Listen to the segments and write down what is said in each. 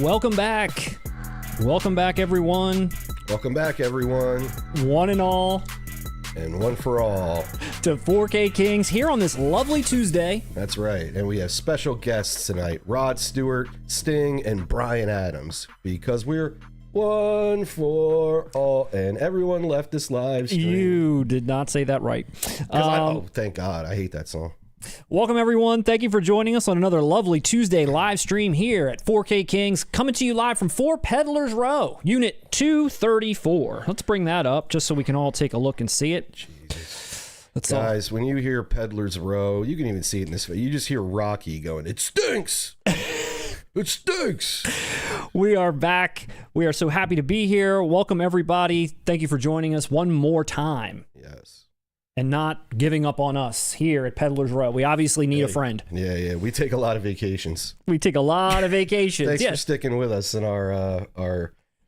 Welcome back. Welcome back, everyone. Welcome back, everyone. One and all. And one for all. To 4K Kings here on this lovely Tuesday. That's right. And we have special guests tonight. Rod Stewart, Sting, and Brian Adams. Because we're one for all. And everyone left this live stream. You did not say that right. Oh, thank God. I hate that song. Welcome, everyone. Thank you for joining us on another lovely Tuesday live stream here at 4K Kings, coming to you live from 4 Peddlers Row, Unit 234. Let's bring that up just so we can all take a look and see it. Guys, when you hear Peddlers Row, you can even see it in this video. You just hear Rocky going, "It stinks! It stinks!" We are back. We are so happy to be here. Welcome, everybody. Thank you for joining us one more time. Yes. And not giving up on us here at Peddlers Row. We obviously need a friend. Yeah. We take a lot of vacations. We take a lot of vacations. Thanks for sticking with us in our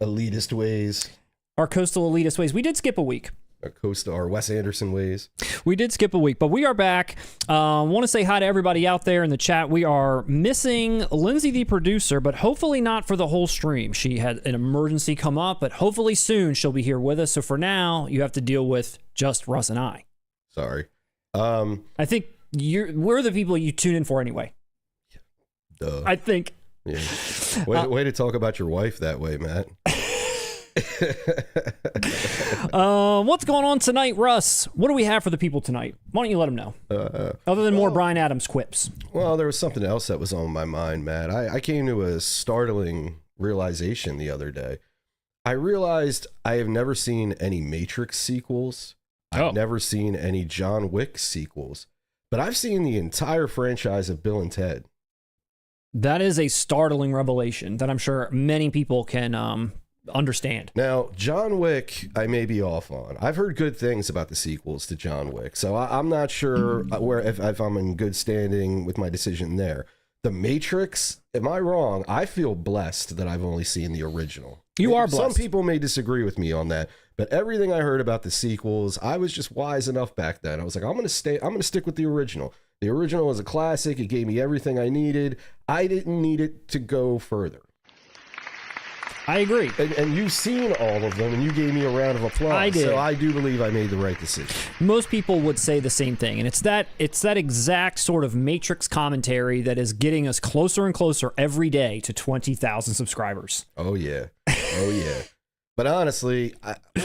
elitist ways. Our coastal elitist ways. We did skip a week. Our Wes Anderson ways. We did skip a week, but we are back. Want to say hi to everybody out there in the chat. We are missing Lindsay, the producer, but hopefully not for the whole stream. She had an emergency come up, but hopefully soon she'll be here with us. So for now, you have to deal with just Russ and I. Sorry. I think we're the people you tune in for anyway. Duh. I think. Yeah. Way to talk about your wife that way, Matt. What's going on tonight, Russ? What do we have for the people tonight? Why don't you let them know? Other than more Brian Adams quips. Well, there was something else that was on my mind, Matt. I came to a startling realization the other day. I realized I have never seen any Matrix sequels. I've never seen any John Wick sequels, but I've seen the entire franchise of Bill and Ted. That is a startling revelation that I'm sure many people can understand. Now, John Wick, I may be off on. I've heard good things about the sequels to John Wick, so I'm not sure if I'm in good standing with my decision there. The Matrix, am I wrong? I feel blessed that I've only seen the original. You are blessed. Some people may disagree with me on that, but everything I heard about the sequels, I was just wise enough back then. I was like, I'm going to stick with the original. The original was a classic. It gave me everything I needed. I didn't need it to go further. I agree. And you've seen all of them, and you gave me a round of applause. I did. So I do believe I made the right decision. Most people would say the same thing, and it's that exact sort of Matrix commentary that is getting us closer and closer every day to 20,000 subscribers. Oh, yeah. Oh, yeah. But honestly,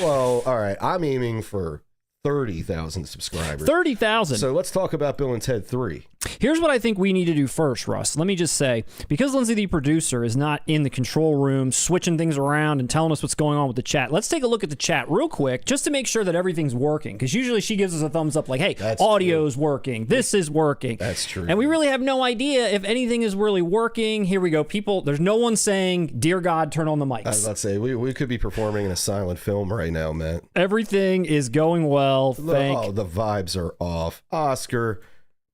all right, I'm aiming for 30,000 subscribers. 30,000. So let's talk about Bill and Ted 3. Here's what I think we need to do first, Russ. Let me just say, because Lindsay, the producer, is not in the control room switching things around and telling us what's going on with the chat, let's take a look at the chat real quick just to make sure that everything's working. Because usually she gives us a thumbs up like, hey, audio's working. This is working. That's true. And we really have no idea if anything is really working. Here we go. People, there's no one saying, dear God, turn on the mics. I was about to say, we could be performing in a silent film right now, man. Everything is going well. The vibes are off. Oscar,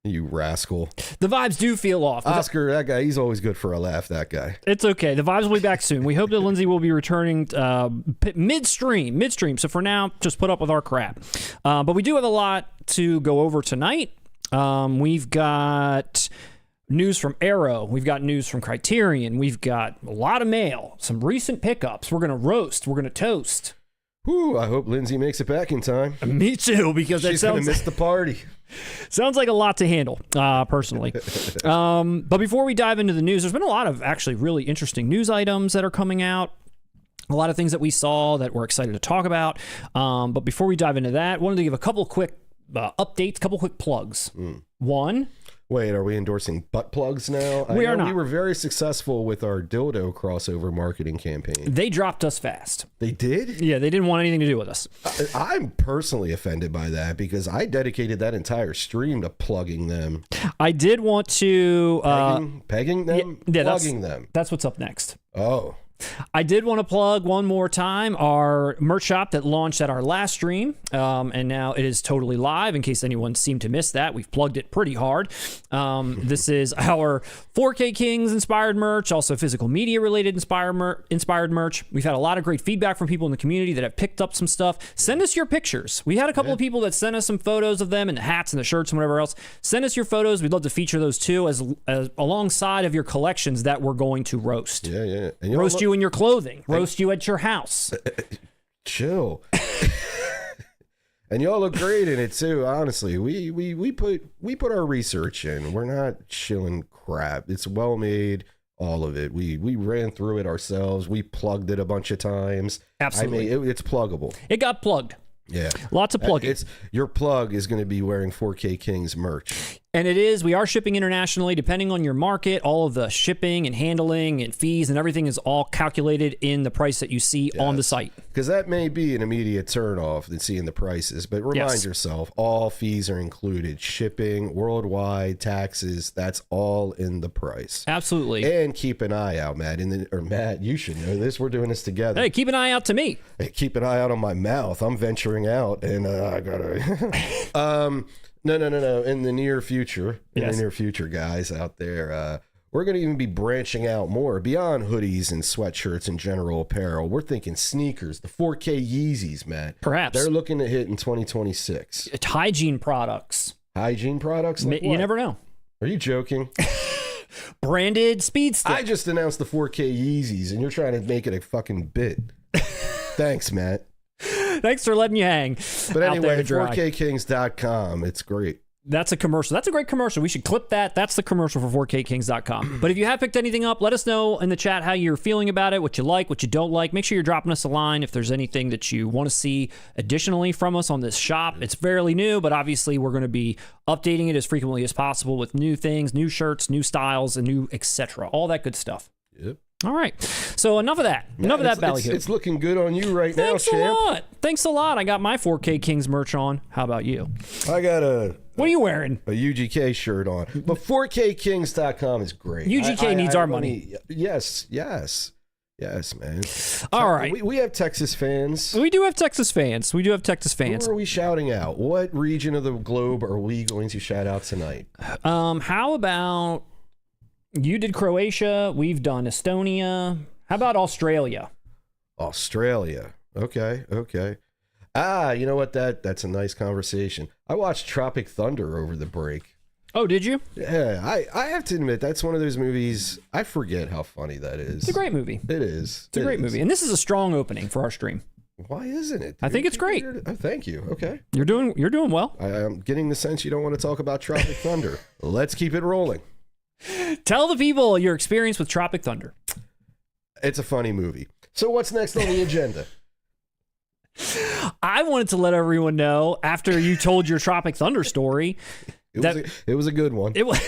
you rascal. The vibes do feel off. Oscar, that guy, he's always good for a laugh, that guy. It's okay. The vibes will be back soon. We hope that Lindsay will be returning midstream. So for now, just put up with our crap. But we do have a lot to go over tonight. We've got news from Arrow. We've got news from Criterion. We've got a lot of mail, some recent pickups. We're going to roast. We're going to toast. Whew, I hope Lindsay makes it back in time. Me too, because she's going to miss the party. Sounds like a lot to handle, personally. But before we dive into the news, there's been a lot of actually really interesting news items that are coming out. A lot of things that we saw that we're excited to talk about. But before we dive into that, I wanted to give a couple quick updates, couple quick plugs. One. Wait, are we endorsing butt plugs now? We are not. We were very successful with our dildo crossover marketing campaign. They dropped us fast. They did? Yeah, they didn't want anything to do with us. I'm personally offended by that because I dedicated that entire stream to plugging them. I did want to... Pegging them? Yeah, plugging them. That's what's up next. Oh. I did want to plug one more time our merch shop that launched at our last stream, and now it is totally live. In case anyone seemed to miss that, we've plugged it pretty hard. This is our 4K Kings inspired merch, also physical media related inspired merch. We've had a lot of great feedback from people in the community that have picked up some stuff. Send us your pictures. We had a couple of people that sent us some photos of them and the hats and the shirts and whatever else. Send us your photos. We'd love to feature those too, as alongside of your collections that we're going to roast. Yeah. And roast you in your clothing. Roast you at your house. Chill. And y'all look great in it too. Honestly, we put our research in. We're not chilling crap. It's well made. All of it. We ran through it ourselves. We plugged it a bunch of times. Absolutely. I mean, it's pluggable. It got plugged. Yeah. Lots of plugging. Your plug is going to be wearing 4K Kings merch. And it is. We are shipping internationally, depending on your market. All of the shipping and handling and fees and everything is all calculated in the price that you see on the site. Because that may be an immediate turnoff than seeing the prices. But remind yourself, all fees are included. Shipping, worldwide, taxes, that's all in the price. Absolutely. And keep an eye out, Matt. Matt, you should know this. We're doing this together. Hey, keep an eye out to me. Hey, keep an eye out on my mouth. I'm venturing out, and I gotta... No. In the near future, guys out there, we're going to even be branching out more beyond hoodies and sweatshirts and general apparel. We're thinking sneakers, the 4K Yeezys, man. Perhaps. They're looking to hit in 2026. It's hygiene products. Hygiene products? Like you never know. Are you joking? Branded speed stick. I just announced the 4K Yeezys, and you're trying to make it a fucking bit. Thanks, Matt. Thanks for letting you hang. But anyway, 4KKings.com. It's great. That's a commercial. That's a great commercial. We should clip that. That's the commercial for 4KKings.com. But if you have picked anything up, let us know in the chat how you're feeling about it, what you like, what you don't like. Make sure you're dropping us a line if there's anything that you want to see additionally from us on this shop. It's fairly new, but obviously we're going to be updating it as frequently as possible with new things, new shirts, new styles, and new etc. All that good stuff. Yep. All right. So enough of that. Enough of that ballyhoo. It's looking good on you right now, champ. Thanks a lot. Thanks a lot. I got my 4K Kings merch on. How about you? I got What are you wearing? A UGK shirt on. But 4KKings.com is great. UGK needs our money. Yes, man. All right. We have Texas fans. We do have Texas fans. Who are we shouting out? What region of the globe are we going to shout out tonight? How about... You did Croatia. We've done Estonia. How about Australia? Australia. Okay. You know what? That's a nice conversation. I watched Tropic Thunder over the break. Oh, did you? Yeah, I have to admit, that's one of those movies, I forget how funny that is. It's a great movie. It is. It's a great movie. And this is a strong opening for our stream. Why isn't it? I think it's great. Oh, thank you. Okay. You're doing well. I'm getting the sense you don't want to talk about Tropic Thunder. Let's keep it rolling. Tell the people your experience with Tropic Thunder. It's a funny movie. So what's next on the agenda? I wanted to let everyone know, after you told your Tropic Thunder story, it was a good one. It was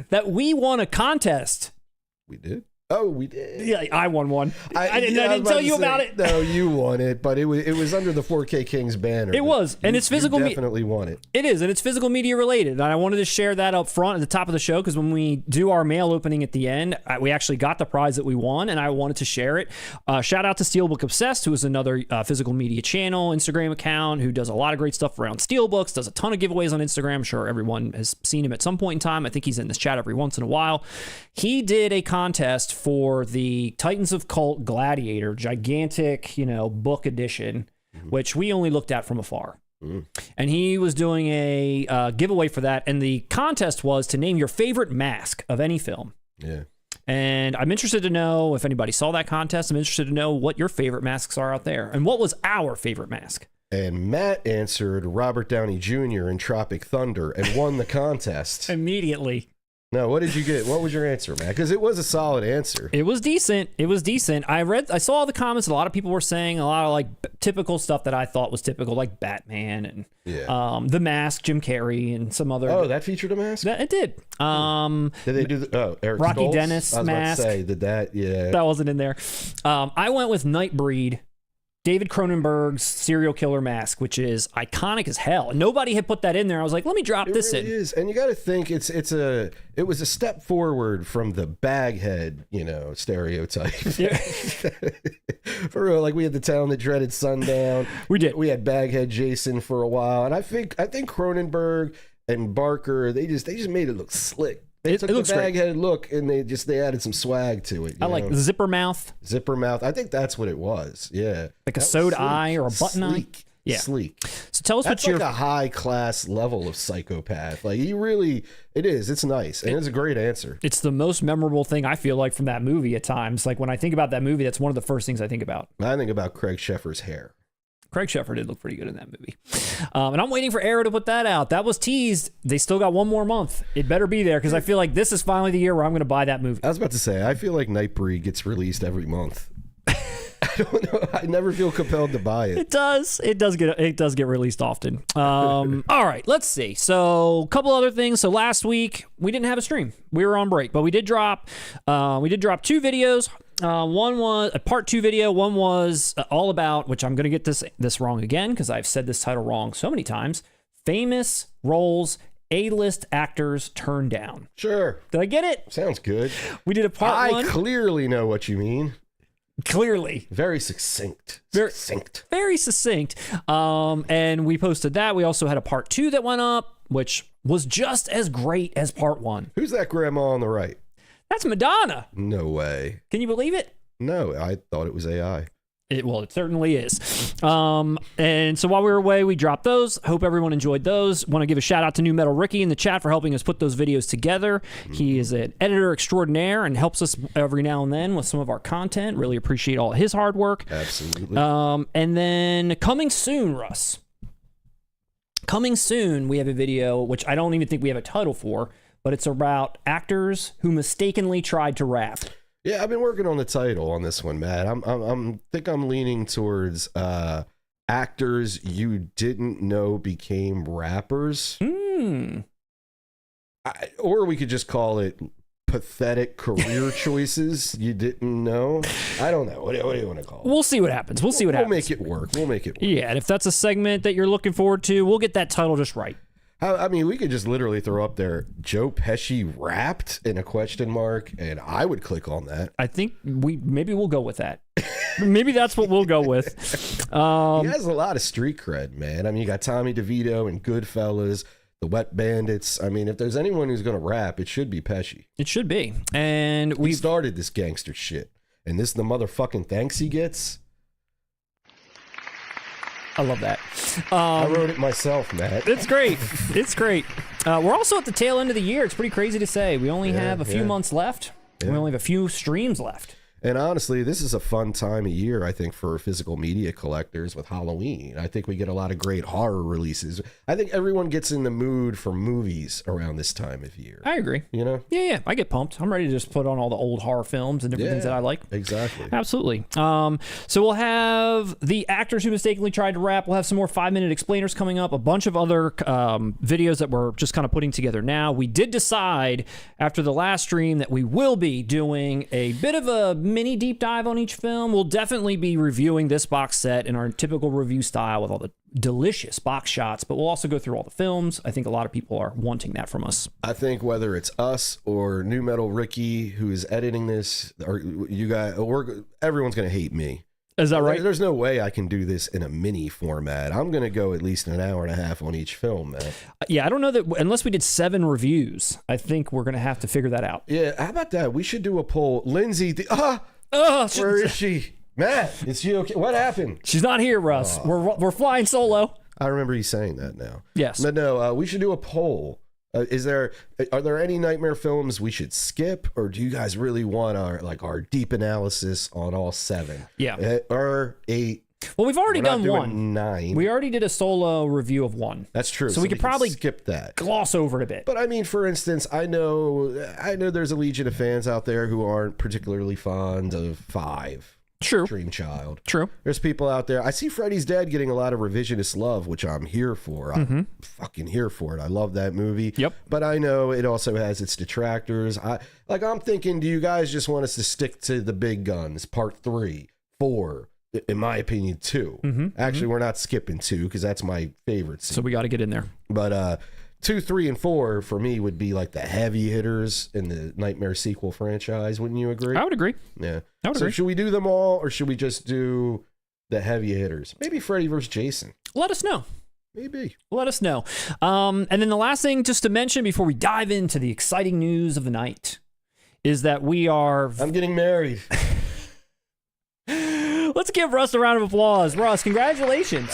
that we won a contest. We did? Oh, we did. Yeah, I won one. I didn't tell you about it. No, you won it, but it was under the 4K Kings banner. It was, and it's physical. You definitely won it. It is, and it's physical media related. And I wanted to share that up front at the top of the show, because when we do our mail opening at the end, we actually got the prize that we won, and I wanted to share it. Shout out to Steelbook Obsessed, who is another physical media channel, Instagram account, who does a lot of great stuff around steelbooks, does a ton of giveaways on Instagram. I'm sure everyone has seen him at some point in time. I think he's in this chat every once in a while. He did a contest for the Titans of Cult Gladiator, gigantic, book edition, which we only looked at from afar. And he was doing a giveaway for that. And the contest was to name your favorite mask of any film. Yeah. And I'm interested to know if anybody saw that contest. I'm interested to know what your favorite masks are out there. And what was our favorite mask? And Matt answered Robert Downey Jr. in Tropic Thunder and won the contest. Immediately. No, what did you get? What was your answer, Matt? Because it was a solid answer. It was decent. I saw all the comments. A lot of people were saying a lot of like typical stuff that I thought was typical, like Batman and The Mask, Jim Carrey, and some other. Oh, that featured a mask? It did. Did they do Eric Rocky Stoltz? Dennis I was mask? About to say, did that? Yeah, that wasn't in there. I went with Nightbreed David Cronenberg's serial killer mask, which is iconic as hell. Nobody had put that in there. I was like, let me drop this really in. Is. And you got to think it was a step forward from the baghead, stereotype. Yeah. For real, like we had the town that dreaded sundown. We did. We had baghead Jason for a while, and I think Cronenberg and Barker, they just made it look slick. They took the baghead look and they added some swag to it. I like zipper mouth. Zipper mouth. I think that's what it was. Yeah. Like a sewed eye or a button eye. Yeah. Sleek. So tell us that's what like a high class level of psychopath. Like it is. It's nice. And it's a great answer. It's the most memorable thing I feel like from that movie at times. Like when I think about that movie, that's one of the first things I think about. I think about Craig Sheffer's hair. Craig Sheffer did look pretty good in that movie. And I'm waiting for Arrow to put that out. That was teased. They still got one more month. It better be there because I feel like this is finally the year where I'm going to buy that movie. I was about to say, I feel like Nightbreed gets released every month. I don't know. I never feel compelled to buy it. It does. It does get released often. All right, let's see. So a couple other things. So last week we didn't have a stream. We were on break, but we did drop 2 videos. One was a part 2 video. One was all about, which I'm going to get this wrong again because I've said this title wrong so many times. Famous roles A-list actors turned down. Sure. Did I get it? Sounds good. We did a part 1. I clearly know what you mean. Clearly. Very succinct. Very succinct. And we posted that. We also had a part 2 that went up, which was just as great as part 1. Who's that grandma on the right? That's Madonna. No way. Can you believe it? No, I thought it was AI. It certainly is. And so while we were away, we dropped those. Hope everyone enjoyed those. Want to give a shout out to New Metal Ricky in the chat for helping us put those videos together. He is an editor extraordinaire and helps us every now and then with some of our content. Really appreciate all of his hard work. Absolutely. And then coming soon, Russ. Coming soon, we have a video, which I don't even think we have a title for, but it's about actors who mistakenly tried to rap. Yeah, I've been working on the title on this one, Matt. I'm leaning towards actors you didn't know became rappers. Or we could just call it pathetic career choices you didn't know. I don't know. What do you want to call it? We'll see what happens. We'll make it work. Yeah, and if that's a segment that you're looking forward to, we'll get that title just right. I mean, we could just literally throw up there Joe Pesci rapped in a question mark, and I would click on that. I think maybe we'll go with that. Maybe that's what we'll go with. He has a lot of street cred, man. I mean, you got Tommy DeVito and Goodfellas, the Wet Bandits. I mean, if there's anyone who's going to rap, it should be Pesci. It should be. And we started this gangster shit, and this is the motherfucking thanks he gets. I love that. I wrote it myself, Matt. It's great. It's great. We're also at the tail end of the year. It's pretty crazy to say. We only have a few months left. Yeah. We only have a few streams left. And honestly, this is a fun time of year, I think, for physical media collectors with Halloween. I think we get a lot of great horror releases. I think everyone gets in the mood for movies around this time of year. I agree. You know? Yeah. I get pumped. I'm ready to just put on all the old horror films and different things that I like. Exactly. Absolutely. So we'll have the actors who mistakenly tried to rap. We'll have some more 5-minute explainers coming up. A bunch of other videos that we're just kind of putting together now. We did decide after the last stream that we will be doing a bit of a mini deep dive on each film. We'll definitely be reviewing this box set in our typical review style with all the delicious box shots, but we'll also go through all the films. I think a lot of people are wanting that from us. I think whether it's us or New Metal Ricky who is editing this, or you guys, or everyone's going to hate me. Is that right? There's no way I can do this in a mini format. I'm going to go at least an hour and a half on each film, man. Yeah, I don't know that unless we did 7 reviews, I think we're going to have to figure that out. Yeah, how about that? We should do a poll. Lindsay, where is she? Matt, is she okay? What happened? She's not here, Russ. We're flying solo. I remember you saying that now. Yes. But no, we should do a poll. Are there any Nightmare films we should skip, or do you guys really want our deep analysis on all 7? Yeah. Or 8? Well, we've already done 1. 9. We already did a solo review of 1. That's true. So we could probably skip that. Gloss over it a bit. But I mean, for instance, I know there's a legion of fans out there who aren't particularly fond of 5. True. Dream Child. True. There's people out there. I see Freddy's Dead getting a lot of revisionist love, which I'm here for. I'm fucking here for it. I love that movie. Yep. But I know it also has its detractors. I'm thinking, do you guys just want us to stick to the big guns? Part 3, 4. in my opinion, 2. Actually, we're not skipping 2 because that's my favorite scene. So we got to get in there. But 2, 3, and 4 for me would be like the heavy hitters in the Nightmare sequel franchise. Wouldn't you agree? I would agree. Yeah. I would so agree. should we do them all, or should we just do the heavy hitters? Maybe Freddy vs. Jason. Let us know. Maybe. Let us know. And then the last thing just to mention before we dive into the exciting news of the night is that we are... I'm getting married. Let's give Russ a round of applause. Russ, congratulations.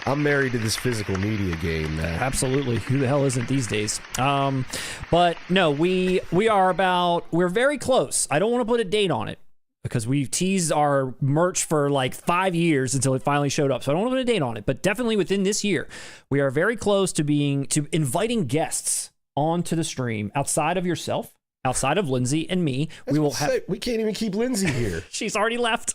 I'm married to this physical media game, man. Absolutely. Who the hell isn't these days? But no, we're very close. I don't want to put a date on it because we've teased our merch for like 5 years until it finally showed up. So I don't want to put a date on it, but definitely within this year, we are very close to inviting guests onto the stream outside of yourself, outside of Lindsay and me. We can't even keep Lindsay here. She's already left.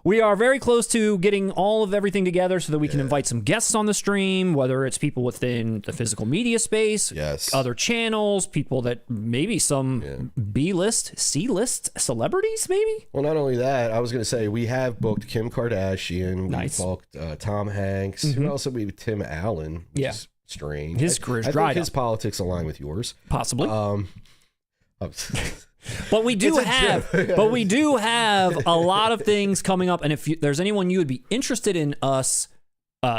We are very close to getting all of everything together so that we can invite some guests on the stream, whether it's people within the physical media space, other channels, people that maybe some B-list, C-list celebrities, maybe? Well, not only that, I was going to say, we have booked Kim Kardashian. Nice. We booked Tom Hanks. Who else have we? Tim Allen. Which is strange. His career's I dried think his up. politics align with yours. Possibly. But we do have a lot of things coming up, and if there's anyone you would be interested in us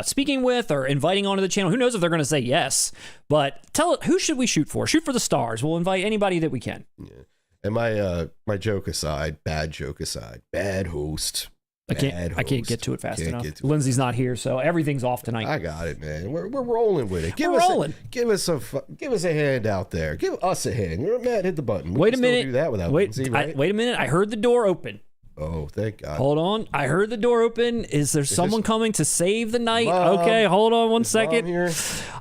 speaking with or inviting onto the channel, who knows if they're going to say yes, but who should we shoot for? Shoot for the stars. We'll invite anybody that we can. Yeah. And my joke aside, bad joke aside, bad host. I can't get to it fast enough. Lindsay's not here, so everything's off tonight. I got it, man. We're rolling with it. We're rolling. Give us a hand out there. Give us a hand. Matt, hit the button. Wait a minute. Do that without Lindsay, right? Wait a minute. I heard the door open. Oh, thank God. Hold on. I heard the door open. Is there someone coming to save the night? Mom, okay, hold on one Mom second. here?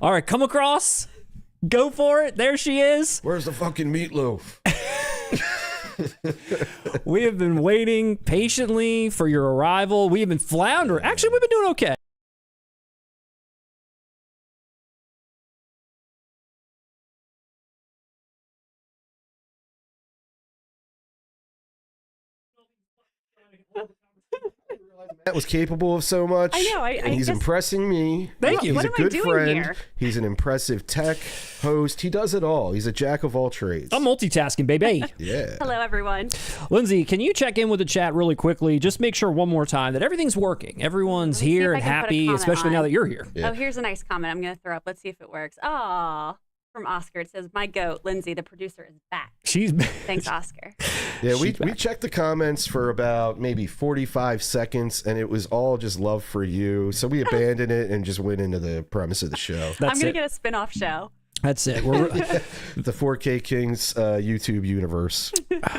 All right, come across. Go for it. There she is. Where's the fucking meatloaf? We have been waiting patiently for your arrival. We have been floundering. Actually, we've been doing okay. Matt was capable of so much. I know. And he's impressing me. Thank you. He's What a am I good doing friend. here? He's an impressive tech host. He does it all. He's a jack of all trades. I'm multitasking, baby. Yeah. Hello, everyone. Lindsay, can you check in with the chat really quickly? Just make sure one more time that everything's working. Everyone's Let me see here if I and can put a happy, comment especially now on. that you're here. Yeah. Oh, here's a nice comment I'm going to throw up. Let's see if it works. Aw, from Oscar. It says, my goat, Lindsay, the producer, is back. She's Thanks, Oscar. Yeah, we back. checked the comments for about maybe 45 seconds, and it was all just love for you. So we abandoned it and just went into the premise of the show. That's I'm going it. to get a spin-off show. That's it. We're, The 4K Kings YouTube universe.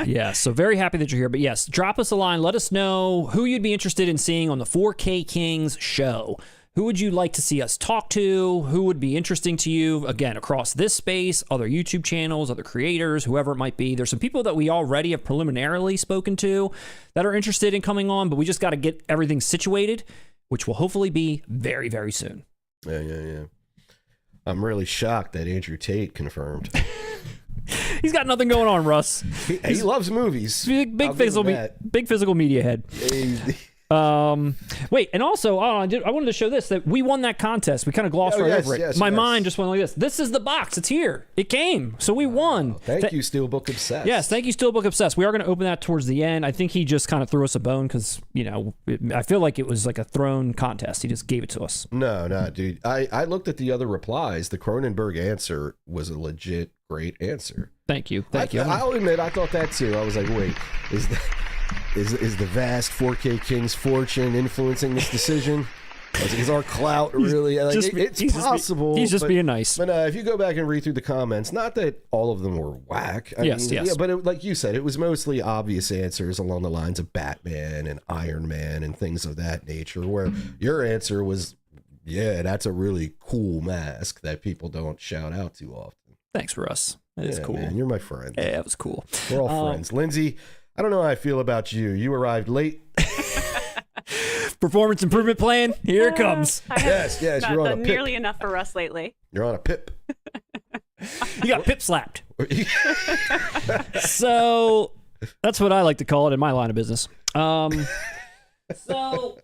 yeah, so very happy that you're here. But yes, drop us a line. Let us know who you'd be interested in seeing on the 4K Kings show. Who would you like to see us talk to? Who would be interesting to you? Again, across this space, other YouTube channels, other creators, whoever it might be. There's some people that we already have preliminarily spoken to that are interested in coming on, but we just got to get everything situated, which will hopefully be very, very soon. Yeah. I'm really shocked that Andrew Tate confirmed. He's got nothing going on, Russ. He loves movies. Big I'll give him physical media head. that. Wait, and also, I wanted to show this, that we won that contest. We kind of glossed over it. Yes, My yes. mind just went like this. This is the box. It's here. It came. So we won. Thank you, Steelbook Obsessed. Yes, thank you, Steelbook Obsessed. We are going to open that towards the end. I think he just kind of threw us a bone because, I feel like it was like a thrown contest. He just gave it to us. No, dude. I looked at the other replies. The Cronenberg answer was a legit great answer. Thank you. Thank you. I'll admit, I thought that too. I was like, wait, is the vast 4K King's fortune influencing this decision? I was like, is our clout really? It's possible. He's just being nice. But if you go back and read through the comments, not that all of them were whack. Yes. Yeah, but like you said, it was mostly obvious answers along the lines of Batman and Iron Man and things of that nature, where your answer was, yeah, that's a really cool mask that people don't shout out too often. Thanks, Russ. That is cool. Man, you're my friend. Yeah, it was cool. We're all friends. Lindsay, I don't know how I feel about you. You arrived late. Performance improvement plan. Here it comes. Yes, Not you're on a done pip. nearly enough for Russ lately. You're on a pip. You got pip slapped. So that's what I like to call it in my line of business. So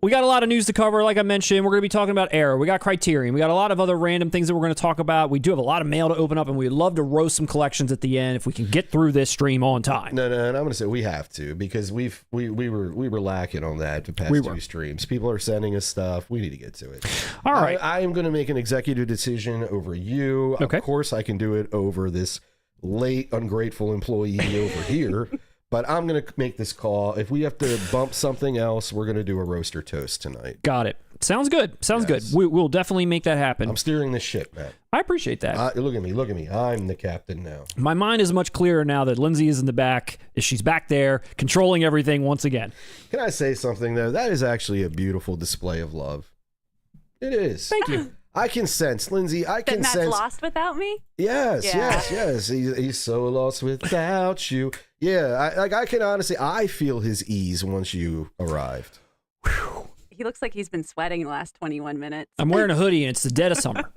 we got a lot of news to cover. Like I mentioned, we're going to be talking about Arrow. We got Criterion. We got a lot of other random things that we're going to talk about. We do have a lot of mail to open up, and we'd love to roast some collections at the end if we can get through this stream on time. No, and I'm going to say we have to, because we were lacking on that the past two streams. People are sending us stuff. We need to get to it. All right. I am going to make an executive decision over you. Okay. Of course, I can do it over this late, ungrateful employee over here. But I'm going to make this call. If we have to bump something else, we're going to do a roaster toast tonight. Got it. Sounds good. Sounds good. We'll definitely make that happen. I'm steering this ship, man. I appreciate that. Look at me. I'm the captain now. My mind is much clearer now that Lindsay is in the back. She's back there controlling everything once again. Can I say something, though? That is actually a beautiful display of love. It is. Thank you. I can sense, Lindsay, that Matt's lost without me? Yes. He's so lost without you. Yeah, I can honestly, I feel his ease once you arrived. Whew. He looks like he's been sweating the last 21 minutes. I'm wearing a hoodie, and it's the dead of summer.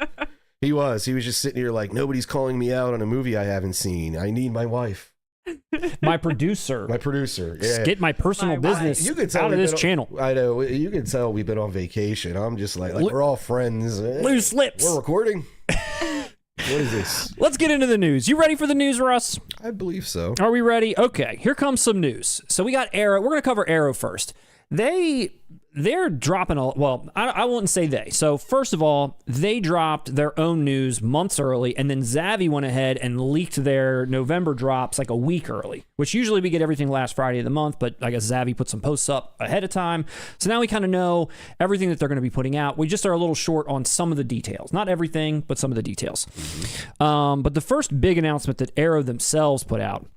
He was just sitting here like, nobody's calling me out on a movie I haven't seen. I need my wife. My producer. Yeah. Get my personal business out of this channel. I know. You can tell we've been on vacation. I'm just like we're all friends. Loose lips. We're recording. What is this? Let's get into the news. You ready for the news, Russ? I believe so. Are we ready? Okay, here comes some news. So we got Arrow. We're going to cover Arrow first. They're dropping I wouldn't say they. So first of all, they dropped their own news months early, and then Zavvi went ahead and leaked their November drops like a week early, which usually we get everything last Friday of the month, but I guess Zavvi put some posts up ahead of time. So now we kind of know everything that they're going to be putting out. We just are a little short on some of the details. Not everything, but some of the details. But the first big announcement that Arrow themselves put out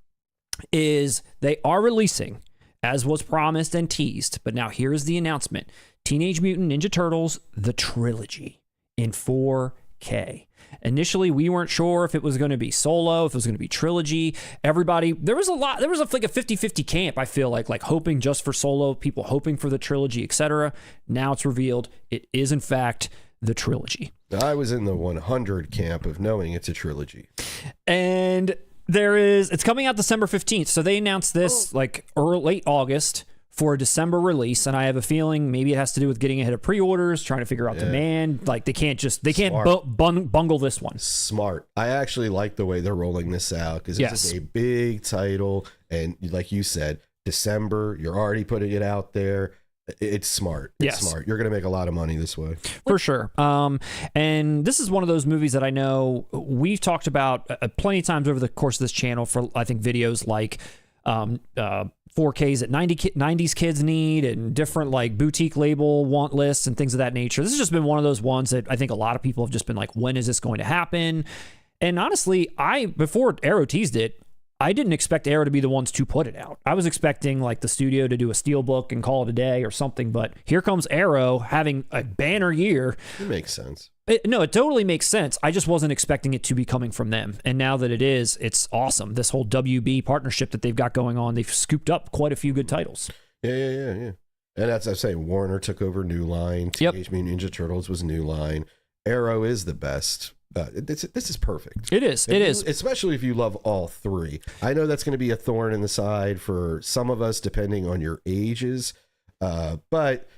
is they are releasing, as was promised and teased, but now here's the announcement. Teenage Mutant Ninja Turtles, the trilogy in 4K. Initially, we weren't sure if it was going to be solo, if it was going to be trilogy. Everybody, there was like a 50-50 camp, I feel like hoping just for solo, people hoping for the trilogy, etc. Now it's revealed it is, in fact, the trilogy. I was in the 100 camp of knowing it's a trilogy. And it's coming out December 15th. So they announced this late August for a December release. And I have a feeling maybe it has to do with getting ahead of pre-orders, trying to figure out demand. Like they can't bungle this one. Smart. I actually like the way they're rolling this out because it's a big title. And like you said, December, you're already putting it out there. It's smart. It's smart. You're going to make a lot of money this way. For sure. And this is one of those movies that I know we've talked about plenty of times over the course of this channel for, I think, videos like 4Ks that 90s kids need and different like boutique label want lists and things of that nature. This has just been one of those ones that I think a lot of people have just been like, when is this going to happen? And honestly, before Arrow teased it, I didn't expect Arrow to be the ones to put it out. I was expecting like the studio to do a Steelbook and call it a day or something, but here comes Arrow having a banner year. It makes sense. It totally makes sense. I just wasn't expecting it to be coming from them. And now that it is, it's awesome. This whole WB partnership that they've got going on, they've scooped up quite a few good titles. Yeah. And that's, I say, Warner took over New Line. Teenage Mutant Ninja Turtles was New Line. Arrow is the best. This is perfect. It is. Especially if you love all three. I know that's going to be a thorn in the side for some of us, depending on your ages. But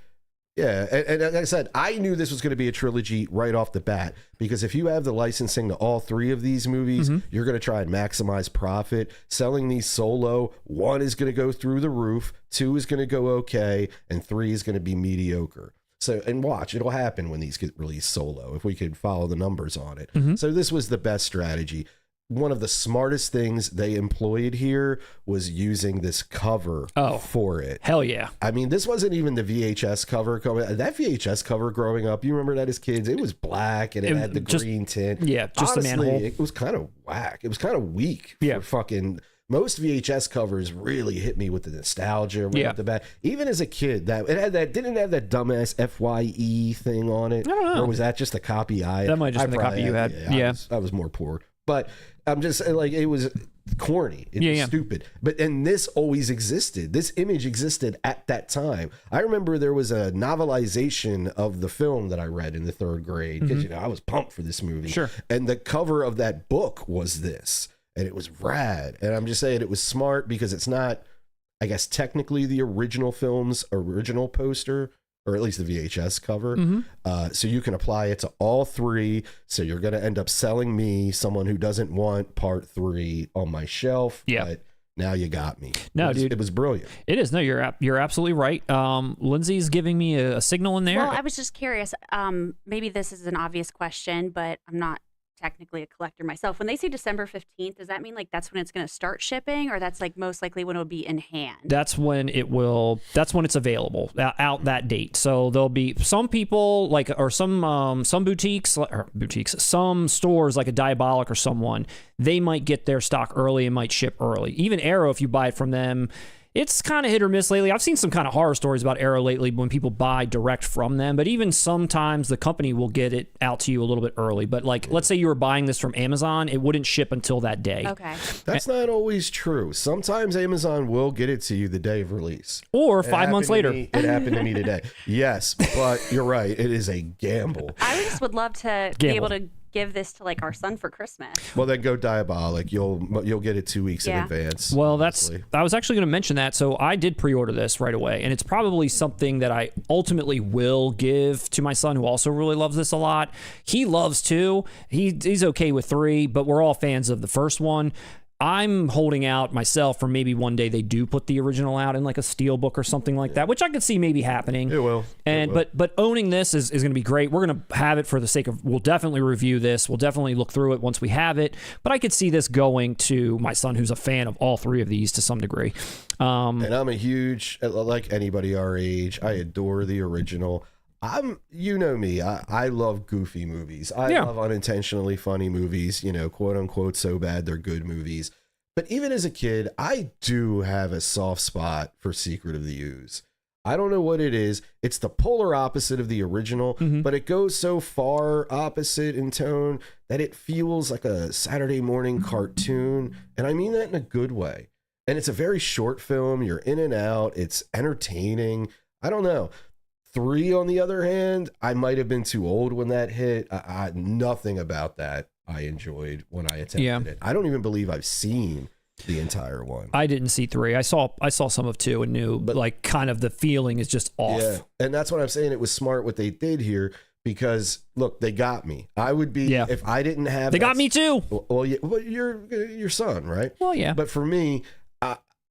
yeah, and like I said, I knew this was going to be a trilogy right off the bat because if you have the licensing to all three of these movies, you're going to try and maximize profit. Selling these solo, 1 is going to go through the roof, 2 is going to go okay, and 3 is going to be mediocre. So, and watch, it'll happen when these get released solo, if we could follow the numbers on it. So this was the best strategy. One of the smartest things they employed here was using this cover for it. Hell yeah. I mean, this wasn't even the VHS cover. That VHS cover growing up, you remember that as kids? It was black and it had the green tint. Yeah, just honestly, the manhole. It was kind of whack. It was kind of weak for fucking... Most VHS covers really hit me with the nostalgia right off the bat. Even as a kid, didn't have that dumbass FYE thing on it. I don't know. Or was that just a copy that might just been the copy you had. I was more poor. But I'm just like, it was corny. It was stupid. And this always existed. This image existed at that time. I remember there was a novelization of the film that I read in the 3rd grade because I was pumped for this movie. Sure. And the cover of that book was this. And it was rad. And I'm just saying it was smart because it's not I guess technically the original film's original poster, or at least the VHS cover. So you can apply it to all 3. So you're going to end up selling me, someone who doesn't want part 3 on my shelf. Yeah. But now you got me. No, dude. It was brilliant. It is. No, you're absolutely right. Lindsay's giving me a signal in there. Well, I was just curious. Maybe this is an obvious question, but I'm not technically a collector myself. When they say December 15th, does that mean like that's when it's going to start shipping, or that's like most likely when it'll be in hand? That's when it's available out that date. So there'll be some people like, or some boutiques, some stores like a Diabolic or someone, they might get their stock early and might ship early. Even Arrow, if you buy it from them, it's kind of hit or miss lately. I've seen some kind of horror stories about Arrow lately when people buy direct from them, but even sometimes the company will get it out to you a little bit early. But like, let's say you were buying this from Amazon, it wouldn't ship until that day. Okay. That's not always true. Sometimes Amazon will get it to you the day of release. Or 5 months later. It happened to me today. Yes, but you're right. It is a gamble. I just would love to be able to give this to like our son for Christmas. Well, then go Diabolic. You'll get it 2 weeks in advance. Well, I was actually going to mention that. So I did pre-order this right away, and it's probably something that I ultimately will give to my son, who also really loves this a lot. He loves 2. He's okay with 3, but we're all fans of the first one. I'm holding out myself for maybe one day they do put the original out in like a Steelbook or something like that, which I could see maybe happening. It will. And but owning this is going to be great. We're going to have it for the sake of, we'll definitely review this. We'll definitely look through it once we have it. But I could see this going to my son, who's a fan of all 3 of these to some degree. And I'm a huge, like anybody our age, I adore the original. You know me, I love goofy movies. I love unintentionally funny movies, quote unquote, so bad they're good movies. But even as a kid, I do have a soft spot for Secret of the Ooze. I don't know what it is. It's the polar opposite of the original, but it goes so far opposite in tone that it feels like a Saturday morning cartoon. And I mean that in a good way. And it's a very short film. You're in and out. It's entertaining. I don't know. 3, on the other hand, I might have been too old when that hit. Nothing about that I enjoyed when I attempted it. I don't even believe I've seen the entire one. I didn't see 3. I saw some of 2 and knew, but like kind of the feeling is just off. Yeah, and that's what I'm saying. It was smart what they did here, because look, they got me. I would be if I didn't have. They got me too. Well, your son, right? Well, yeah. But for me,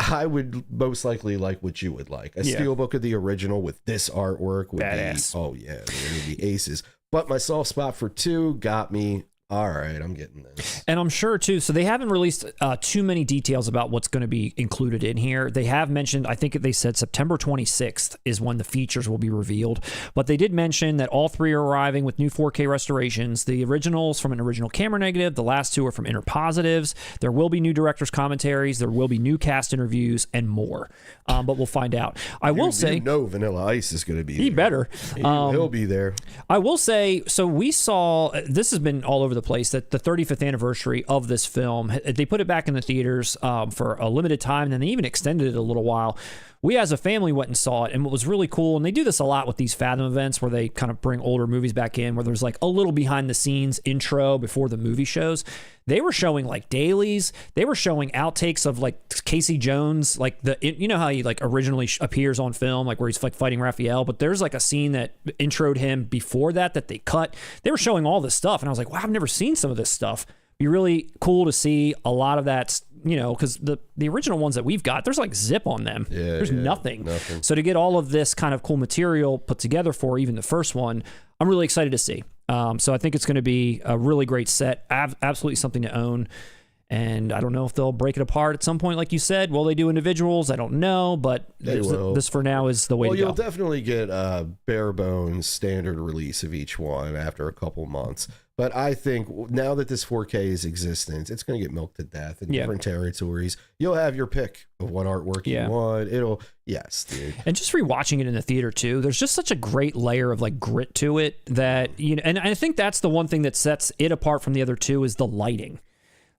I would most likely like what you would like. A Steelbook of the original with this artwork would badass. Be, it would be aces. But my soft spot for 2 got me. All right, I'm getting this. And I'm sure, too, so they haven't released too many details about what's going to be included in here. They have mentioned, I think they said September 26th is when the features will be revealed. But they did mention that all 3 are arriving with new 4K restorations. The originals from an original camera negative. The last 2 are from inner positives. There will be new director's commentaries. There will be new cast interviews and more. But we'll find out. I will say... Vanilla Ice is going to be there. He better. He'll be there. I will say, so we saw... This has been all over the place, that the 35th anniversary of this film, they put it back in the theaters for a limited time, and then they even extended it a little while. We as a family went and saw it, and what was really cool, and they do this a lot with these Fathom events where they kind of bring older movies back in, where there's like a little behind the scenes intro before the movie shows. They were showing like dailies. They were showing outtakes of like Casey Jones, like you know how he like originally appears on film, like where he's like fighting Raphael, but there's like a scene that introed him before that they cut. They were showing all this stuff, and I was like, wow, I've never seen some of this stuff. Be really cool to see a lot of that, because the original ones that we've got, there's like zip on them. There's nothing. So to get all of this kind of cool material put together for even the first one, I'm really excited to see. So I think it's going to be a really great set. Absolutely something to own. And I don't know if they'll break it apart at some point, like you said. Will they do individuals? I don't know, but this for now is the way to go. Well, you'll definitely get a bare bones standard release of each one after a couple months. But I think now that this 4K is existent, it's going to get milked to death in different territories. You'll have your pick of what artwork you want. Yes, dude. And just rewatching it in the theater too, there's just such a great layer of like grit to it that, and I think that's the one thing that sets it apart from the other 2 is the lighting.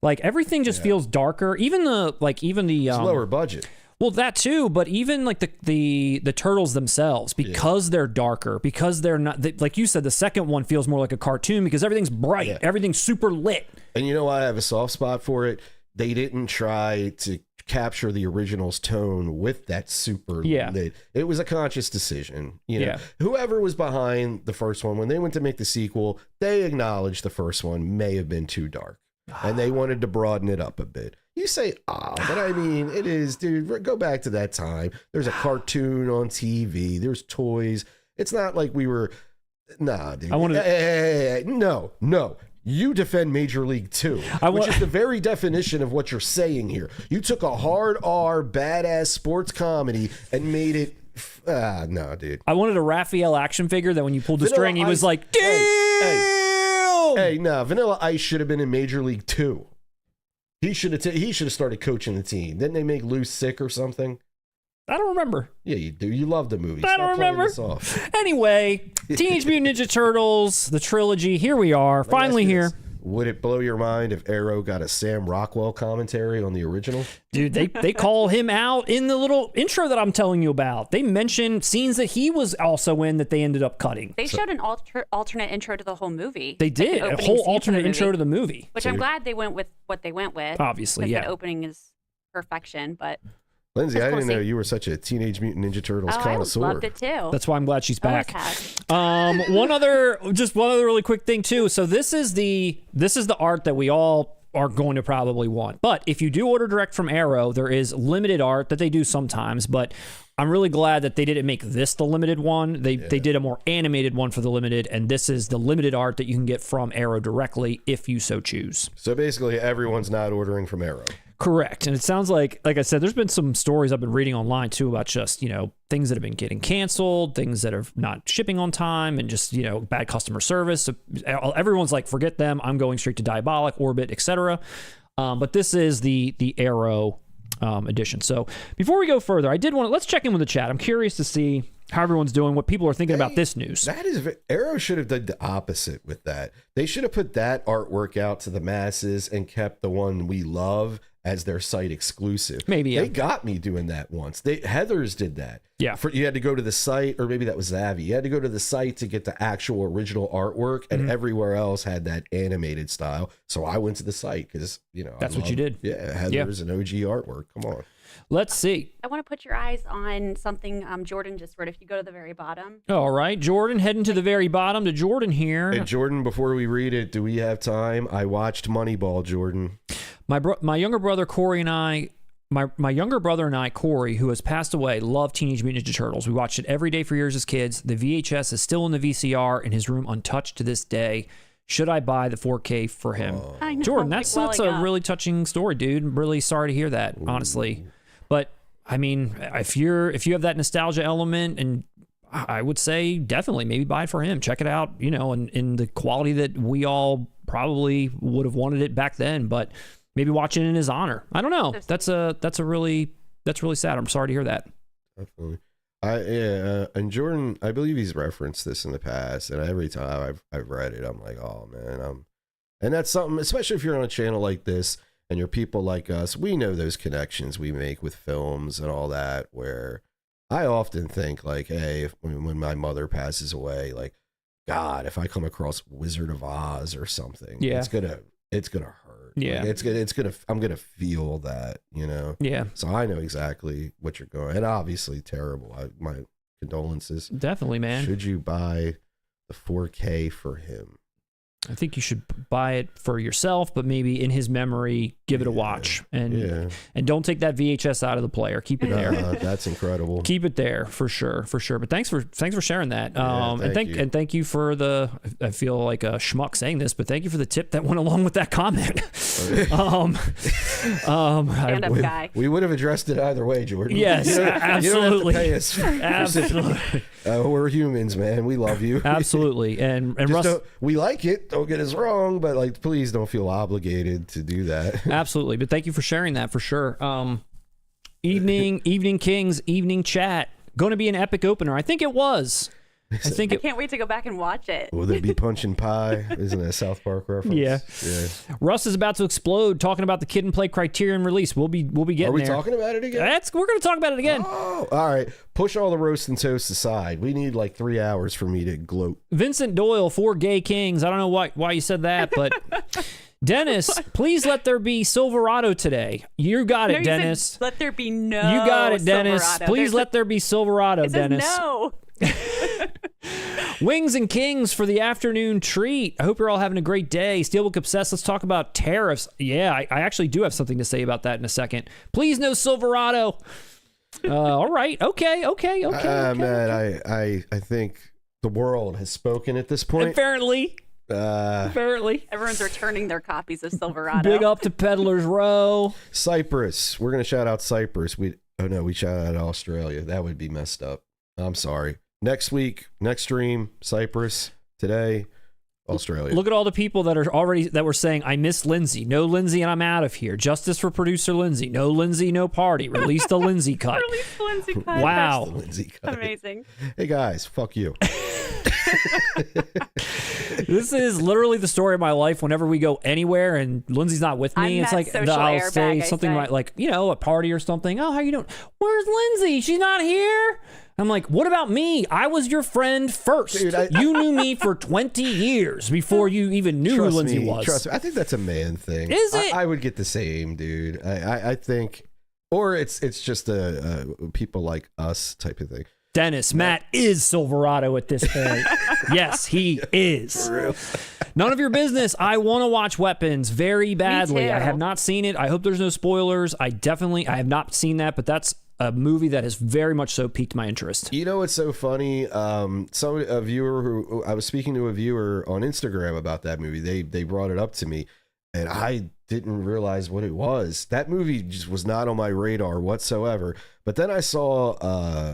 Like everything just feels darker. Even the it's lower budget. Well, that too, but even like the turtles themselves, because they're darker, because they're not, like you said, the second one feels more like a cartoon because everything's bright, everything's super lit. And you know why I have a soft spot for it? they didn't try to capture the original's tone with that super lit. It was a conscious decision. You know, whoever was behind the first one, when they went to make the sequel, they acknowledged the first one may have been too dark, and they wanted to broaden it up a bit. You say, but I mean, it is, dude. Go back to that time. There's a cartoon on TV. There's toys. It's not like we were. Nah, dude. No. You defend Major League 2, which is the very definition of what you're saying here. You took a hard R, badass sports comedy and made it. No, dude. I wanted a Raphael action figure that when you pulled the string, he was like, damn! Hey, no, Vanilla Ice should have been in Major League 2. He should have started coaching the team. Didn't they make Lou sick or something? I don't remember. Yeah, you do. You love the movie. I don't remember. Anyway, Teenage Mutant Ninja Turtles, the trilogy. Here we are, finally here. Would it blow your mind if Arrow got a Sam Rockwell commentary on the original? Dude, they call him out in the little intro that I'm telling you about. They mention scenes that he was also in that they ended up cutting. They showed an alternate intro to the whole movie. They did, a whole alternate intro to the movie. Which I'm glad they went with what they went with. Obviously, The opening is perfection, but... Lindsay, I didn't know you were such a Teenage Mutant Ninja Turtles connoisseur. I loved it too. That's why I'm glad she's back. One other really quick thing too. So this is the art that we all are going to probably want. But if you do order direct from Arrow, there is limited art that they do sometimes, but I'm really glad that they didn't make this the limited one. They did a more animated one for the limited, and this is the limited art that you can get from Arrow directly if you so choose. So basically everyone's not ordering from Arrow. Correct. And it sounds like I said, there's been some stories I've been reading online too about just, things that have been getting canceled, things that are not shipping on time, and just, bad customer service. So everyone's like, forget them. I'm going straight to Diabolic, Orbit, etc. But this is the Arrow edition. So before we go further, let's check in with the chat. I'm curious to see how everyone's doing, what people are thinking about this news. Arrow should have done the opposite with that. They should have put that artwork out to the masses and kept the one we love as their site exclusive. Maybe they got me doing that once. Heathers did that. Yeah, you had to go to the site, or maybe that was Zavi. You had to go to the site to get the actual original artwork, and everywhere else had that animated style. So I went to the site because that's what you did. Yeah, Heathers and OG artwork. Come on. Let's see. I want to put your eyes on something Jordan just wrote. If you go to the very bottom. All right, Jordan, heading to the very bottom to Jordan here. And Jordan, before we read it, do we have time? I watched Moneyball, Jordan. My younger brother Corey and I, my younger brother and I, Corey, who has passed away, loved Teenage Mutant Ninja Turtles. We watched it every day for years as kids. The VHS is still in the VCR in his room, untouched to this day. Should I buy the 4K for him? I know, Jordan, that's a really touching story, dude. I'm really sorry to hear that, honestly. But I mean, if you have that nostalgia element, and I would say definitely maybe buy it for him. Check it out, in the quality that we all probably would have wanted it back then, but maybe watch it in his honor. I don't know. That's really sad. I'm sorry to hear that. Definitely. And Jordan, I believe he's referenced this in the past, and every time I've read it, I'm like, oh man, and that's something, especially if you're on a channel like this and you're people like us, we know those connections we make with films and all that, where I often think like, hey, when my mother passes away, like, God, if I come across Wizard of Oz or something, it's gonna hurt. Yeah, like, I'm gonna feel that, Yeah. So I know exactly what you're going, and obviously terrible. My condolences. Definitely, man. Should you buy the 4K for him? I think you should buy it for yourself, but maybe in his memory, give it a watch, and don't take that VHS out of the player. Keep it there. That's incredible. Keep it there for sure. But thanks for sharing that. Thank you for the. I feel like a schmuck saying this, but thank you for the tip that went along with that comment. Stand up guy. We would have addressed it either way, Jordan. Yes, absolutely. You don't have to pay us. Absolutely. We're humans, man. We love you. Absolutely, and Russ, we like it. Don't get us wrong, but like, please don't feel obligated to do that. Absolutely, but thank you for sharing that for sure. Evening Kings, evening chat. Going to be an epic opener. I think it was. I can't wait to go back and watch it. Will they be punching pie? Isn't that a South Park reference? Yeah. Russ is about to explode talking about the Kid and Play Criterion release. We'll be getting there. Are we talking about it again? We're going to talk about it again. Oh, all right. Push all the roast and toast aside. We need like 3 hours for me to gloat. Vincent Doyle, 4 Gay Kings. I don't know why you said that, but Dennis, please let there be Silverado today. You got it, Dennis. Let there be no. You got it, Dennis. Silverado. Please let there be Silverado, Dennis. No. Wings and Kings for the afternoon treat. I hope you're all having a great day. Steelbook Obsessed, let's talk about tariffs. Yeah, I actually do have something to say about that in a second. Please no Silverado. All right. Okay. Man, I think the world has spoken at this point. Apparently. Everyone's returning their copies of Silverado. Big up to Peddler's Row. Cyprus. We're going to shout out Cyprus. We shout out Australia. That would be messed up. I'm sorry. Next week, next stream, Cyprus. Today, Australia. Look at all the people that were saying, I miss Lindsay. No Lindsay and I'm out of here. Justice for producer Lindsay. No Lindsay, no party. Release the Lindsay cut. Release the Lindsay cut. Wow. The Lindsay cut. Amazing. Hey guys, fuck you. This is literally the story of my life. Whenever we go anywhere and Lindsay's not with me, it's like I'll say something like, a party or something. Oh, how you doing? Where's Lindsay? She's not here. I'm like, what about me? I was your friend first. Dude, you knew me for 20 years before you even knew who Lindsay was. Trust me. I think that's a man thing. Is it? I would get the same, dude. I think, or it's just a people like us type of thing. Dennis, Matt is Silverado at this point. Yes, he is. For real. None of your business. I want to watch Weapons very badly. Me too. I have not seen it. I hope there's no spoilers. I have not seen that, but that's a movie that has very much so piqued my interest. You know what's so funny? I was speaking to a viewer on Instagram about that movie. They brought it up to me, and I didn't realize what it was. That movie just was not on my radar whatsoever. But then I saw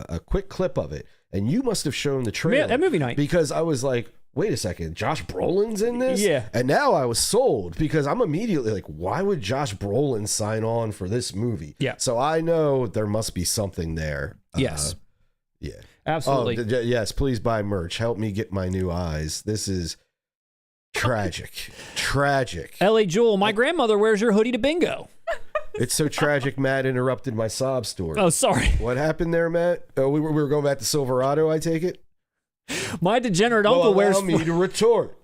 a quick clip of it, and you must have shown the trailer. Yeah, that movie night. Because I was like, wait a second, Josh Brolin's in this? Yeah. And now I was sold because I'm immediately like, why would Josh Brolin sign on for this movie? Yeah. So I know there must be something there. Yes. Yeah. Absolutely. Oh, yes, please buy merch. Help me get my new eyes. This is tragic. Tragic. L.A. Jewel, my grandmother wears your hoodie to bingo. It's so tragic, Matt interrupted my sob story. Oh, sorry. What happened there, Matt? Oh, we were going back to Silverado, I take it? My degenerate uncle wears... Allow me to retort.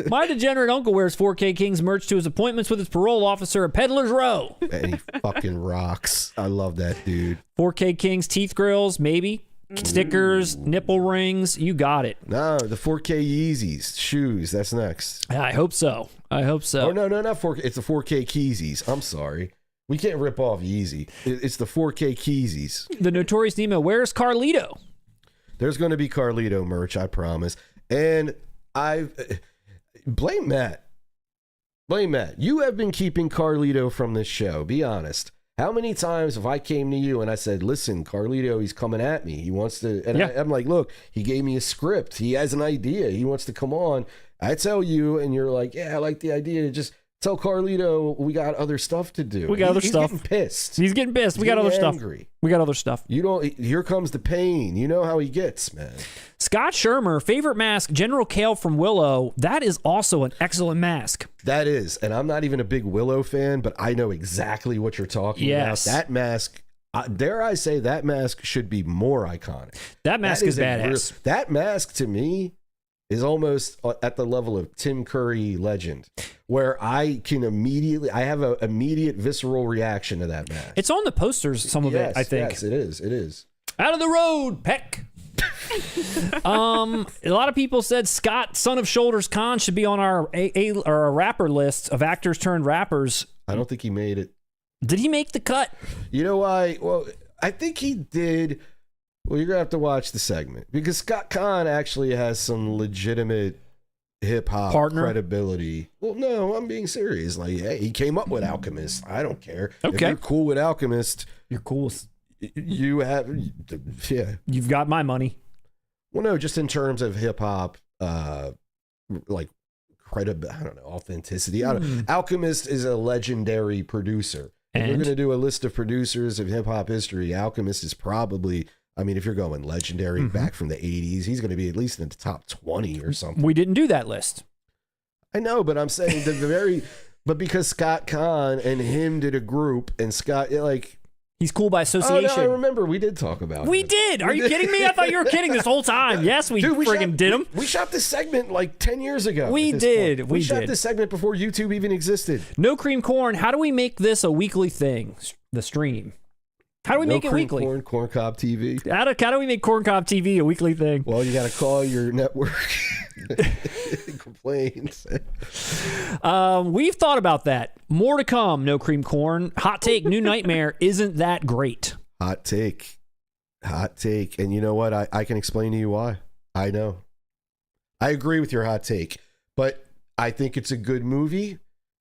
My degenerate uncle wears 4K Kings merch to his appointments with his parole officer at Peddler's Row. And he fucking rocks. I love that dude. 4K Kings teeth grills, maybe. Stickers, nipple rings. You got it. No, the 4K Yeezys. Shoes. That's next. I hope so. Oh, no, not 4K. It's the 4K Keezies. I'm sorry. We can't rip off Yeezy. It's the 4K Keezies. The Notorious Nemo. Where's Carlito? There's going to be Carlito merch, I promise. And blame Matt. Blame Matt. You have been keeping Carlito from this show. Be honest. How many times have I came to you and I said, listen, Carlito, he's coming at me. He wants to, and I'm like, look, he gave me a script. He has an idea. He wants to come on. I tell you, and you're like, yeah, I like the idea. Just tell Carlito we got other stuff to do. He's getting pissed. He's getting pissed. We got other stuff. We got other stuff. You don't, here comes the pain. You know how he gets, man. Scott Shermer, favorite mask, General Kale from Willow. That is also an excellent mask. That is. And I'm not even a big Willow fan, but I know exactly what you're talking about. That mask, dare I say, that mask should be more iconic. That mask is badass. That mask to me is almost at the level of Tim Curry Legend, where I have an immediate visceral reaction to that mask. It's on the posters, some of it, I think. Yes, it is. It is. Out of the road, Peck. A lot of people said Scott, son of Shoulders Khan, should be on our our rapper list of actors turned rappers. I don't think he made it. Did he make the cut? You know why? Well, I think he did. Well, you're going to have to watch the segment because Scott Khan actually has some legitimate hip-hop credibility. Well, no, I'm being serious. Like, hey, he came up with Alchemist. I don't care. Okay. If you're cool with Alchemist, you're cool. You have, yeah. You've got my money. Well, no, just in terms of hip-hop, like, credibility, I don't know, authenticity. Alchemist is a legendary producer. If you're going to do a list of producers of hip-hop history, Alchemist is probably... I mean, if you're going legendary back from the 80s, he's going to be at least in the top 20 or something. We didn't do that list. I know, but I'm saying but because Scott Khan and him did a group and Scott, like... He's cool by Oh, association. no, I remember we did talk about We him. did. Are you kidding me? I thought you were kidding this whole time. Yes, we friggin' did him. We shot this segment like 10 years ago. We did. We shot this segment before YouTube even existed. No Cream Corn. How do we make this a weekly thing? The stream. How do we make it weekly? Corn Cob TV. How do we make Corn Cob TV a weekly thing? Well, you got to call your network. Complaints. We've thought about that. More to come. No Cream Corn. Hot take. New Nightmare isn't that great. Hot take. And you know what? I can explain to you why. I know. I agree with your hot take, but I think it's a good movie.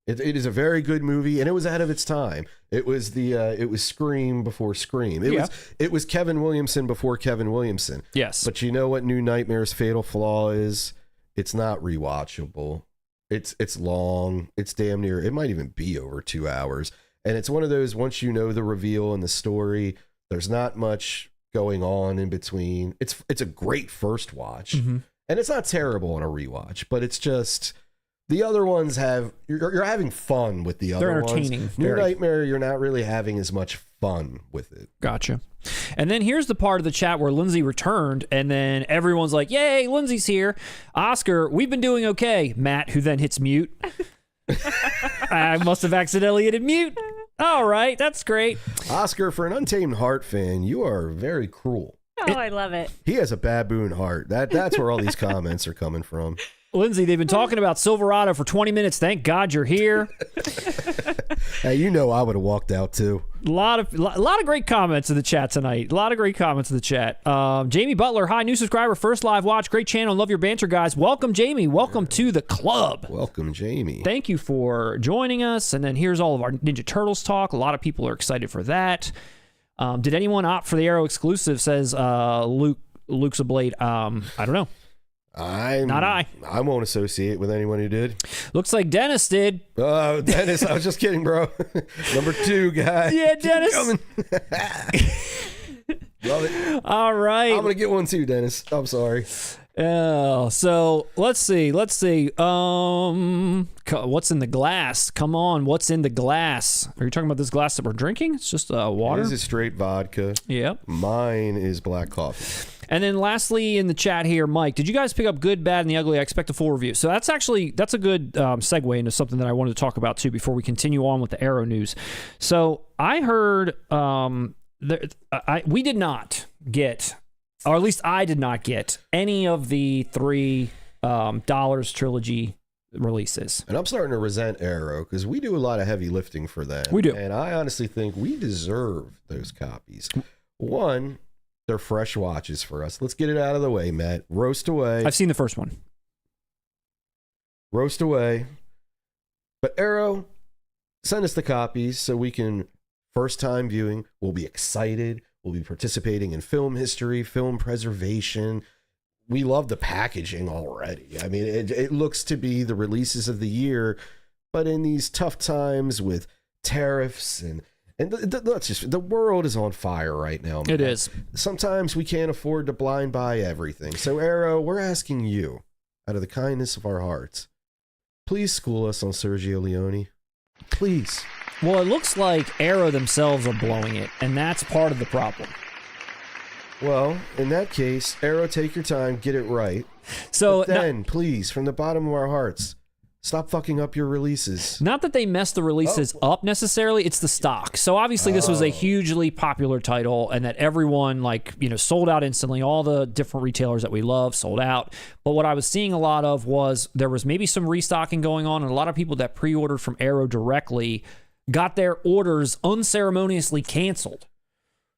It is a very good movie, and it was ahead of its time. It was it was Scream before Scream. It was Kevin Williamson before Kevin Williamson. Yes. But you know what New Nightmare's fatal flaw is? It's not rewatchable. It's long. It's damn near. It might even be over 2 hours. And it's one of those, once you know the reveal and the story, there's not much going on in between. It's a great first watch, and it's not terrible on a rewatch, but it's just the other ones you're having fun with the other ones. They're entertaining. New Nightmare, you're not really having as much fun with it. Gotcha. And then here's the part of the chat where Lindsay returned, and then everyone's like, "Yay, Lindsay's here." Oscar, we've been doing okay. Matt, who then hits mute. I must have accidentally hit mute. All right, that's great. Oscar, for an Untamed Heart fan, you are very cruel. Oh, I love it. He has a baboon heart. That's where all these comments are coming from. Lindsay, they've been talking about Silverado for 20 minutes. Thank God you're here. Hey, you know I would have walked out too. A lot of great comments in the chat tonight. A lot of great comments in the chat. Jamie Butler, hi, new subscriber, first live watch. Great channel. Love your banter, guys. Welcome, Jamie. Welcome to the club. Welcome, Jamie. Thank you for joining us. And then here's all of our Ninja Turtles talk. A lot of people are excited for that. Did anyone opt for the Arrow exclusive? Says Luke's a Blade. I don't know. Not I. I won't associate with anyone who did. Looks like Dennis did. Oh, Dennis, I was just kidding, bro. Number 2 guy. Yeah, Dennis. Love it. All right. I'm gonna get one too, Dennis. I'm sorry. So let's see. What's in the glass? Come on, what's in the glass? Are you talking about this glass that we're drinking? It's just water. This is straight vodka. Yep. Mine is black coffee. And then lastly in the chat here, Mike, did you guys pick up Good, Bad, and the Ugly? I expect a full review. So that's a good segue into something that I wanted to talk about too before we continue on with the Arrow news. So I heard we did not get, or at least I did not get, any of the 3 Dollars trilogy releases. And I'm starting to resent Arrow because we do a lot of heavy lifting for them. We do. And I honestly think we deserve those copies. One, they're fresh watches for us. Let's get it out of the way, Matt. Roast away. I've seen the first one. Roast away. But Arrow, send us the copies so we can, first time viewing, we'll be excited. We'll be participating in film history, film preservation. We love the packaging already. I mean, it looks to be the releases of the year, but in these tough times with tariffs and that's just, the world is on fire right now, man. It is. Sometimes we can't afford to blind buy everything. So Arrow, we're asking you, out of the kindness of our hearts, please school us on Sergio Leone. Please. Well, it looks like Arrow themselves are blowing it, and that's part of the problem. Well, in that case, Arrow, take your time, get it right. So but then, please, from the bottom of our hearts, stop fucking up your releases. Not that they messed the releases up necessarily, it's the stock. So obviously this was a hugely popular title, and that everyone sold out instantly. All the different retailers that we love sold out. But what I was seeing a lot of was there was maybe some restocking going on, and a lot of people that pre-ordered from Arrow directly got their orders unceremoniously canceled.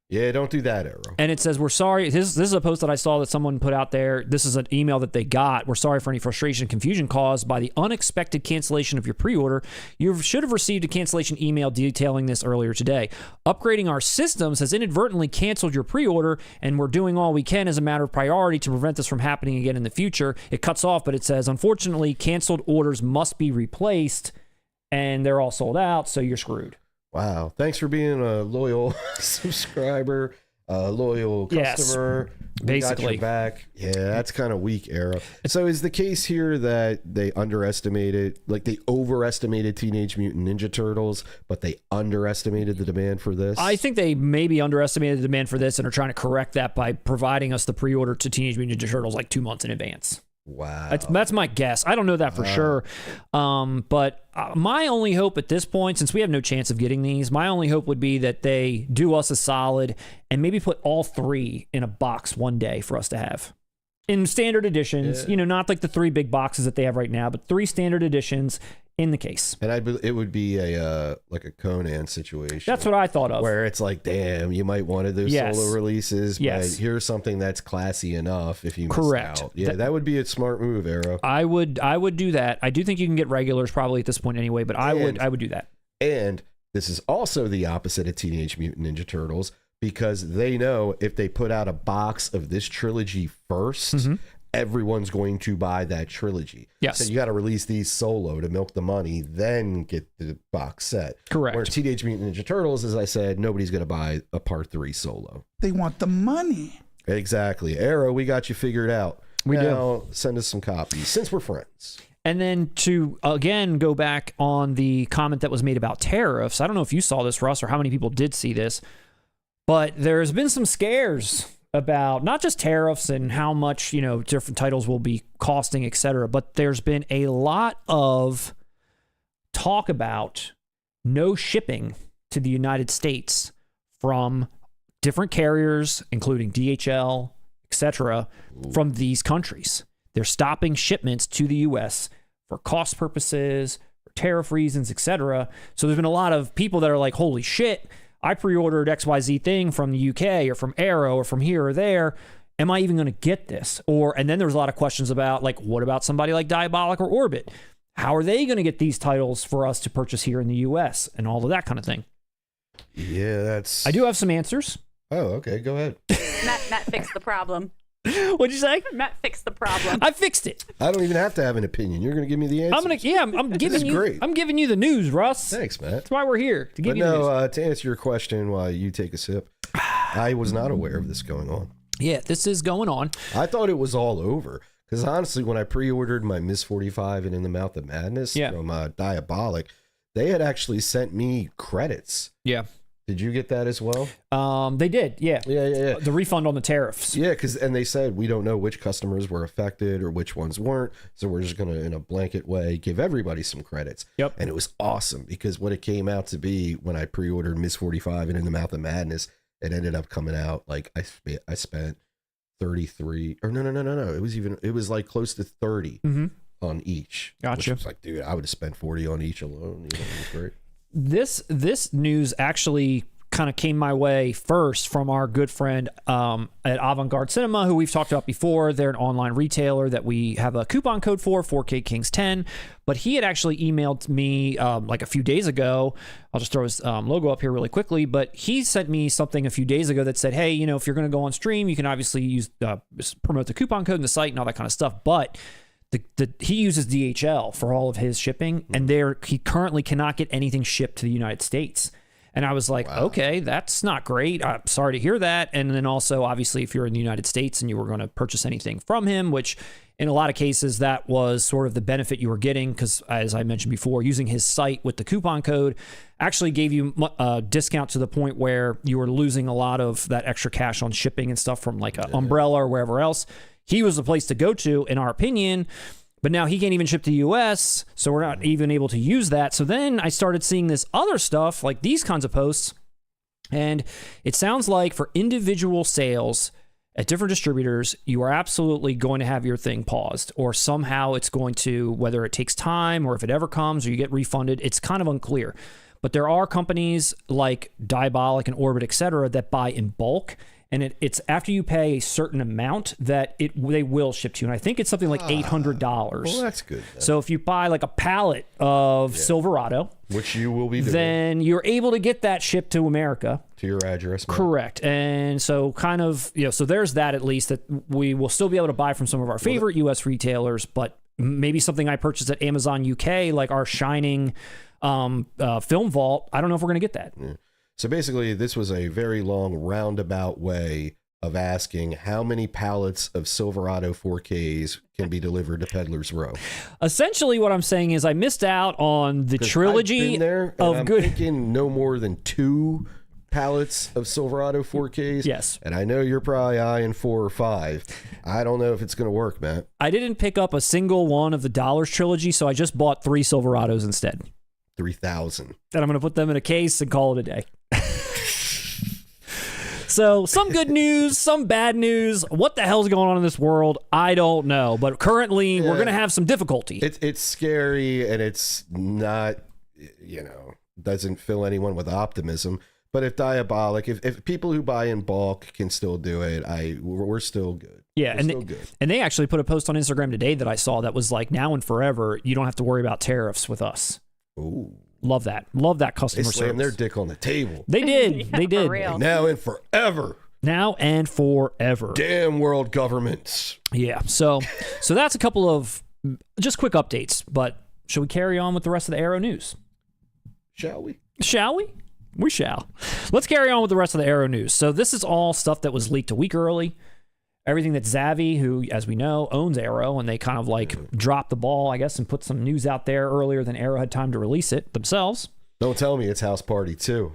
Yeah, don't do that, Arrow. And it says, we're sorry. This is a post that I saw that someone put out there. This is an email that they got. We're sorry for any frustration and confusion caused by the unexpected cancellation of your pre-order. You should have received a cancellation email detailing this earlier today. Upgrading our systems has inadvertently canceled your pre-order, and we're doing all we can as a matter of priority to prevent this from happening again in the future. It cuts off, but it says, unfortunately, canceled orders must be replaced, and they're all sold out, so you're screwed. Wow. Thanks for being a loyal subscriber, a loyal customer. Yes. basically. Got your back. Yeah, that's kind of weak, Arrow. So is the case here that they overestimated Teenage Mutant Ninja Turtles, but they underestimated the demand for this? I think they maybe underestimated the demand for this and are trying to correct that by providing us the pre-order to Teenage Mutant Ninja Turtles like 2 months in advance. Wow. That's my guess. I don't know that for sure. But my only hope at this point, since we have no chance of getting these, my only hope would be that they do us a solid and maybe put all 3 in a box one day for us to have. In standard editions, not like the 3 big boxes that they have right now, but 3 standard editions in the case. And it would be like a Conan situation. That's what I thought of. Where it's like, damn, you might want to do solo releases, but here's something that's classy enough if you miss out. Yeah, that would be a smart move, Arrow. I would do that. I do think you can get regulars probably at this point anyway, but I would do that. And this is also the opposite of Teenage Mutant Ninja Turtles, because they know if they put out a box of this trilogy first, everyone's going to buy that trilogy. Yes. So you got to release these solo to milk the money, then get the box set. Correct. Where Teenage Mutant Ninja Turtles, as I said, nobody's going to buy a part 3 solo. They want the money. Exactly. Arrow, we got you figured out. We do. Send us some copies, since we're friends. And then to, again, go back on the comment that was made about tariffs. I don't know if you saw this, Russ, or how many people did see this, but there's been some scares about not just tariffs and how much, different titles will be costing, etc., but there's been a lot of talk about no shipping to the United States from different carriers, including DHL, etc., from these countries. They're stopping shipments to the U.S. for cost purposes, for tariff reasons, etc. So there's been a lot of people that are like, holy shit, I pre-ordered XYZ thing from the UK or from Arrow or from here or there. Am I even going to get this? And then there's a lot of questions about, like, what about somebody like Diabolic or Orbit? How are they going to get these titles for us to purchase here in the US and all of that kind of thing? Yeah, I do have some answers. Oh, okay. Go ahead. Matt fixed the problem. What'd you say? Matt fixed the problem. I fixed it. I don't even have to have an opinion. You're going to give me the answer. I'm giving you. Great. I'm giving you the news, Russ. Thanks, Matt. That's why we're here, to give you the news. To answer your question while you take a sip, I was not aware of this going on. Yeah, this is going on. I thought it was all over. Because honestly, when I pre-ordered my Miss 45 and In the Mouth of Madness from Diabolic, they had actually sent me credits. Yeah. Did you get that as well? They did, yeah. Yeah. The refund on the tariffs. Yeah, and they said, we don't know which customers were affected or which ones weren't, so we're just going to, in a blanket way, give everybody some credits. Yep. And it was awesome, because what it came out to be when I pre-ordered Miss 45 and In the Mouth of Madness, it ended up coming out, like, I spent 33, or no. It was like close to 30 on each. Gotcha. Which was like, dude, I would have spent 40 on each alone. It was great. This news actually kind of came my way first from our good friend at Avant-Garde Cinema, who we've talked about before. They're an online retailer that we have a coupon code for, 4K Kings 10. But he had actually emailed me like a few days ago. I'll just throw his logo up here really quickly. But he sent me something a few days ago that said, hey, if you're going to go on stream, you can obviously use promote the coupon code in the site and all that kind of stuff. But he uses DHL for all of his shipping, and he currently cannot get anything shipped to the United States. And I was like, okay, that's not great. I'm sorry to hear that. And then also, obviously, if you're in the United States and you were going to purchase anything from him, which in a lot of cases, that was sort of the benefit you were getting, because as I mentioned before, using his site with the coupon code actually gave you a discount to the point where you were losing a lot of that extra cash on shipping and stuff from like Umbrella or wherever else. He was the place to go to, in our opinion, but now he can't even ship to the U.S., so we're not even able to use that. So then I started seeing this other stuff, like these kinds of posts, and it sounds like for individual sales at different distributors, you are absolutely going to have your thing paused, or somehow it's going to, whether it takes time or if it ever comes or you get refunded, it's kind of unclear. But there are companies like Diabolic and Orbit, etc., that buy in bulk. And it's after you pay a certain amount that they will ship to you. And I think it's something like $800. Well, that's good. So if you buy like a pallet of Silverado, which you will be doing, then you're able to get that shipped to America. To your address. Man. Correct. And so kind of, so there's that, at least, that we will still be able to buy from some of our favorite U.S. retailers, but maybe something I purchased at Amazon UK, like our Shining Film Vault, I don't know if we're going to get that. Yeah. So basically, this was a very long roundabout way of asking how many pallets of Silverado 4Ks can be delivered to Peddler's Row. Essentially, what I'm saying is I missed out on the trilogy I've been there, and of I'm good. thinking no more than 2 pallets of Silverado 4Ks. Yes. And I know you're probably eyeing 4 or 5. I don't know if it's going to work, Matt. I didn't pick up a single one of the Dollars trilogy, so I just bought 3 Silverados instead. 3,000. And I'm going to put them in a case and call it a day. So some good news, some bad news. What the hell's going on in this world? I don't know. But currently, we're going to have some difficulty. It's scary, and it's not, doesn't fill anyone with optimism. But if Diabolic, if people who buy in bulk can still do it, we're still good. Yeah, and they actually put a post on Instagram today that I saw that was like, now and forever, you don't have to worry about tariffs with us. Ooh. Love that. Love that customer service. They slammed their service. dick on the table. They did. Yeah, they did. for real. Like, now and forever. Now and forever. Damn world governments. Yeah. So that's a couple of just quick updates. But should we carry on with the rest of the Arrow news? Shall we? Shall we? We shall. Let's carry on with the rest of the Arrow news. So this is all stuff that was leaked a week early. Everything that Zavvi, who, as we know, owns Arrow, and they kind of like dropped the ball, I guess, and put some news out there earlier than Arrow had time to release it themselves. Don't tell me it's House Party 2.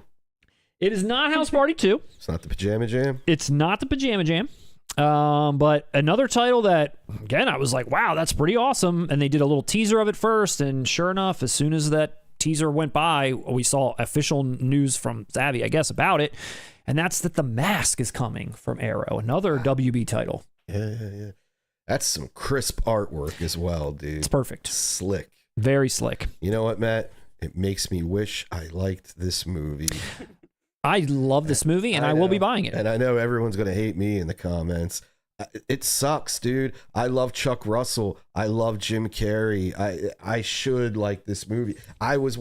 It is not House Party 2. It's not the Pajama Jam? It's not the Pajama Jam. But another title that, again, I was like, wow, that's pretty awesome. And they did a little teaser of it first, and sure enough, as soon as that teaser went by, we saw official news from Zavvi, I guess, about it. And that's that The Mask is coming from Arrow, another WB title. Yeah. That's some crisp artwork as well, dude. It's perfect. Slick. Very slick. You know what, Matt? It makes me wish I liked this movie. I love this movie, and I will be buying it. And I know everyone's going to hate me in the comments. It sucks, dude. I love Chuck Russell. I love Jim Carrey. I should like this movie. I was,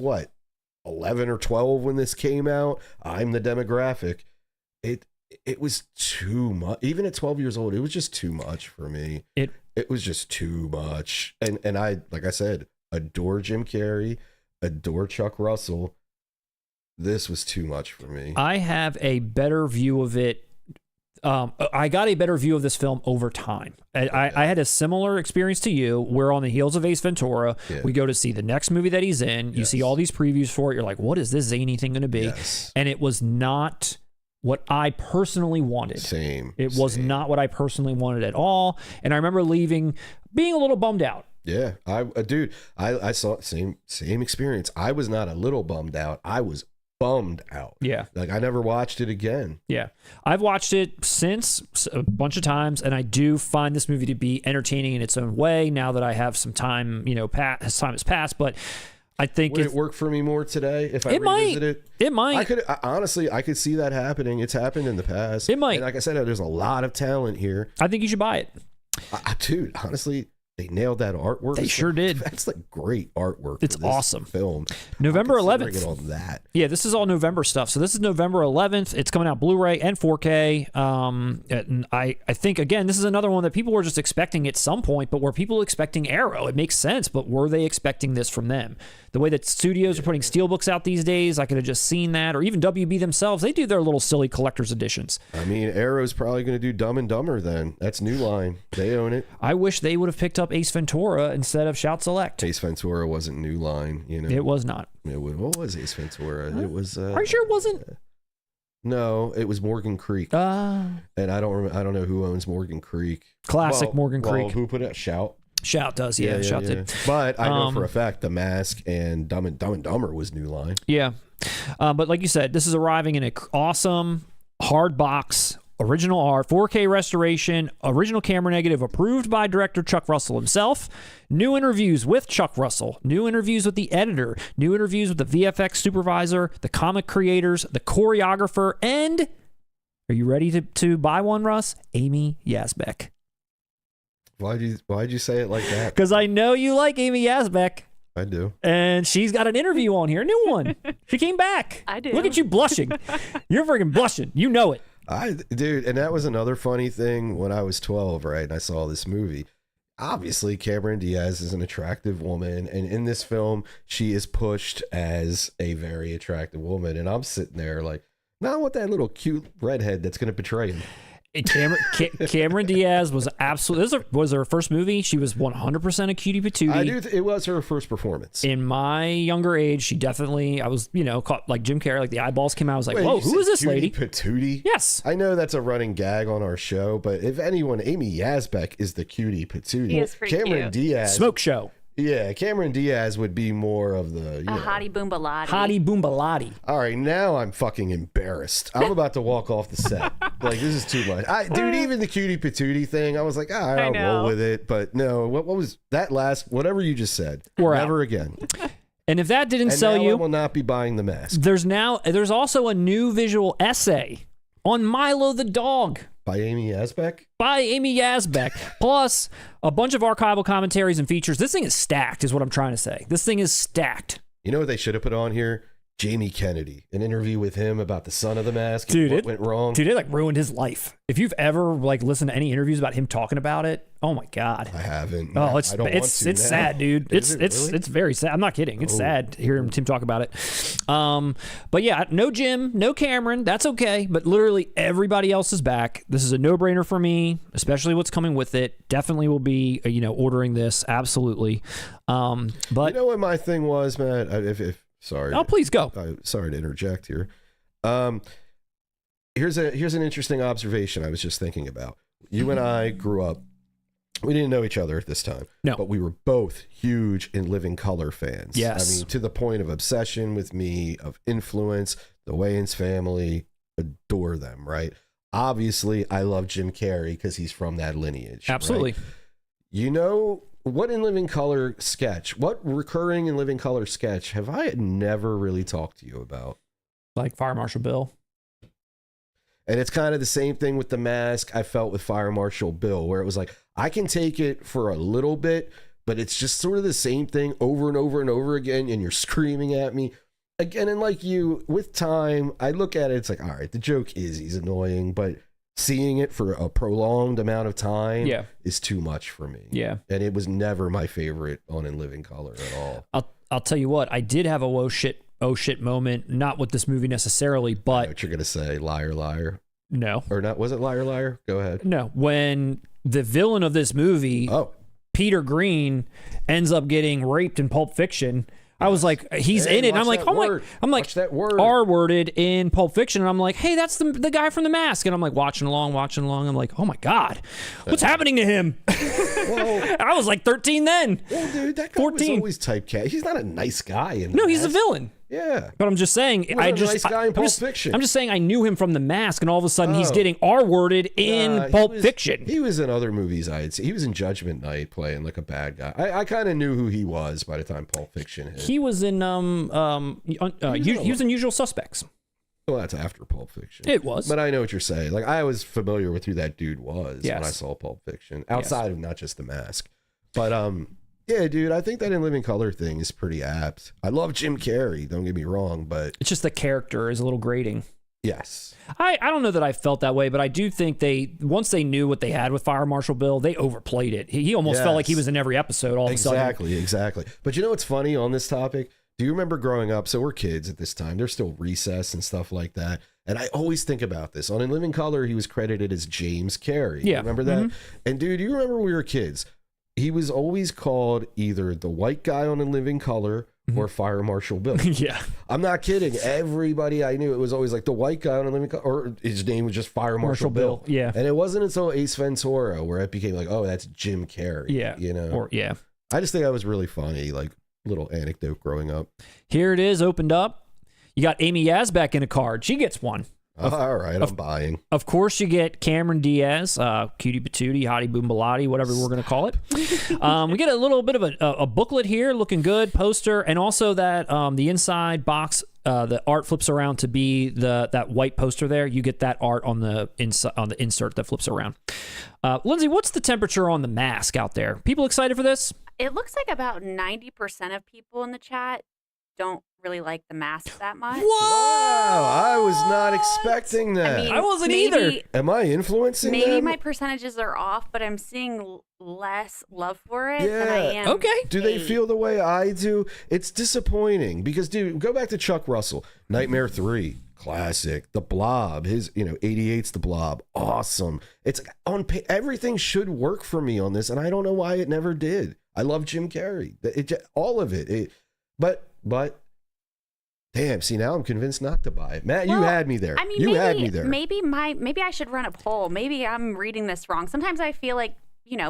11 or 12 when this came out? I'm the demographic. It was too much. Even at 12 years old, it was just too much for me. It was just too much. And I, like I said, adore Jim Carrey, adore Chuck Russell. This was too much for me. I have a better view of it. I got a better view of this film over time. I had a similar experience to you. We're on the heels of Ace Ventura. Yeah. We go to see the next movie that he's in. You see all these previews for it. You're like, what is this zany thing going to be? Yes. And it was not what I personally wanted. It was not what I personally wanted at all. And I remember leaving being a little bummed out. Yeah, I saw same experience. I was not a little bummed out. I was bummed out. Yeah. Like I never watched it again. Yeah. I've watched it since a bunch of times, and I do find this movie to be entertaining in its own way now that I have some time, time has passed, but I think would it work for me more today if I revisit it? It might. I could see that happening. It's happened in the past. It might. And like I said, there's a lot of talent here. I think you should buy it. Dude, honestly, they nailed that artwork. They sure did. That's like great artwork. It's awesome. Film. November 11th. All that. Yeah, this is all November stuff. So this is November 11th. It's coming out Blu-ray and 4K. And I think, again, this is another one that people were just expecting at some point, but were people expecting Arrow? It makes sense, but were they expecting this from them? The way that studios are putting steelbooks out these days, I could have just seen that. Or even WB themselves, they do their little silly collector's editions. I mean, Arrow's probably going to do Dumb and Dumber then. That's New Line. They own it. I wish they would have picked up Ace Ventura instead of Shout Select. Ace Ventura wasn't New Line, It was not. What was Ace Ventura? It was. Are you sure it wasn't? No, it was Morgan Creek. And I don't know who owns Morgan Creek. Classic Morgan Creek. Who put it? Shout does, yeah. Shout did. But I know for a fact The Mask and Dumb and Dumber was New Line. Yeah. But like you said, this is arriving in an awesome hard box, original art, 4K restoration, original camera negative, approved by director Chuck Russell himself. New interviews with Chuck Russell, new interviews with the editor, new interviews with the VFX supervisor, the comic creators, the choreographer, and are you ready to buy one, Russ? Amy Yazbek. Why'd you say it like that? Because I know you like Amy Yazbek. I do. And she's got an interview on here, a new one. She came back. I do. Look at you blushing. You're freaking blushing. You know it. Dude, and that was another funny thing when I was 12, right? And I saw this movie. Obviously, Cameron Diaz is an attractive woman, and in this film, she is pushed as a very attractive woman. And I'm sitting there like, no, I want that little cute redhead that's going to betray him. Cameron Diaz was absolutely. This was her first movie. She was 100% a cutie patootie. It was her first performance. In my younger age, she definitely. I was, caught like Jim Carrey, like the eyeballs came out. I was like, whoa, who is this lady? Patootie? Yes. I know that's a running gag on our show, but if anyone, Amy Yazbek is the cutie patootie. He is pretty Cameron cute. Diaz. Smoke show. Yeah, Cameron Diaz would be more of the hottie boombalati. Hottie boombalati. All right, now I'm fucking embarrassed. I'm about to walk off the set. Like, this is too much. Dude, even the cutie patootie thing, I was like, all right, I'll roll with it. But no, what was that last, whatever you just said? Never again. And if that didn't sell you, I will not be buying the mask. There's also a new visual essay on Milo the dog. By Amy Yazbek? By Amy Yazbek. Plus, a bunch of archival commentaries and features. This thing is stacked, is what I'm trying to say. This thing is stacked. You know what they should have put on here? Jamie Kennedy. An interview with him about the son of the mask. Dude, what went wrong. Dude, it like ruined his life. If you've ever like listened to any interviews about him talking about it, oh my God. I haven't. Oh, it's sad, dude. It's very sad. I'm not kidding. It's sad to hear him talk about it. But yeah, no Jim, no Cameron. That's okay. But literally everybody else is back. This is a no-brainer for me, especially what's coming with it. Definitely will be, ordering this. Absolutely. But you know what my thing was, Matt? Sorry. Oh, please go. Sorry to interject here. Here's an interesting observation I was just thinking about. You and I grew up. We didn't know each other at this time. No. But we were both huge In Living Color fans. Yes. I mean, to the point of obsession with me, of influence. The Wayans family, adore them, right? Obviously, I love Jim Carrey because he's from that lineage. Absolutely. Right? You know, what In Living Color sketch, what recurring In Living Color sketch have I never really talked to you about? Like Fire Marshal Bill. And it's kind of the same thing with the mask I felt with Fire Marshal Bill, where it was like, I can take it for a little bit, but it's just sort of the same thing over and over and over again, and you're screaming at me. Again, and like you, with time, I look at it, it's like, all right, the joke is he's annoying, but seeing it for a prolonged amount of time is too much for me. Yeah. And it was never my favorite on In Living Color at all. I'll tell you what, I did have a oh shit moment, not with this movie necessarily, but I know what you're gonna say, liar, liar. No. Or not, was it liar, liar? Go ahead. No. When the villain of this movie, Peter Green, ends up getting raped in Pulp Fiction, I was like, he's in it. And I'm like, watch that word. R-worded in Pulp Fiction. And I'm like, hey, that's the guy from The Mask. And I'm like, watching along. I'm like, oh my God, what's happening to him? Well, I was like 13 then. Well, dude, that guy 14. Was always typecast. He's not a nice guy. No, he's a villain. Yeah. But I'm just saying, nice guy in Pulp Fiction. I'm just saying I knew him from The Mask, and all of a sudden he's getting R-worded in Pulp Fiction. He was in other movies I had seen. He was in Judgment Night playing like a bad guy. I kind of knew who he was by the time Pulp Fiction hit. He was in he was in Usual Suspects. Well, that's after Pulp Fiction. It was. But I know what you're saying. Like, I was familiar with who that dude was when I saw Pulp Fiction, outside of not just The Mask. But yeah, dude, I think that In Living Color thing is pretty apt. I love Jim Carrey, don't get me wrong, but it's just the character is a little grating. Yes. I don't know that I felt that way, but I do think once they knew what they had with Fire Marshal Bill, they overplayed it. He almost felt like he was in every episode all of a sudden. Exactly. But you know what's funny on this topic? Do you remember growing up? So we're kids at this time. There's still recess and stuff like that. And I always think about this. On In Living Color, he was credited as James Carey. Yeah. Remember that? Mm-hmm. And dude, you remember when we were kids? He was always called either the white guy on In Living Color or Fire Marshal Bill. Yeah. I'm not kidding. Everybody I knew, it was always like the white guy on In Living Color, or his name was just Fire Marshal Bill. Yeah. And it wasn't until Ace Ventura where it became like, oh, that's Jim Carrey. Yeah. You know? I just think that was really funny, like little anecdote growing up. Here it is, opened up. You got Amy Yazbek in a card. She gets one. All right, I'm buying. Of course, you get Cameron Diaz, cutie patootie, hottie boombalati, whatever we're going to call it. We get a little bit of a booklet here, looking good, poster, and also that the inside box, the art flips around to be that white poster there. You get that art on the insert that flips around. Lindsay, what's the temperature on The Mask out there? People excited for this? It looks like about 90% of people in the chat don't really like The Mask that much. Wow, I was not expecting that. I mean, I wasn't either. Am I influencing Maybe them? my percentages are off, but I'm seeing less love for it than I am. Okay. Do they feel the way I do? It's disappointing because, dude, go back to Chuck Russell, Nightmare 3. classic. The Blob, his 88's The Blob, awesome. It's everything should work for me on this, and I don't know why it never did. I love Jim Carrey, all of it. But damn, see, now I'm convinced not to buy it. Matt, you had me there. I mean, had me there. Maybe I should run a poll. Maybe I'm reading this wrong. Sometimes I feel like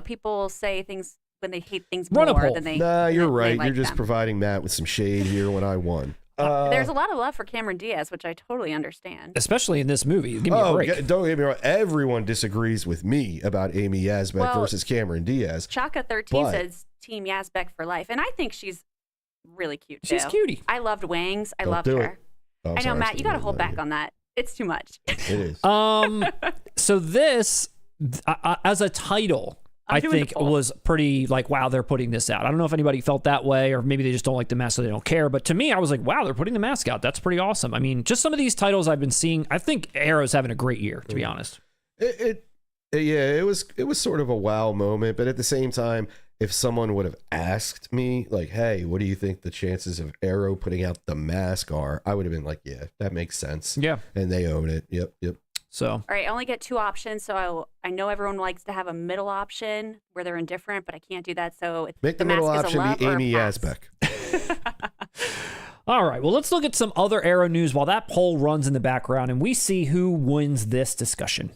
people say things when they hate things more than they. Nah, you're right. Like you're just providing Matt with some shade here when I won. There's a lot of love for Cameron Diaz, which I totally understand. Especially in this movie. Give me a break. Don't get me wrong. Everyone disagrees with me about Amy Yazbek versus Cameron Diaz. Chaka13 says Team Yazbek for life, and I think she's really cute too. She's cutie. I loved Wangs. I loved her. Oh, I know, Matt, you got to hold back on that. It's too much. It is. So this, as a title, I think was pretty like, wow, they're putting this out. I don't know if anybody felt that way, or maybe they just don't like the mask, so they don't care. But to me, I was like, wow, they're putting the mask out. That's pretty awesome. I mean, just some of these titles I've been seeing. I think Arrow's having a great year, to be honest. It was sort of a wow moment, but at the same time, if someone would have asked me, like, hey, what do you think the chances of Arrow putting out the mask are? I would have been like, yeah, that makes sense. Yeah. And they own it. Yep. So. All right, I only get 2 options, so I know everyone likes to have a middle option where they're indifferent, but I can't do that. So make the middle option be Amy Yazbek. All right, well, let's look at some other Arrow news while that poll runs in the background, and we see who wins this discussion.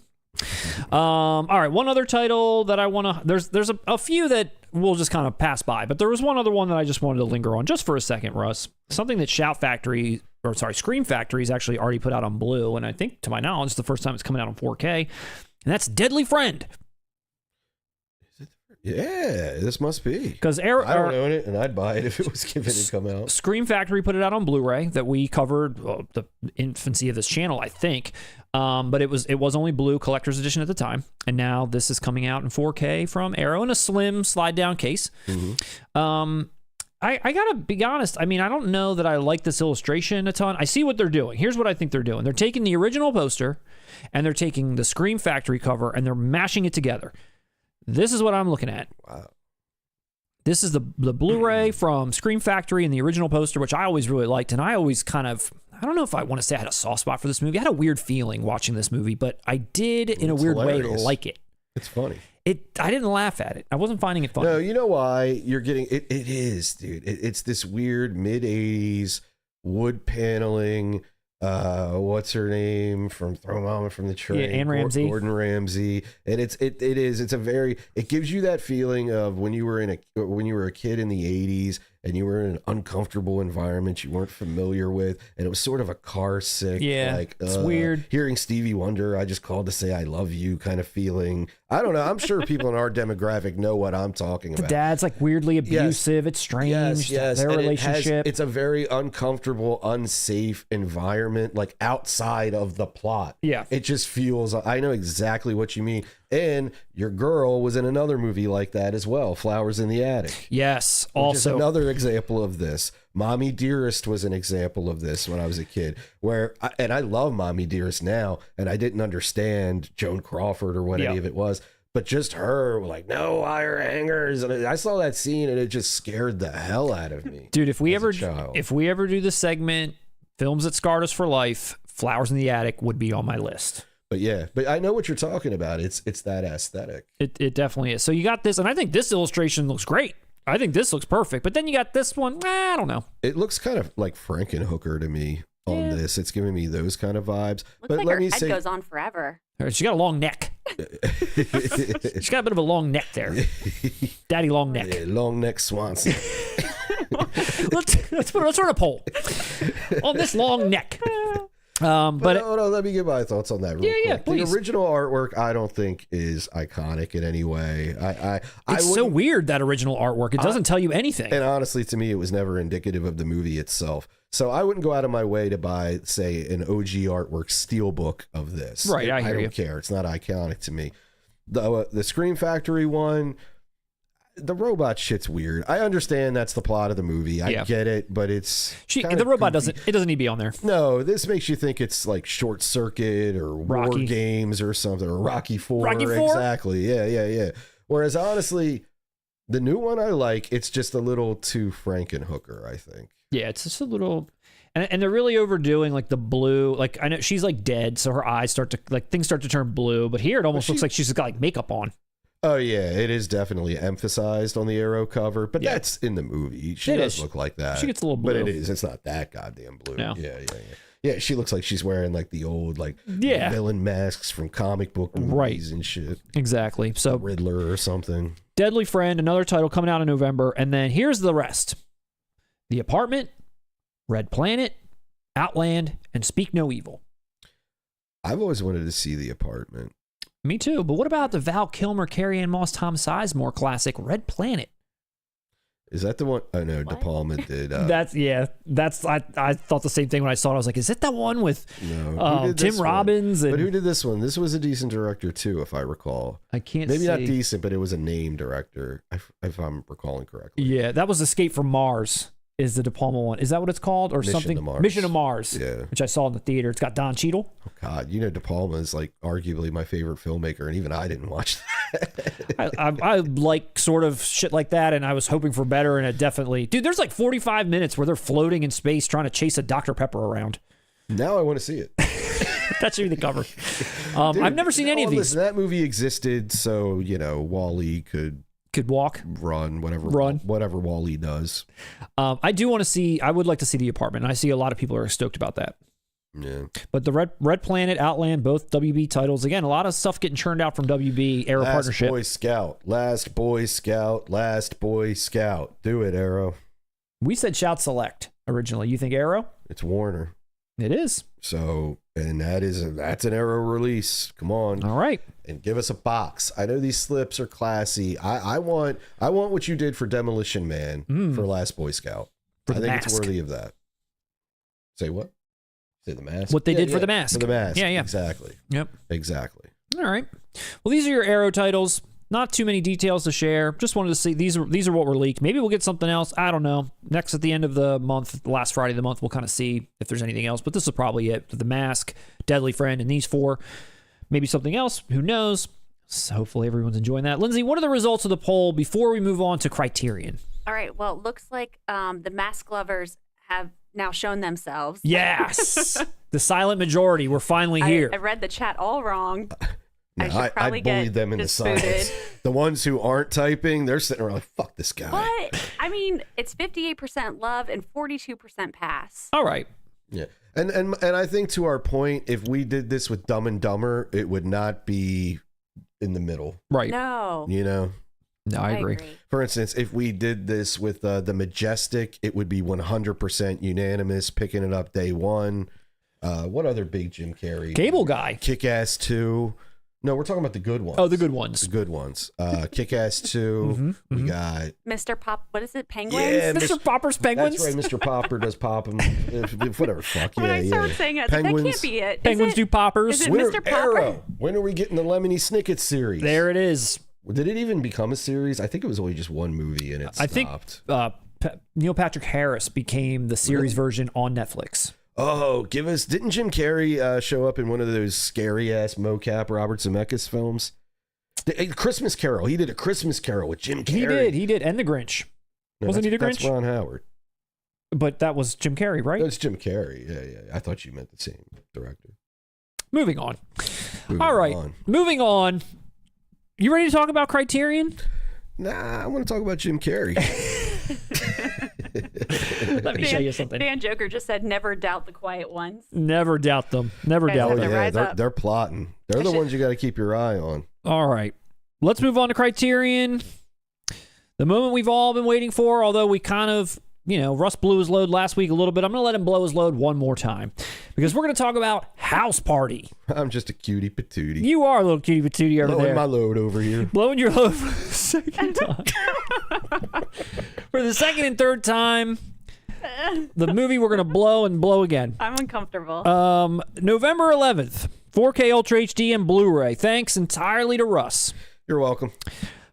All right, one other title that I want to, there's a few that we'll just kind of pass by, but there was one other one that I just wanted to linger on just for a second, Russ. Something that Scream Factory's actually already put out on Blue, and I think, to my knowledge, it's the first time it's coming out on 4K, and that's Deadly Friend. Yeah, this must be. Because I don't own it, and I'd buy it if it was given to come out. Scream Factory put it out on Blu-ray that we covered the infancy of this channel, I think. But it was only Blue Collector's Edition at the time, and now this is coming out in 4K from Arrow in a slim slide-down case. Mm-hmm. I gotta be honest. I mean, I don't know that I like this illustration a ton. I see what they're doing. Here's what I think they're doing. They're taking the original poster, and they're taking the Scream Factory cover, and they're mashing it together. This is what I'm looking at. Wow. This is the Blu-ray from Scream Factory and the original poster, which I always really liked. And I always I don't know if I want to say I had a soft spot for this movie. I had a weird feeling watching this movie, but I did, in a weird way, like it. It's funny. I didn't laugh at it. I wasn't finding it funny. No, you know why? You're getting it. It is, dude. It's this weird mid-'80s wood paneling. What's her name from Throw Mama from the Train? Yeah, Anne Ramsey. Gordon Ramsay. And it gives you that feeling of when you were a kid in the 80s and you were in an uncomfortable environment you weren't familiar with, and it was sort of a car sick, it's weird. Hearing Stevie Wonder, I just called to say I love you kind of feeling. I don't know. I'm sure people in our demographic know what I'm talking about. The dad's like weirdly abusive. Yes. It's strange. Yes. Their relationship. It's a very uncomfortable, unsafe environment, like outside of the plot. Yeah. It just feels, I know exactly what you mean. And your girl was in another movie like that as well, Flowers in the Attic. Yes, also another example of this. Mommy Dearest was an example of this when I was a kid, and I love Mommy Dearest now, and I didn't understand Joan Crawford or what any of it was, but just her, like, no wire hangers, and I saw that scene and it just scared the hell out of me. Dude, if we ever do the segment Films That Scarred Us for Life, Flowers in the Attic would be on my list. But I know what you're talking about. It's that aesthetic. It definitely is. So you got this, and I think this illustration looks great. I think this looks perfect. But then you got this one. I don't know. It looks kind of like Frankenhooker to me on this. It's giving me those kind of vibes. Looks but like let her head goes on forever. She got a long neck. She's got a bit of a long neck there. Daddy long neck. Yeah, long neck Swanson. let's run a poll on this long neck. But hold on, let me give my thoughts on that real quick. Yeah, please. The original artwork, I don't think is iconic in any way. It's so weird, that original artwork. It doesn't tell you anything. And honestly, to me, it was never indicative of the movie itself. So I wouldn't go out of my way to buy, say, an OG artwork steelbook of this. Right, I don't care. It's not iconic to me. The Scream Factory one, the robot shit's weird. I understand that's the plot of the movie. I get it, but it's the robot doesn't need to be on there. No, this makes you think it's like Short Circuit or Rocky. War Games or something, or Rocky 4. Rocky 4? Exactly. Yeah. Whereas honestly, The new one I like. It's just a little too Frankenhooker, I think. Yeah, it's just a little, and they're really overdoing like the blue. Like I know she's like dead, so her eyes start to things start to turn blue. But here it almost looks like she's just got like makeup on. Oh yeah, it is definitely emphasized on the Arrow cover, but that's in the movie. She does look like that. She gets a little blue, but it's not that goddamn blue. No. Yeah. Yeah, she looks like she's wearing like the old villain masks from comic book movies and shit. Exactly. So Riddler or something. Deadly Friend, another title coming out in November, and then here's the rest: The Apartment, Red Planet, Outland, and Speak No Evil. I've always wanted to see The Apartment. Me too. But what about the Val Kilmer, Carrie Ann Moss, Tom Sizemore classic Red Planet? Is that the one? Oh no, De Palma did. I thought the same thing when I saw it. I was like, is it that one with Tim Robbins? But who did this one? This was a decent director too, if I recall. I can't. Maybe not decent, but it was a named director, if I'm recalling correctly. Yeah, that was Escape from Mars. Is the De Palma one? Is that what it's called, or Mission something? to Mars. Mission to Mars. Yeah, which I saw in the theater. It's got Don Cheadle. Oh God, De Palma is like arguably my favorite filmmaker, and even I didn't watch that. I like sort of shit like that, and I was hoping for better, and it definitely, dude. There's like 45 minutes where they're floating in space trying to chase a Dr. Pepper around. Now I want to see it. That should be the cover. Dude, I've never seen any of these. Listen, that movie existed, so Wall-E could walk, run, whatever Wall-E does. I do want to see. I would like to see The Apartment. And I see a lot of people are stoked about that. Yeah. But the Red Planet, Outland, both WB titles. Again, a lot of stuff getting churned out from WB Arrow partnership. Last Boy Scout. Do it, Arrow. We said Shout Select originally. You think Arrow? It's Warner. It is. So, and that's an Arrow release. Come on. All right. And give us a box. I know these slips are classy. I want what you did for Demolition Man for Last Boy Scout. I think it's worthy of that. Say what? Say the mask. What they did for the mask. For the mask. Yeah. Exactly. Yep. Exactly. All right. Well, these are your Arrow titles. Not too many details to share. Just wanted to see these are what were leaked. Maybe we'll get something else. I don't know. Next at the end of the month, last Friday of the month, we'll kind of see if there's anything else. But this is probably it. The Mask, Deadly Friend, and these four. Maybe something else. Who knows? So hopefully everyone's enjoying that. Lindsay, what are the results of the poll before we move on to Criterion? All right. Well, it looks like the mask lovers have now shown themselves. Yes. The silent majority. We're finally here. I read the chat all wrong. No, I bullied them into silence. The ones who aren't typing, they're sitting around like, fuck this guy. But, I mean, it's 58% love and 42% pass. All right. Yeah. And I think to our point, if we did this with Dumb and Dumber, it would not be in the middle. Right. No. No, I agree. For instance, if we did this with The Majestic, it would be 100% unanimous, picking it up day one. What other big Jim Carrey? Cable Guy. Kick-Ass 2. No, we're talking about the good ones. Oh, the good ones. The good ones. Kick-Ass 2. We got... Mr. Pop... What is it? Penguins? Yeah, Mr. Popper's Penguins? That's right. Mr. Popper does pop them. Whatever. Fuck. When I started saying it, that can't be it. Penguins do poppers. Is it Mr. Popper? Arrow. When are we getting the Lemony Snicket series? There it is. Did it even become a series? I think it was only just one movie and it stopped. I think Neil Patrick Harris became the series version on Netflix. Oh, didn't Jim Carrey show up in one of those scary ass mocap Robert Zemeckis films? Christmas Carol. He did a Christmas Carol with Jim Carrey. He did. And The Grinch. No, Wasn't he The Grinch? That's Ron Howard. But that was Jim Carrey, right? That's Jim Carrey. Yeah. I thought you meant the same director. Moving on. All right. Moving on. You ready to talk about Criterion? Nah, I want to talk about Jim Carrey. Let me show you something. Dan Joker just said, never doubt the quiet ones. Never doubt them. Never doubt them. Yeah, they're plotting. They're the ones you got to keep your eye on. All right. Let's move on to Criterion. The moment we've all been waiting for, although we kind of, Russ blew his load last week a little bit. I'm going to let him blow his load one more time because we're going to talk about House Party. I'm just a cutie patootie. You are a little cutie patootie over Blowing there. my load over here. Blowing your load for the second time. For the second and third time. The movie we're going to blow and blow again. I'm uncomfortable. November 11th, 4K Ultra HD and Blu-ray. Thanks entirely to Russ. You're welcome.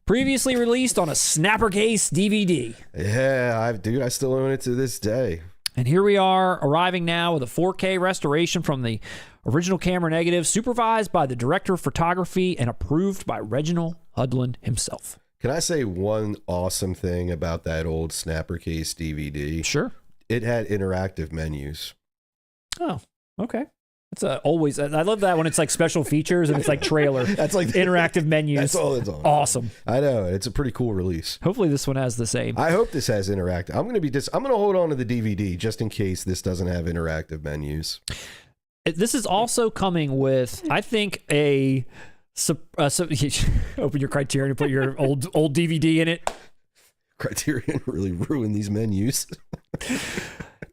Previously released on a Snapper Case DVD. Yeah, I still own it to this day. And here we are, arriving now with a 4K restoration from the original camera negative, supervised by the director of photography and approved by Reginald Hudlin himself. Can I say one awesome thing about that old Snapper Case DVD? Sure. It had interactive menus. Oh, okay. It's always. I love that when it's like special features and it's like trailer. That's like interactive menus. That's all it's on. Awesome. I know. It's a pretty cool release. Hopefully this one has the same. I hope this has interactive. I'm gonna hold on to the DVD just in case this doesn't have interactive menus. This is also coming with, I think, open your Criterion and put your old DVD in it. Criterion really ruined these menus.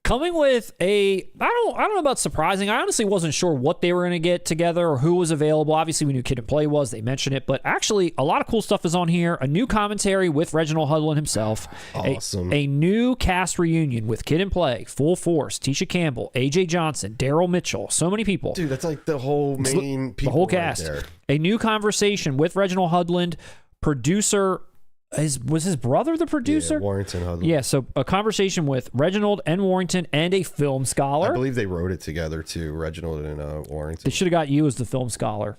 Coming with I don't know about surprising. I honestly wasn't sure what they were going to get together or who was available. Obviously, we knew Kid and Play was. They mentioned it. But actually, a lot of cool stuff is on here. A new commentary with Reginald Hudlin himself. Awesome. A new cast reunion with Kid and Play, Full Force, Tisha Campbell, AJ Johnson, Daryl Mitchell. So many people. Dude, that's like the whole main people. The whole cast. Right there. A new conversation with Reginald Hudlin, producer. Was his brother the producer? Yeah, Warrington Hudlin. Yeah, so a conversation with Reginald and Warrington and a film scholar. I believe they wrote it together too, Reginald and Warrington. They should have got you as the film scholar.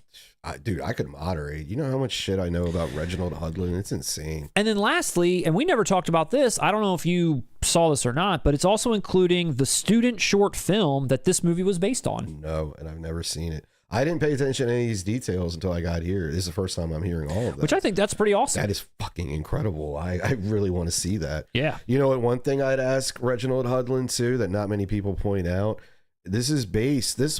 Dude, I could moderate. You know how much shit I know about Reginald Hudlin? It's insane. And then lastly, and we never talked about this, I don't know if you saw this or not, but it's also including the student short film that this movie was based on. No, and I've never seen it. I didn't pay attention to any of these details until I got here. This is the first time I'm hearing all of that. Which I think that's pretty awesome. That is fucking incredible. I really want to see that. Yeah. You know what? One thing I'd ask Reginald Hudlin too that not many people point out. This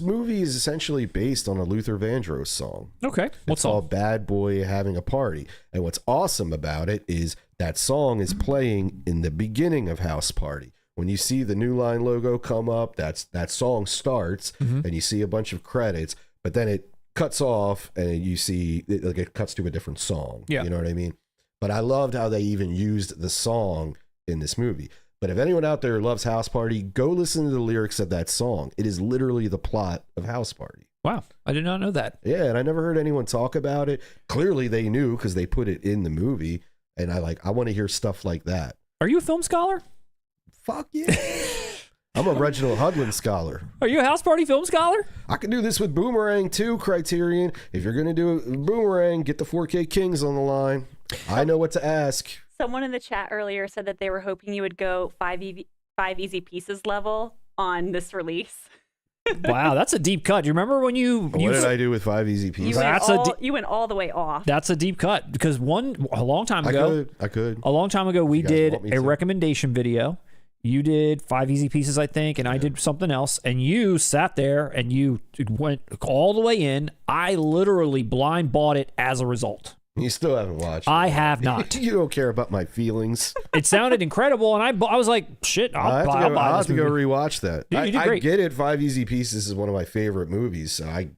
movie is essentially based on a Luther Vandross song. Okay. It's called Bad Boy Having a Party. And what's awesome about it is that song is playing in the beginning of House Party. When you see the New Line logo come up, that song starts and you see a bunch of credits. But then it cuts off and you see it cuts to a different song. Yeah. You know what I mean? But I loved how they even used the song in this movie. But if anyone out there loves House Party, go listen to the lyrics of that song. It is literally the plot of House Party. Wow. I did not know that. Yeah. And I never heard anyone talk about it. Clearly they knew because they put it in the movie. And I want to hear stuff like that. Are you a film scholar? Fuck yeah. I'm a Reginald Hudlin scholar. Are you a House Party film scholar? I can do this with Boomerang too, Criterion. If you're going to do a Boomerang, get the 4K Kings on the line. I know what to ask. Someone in the chat earlier said that they were hoping you would go five easy pieces level on this release. Wow, that's a deep cut. Do you remember when you... What did I do with 5 easy pieces? You went all the way off. That's a deep cut because a long time ago... I could. A long time ago, we did a to. recommendation video. You did 5 easy pieces, I think, and I did something else. And you sat there and you went all the way in. I literally blind bought it as a result. You still haven't watched it. I have not. You don't care about my feelings. It sounded incrable, and I was like, shit, I'll buy I'll have this to go movie. rewatch that. Dude, you did I great. get it. 5 Easy Pieces is one of my favorite movies. So I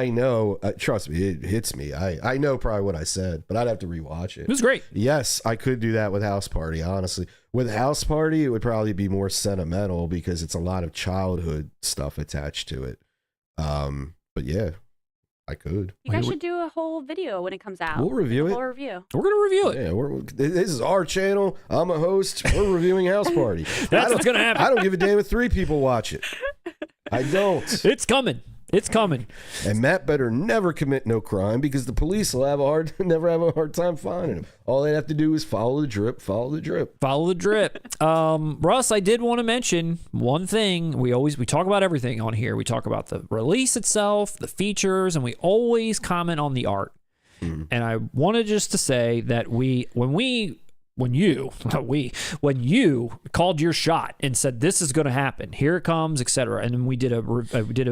know, trust me, it hits me. I know probably what I said, but I'd have to rewatch it. It was great. Yes, I could do that with House Party, honestly. With House Party, it would probably be more sentimental because it's a lot of childhood stuff attached to it. But yeah, I could. You guys should do a whole video when it comes out. We'll review it. A whole review. We're going to review it. Yeah, this is our channel. I'm a host. We're reviewing House Party. That's what's going to happen. I don't give a damn if 3 people watch it. I don't. It's coming. It's coming. And Matt better never commit no crime because the police will never have a hard time finding him. All they have to do is follow the drip, follow the drip. Follow the drip. Russ, I did want to mention one thing. We talk about everything on here. We talk about the release itself, the features, and we always comment on the art. And I wanted just to say that when you called your shot and said this is going to happen, here it comes, etc., and then we did a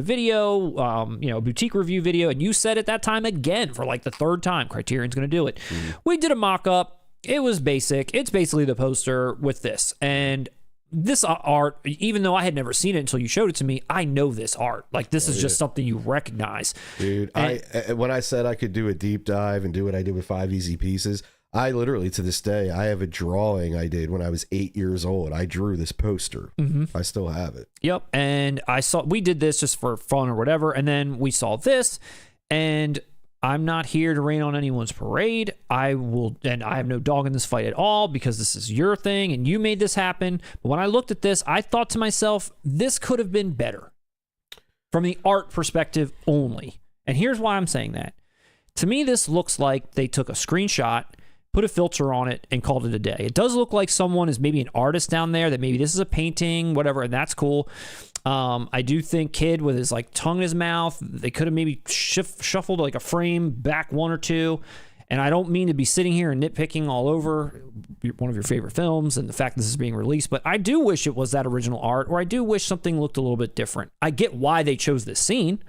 video, boutique review video, and you said at that time again for like the 3rd time, Criterion's going to do it. We did a mock-up. It was basic. It's basically the poster with this, and this art, even though I had never seen it until you showed it to me, I know this art. Like, this is just something you recognize. Dude, when I said I could do a deep dive and do what I did with 5 Easy Pieces, I literally, to this day, I have a drawing I did when I was 8 years old. I drew this poster. I still have it. Yep. And we did this just for fun or whatever. And then we saw this, and I'm not here to rain on anyone's parade. And I have no dog in this fight at all because this is your thing and you made this happen. But when I looked at this, I thought to myself, this could have been better from the art perspective only. And here's why I'm saying that. To me, this looks like they took a screenshot, put a filter on it, and called it a day. It does look like someone is maybe an artist down there, that maybe this is a painting, whatever, and that's cool. I do think Kid with his like tongue in his mouth, they could have maybe shuffled like a frame back one or two. And I don't mean to be sitting here and nitpicking all over one of your favorite films and the fact this is being released, but I do wish it was that original art, or I do wish something looked a little bit different. I get why they chose this scene,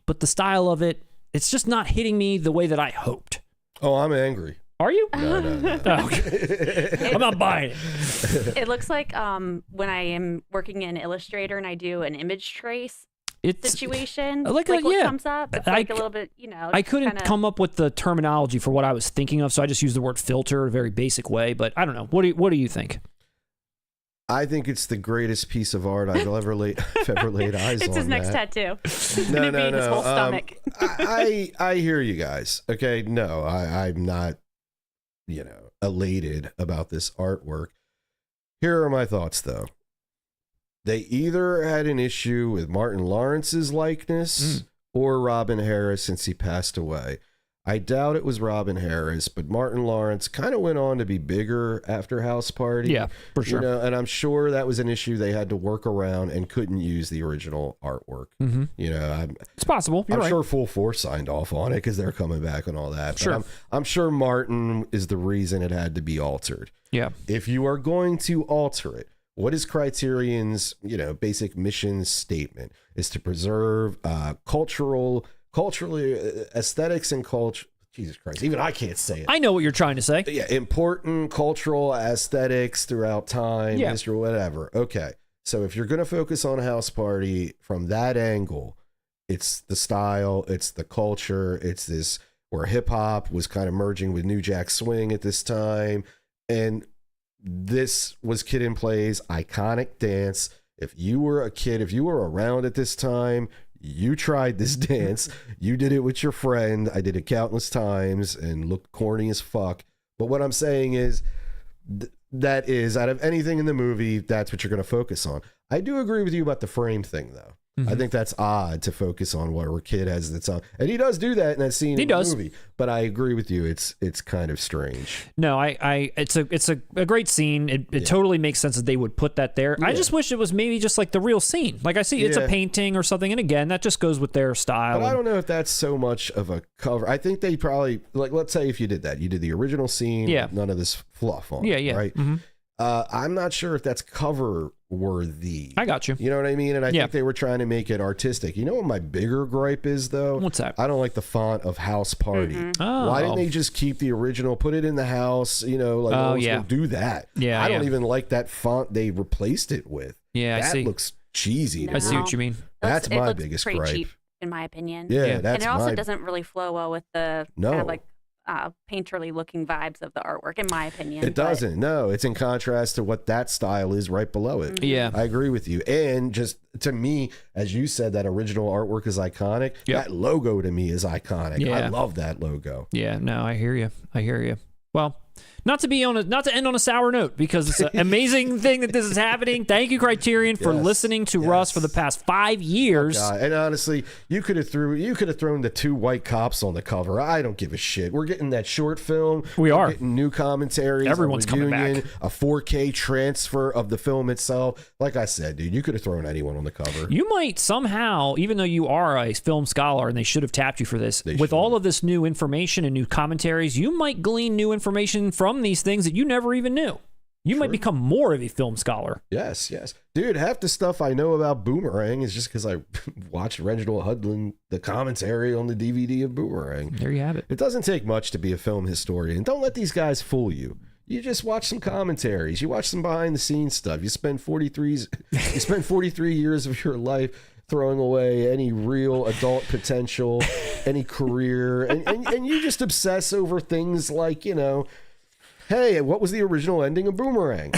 but the style of it, it's just not hitting me the way that I hoped. Oh, I'm angry. Are you? No. Oh, okay. I'm not buying it. It looks like when I am working in Illustrator and I do an image trace situation, like what comes up, it's like a little bit, I couldn't come up with the terminology for what I was thinking of, so I just used the word filter a very basic way, but I don't know. What do you think? I think it's the greatest piece of art I've ever laid eyes on. It's his next tattoo. It's gonna be his whole stomach. I hear you guys. Okay, no, I'm not, elated about this artwork. Here are my thoughts, though. They either had an issue with Martin Lawrence's likeness or Robin Harris since he passed away. I doubt it was Robin Harris, but Martin Lawrence kind of went on to be bigger after House Party. Yeah, for sure. And I'm sure that was an issue they had to work around and couldn't use the original artwork. It's possible. I'm sure Full Force signed off on it because they're coming back and all that. Sure. But I'm sure Martin is the reason it had to be altered. Yeah. If you are going to alter it, what is Criterion's, basic mission statement? Is to preserve culturally aesthetics and culture. Jesus Christ, even I can't say it. I know what you're trying to say. Yeah, important cultural aesthetics throughout time, history, whatever. Okay, so if you're going to focus on House Party from that angle, it's the style, it's the culture, it's this where hip hop was kind of merging with New Jack Swing at this time, and this was Kid and Play's iconic dance. If you were a kid, if you were around at this time, you tried this dance. You did it with your friend. I did it countless times and looked corny as fuck. But what I'm saying is that is, out of anything in the movie, that's what you're going to focus on. I do agree with you about the frame thing, though. I think that's odd to focus on what a kid has that's on, and he does do that in that scene in the movie. But I agree with you; it's kind of strange. No, it's a great scene. It totally makes sense that they would put that there. I just wish it was maybe just like the real scene. Like I see, it's a painting or something, and again, that just goes with their style. But I don't know if that's so much of a cover. I think they probably let's say if you did that, you did the original scene, none of this fluff on, right? I'm not sure if that's cover worthy. I got you. You know what I mean? And I think they were trying to make it artistic. You know what my bigger gripe is, though? What's that? I don't like the font of House Party. Why didn't they just keep the original, put it in the house, do that? I don't even like that font they replaced it with. Yeah, that looks cheesy. I see what you mean. That's my biggest gripe. Cheap, in my opinion. Yeah, that's and it also doesn't really flow well with the kind of like painterly looking vibes of the artwork, in my opinion. It doesn't. No, it's in contrast to what that style is right below it. Yeah, I agree with you. And just to me, as you said, that original artwork is iconic. That logo to me is iconic. I love that logo. Yeah, no, I hear you. Well, not to end on a sour note, because it's an amazing thing that this is happening. Thank you, Criterion, for listening to Russ for the past 5 years. Oh, and honestly, you could have thrown the 2 white cops on the cover. I don't give a shit. We're getting that short film. We're getting new commentaries. Everyone's coming back. A 4K transfer of the film itself. Like I said, dude, you could have thrown anyone on the cover. You might somehow, even though you are a film scholar and they should have tapped you for this, with all of this new information and new commentaries, you might glean new information from these things that you never even knew. You might become more of a film scholar. Yes. Dude, half the stuff I know about Boomerang is just because I watched Reginald Hudlin, the commentary on the DVD of Boomerang. There you have it. It doesn't take much to be a film historian. Don't let these guys fool you. You just watch some commentaries. You watch some behind the scenes stuff. You spend 43 years of your life throwing away any real adult potential, any career, and you just obsess over things like, hey, what was the original ending of Boomerang?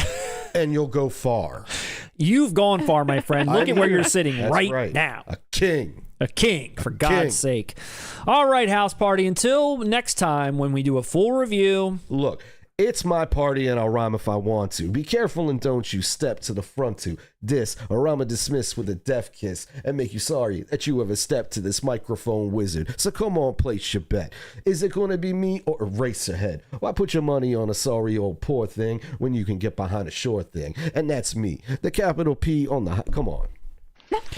And you'll go far. You've gone far, my friend. Look at where you're sitting right now. A king, for God's sake. All right, House Party. Until next time when we do a full review. Look, It's my party and I'll rhyme if I want to. Be careful and don't you step to the front to diss, or I'ma dismiss with a death kiss and make you sorry that you ever stepped to this microphone wizard. So come on, place your bet. Is it gonna be me or Eraserhead? Why put your money on a sorry old poor thing when you can get behind a sure thing? And that's me, the capital P on the... Come on.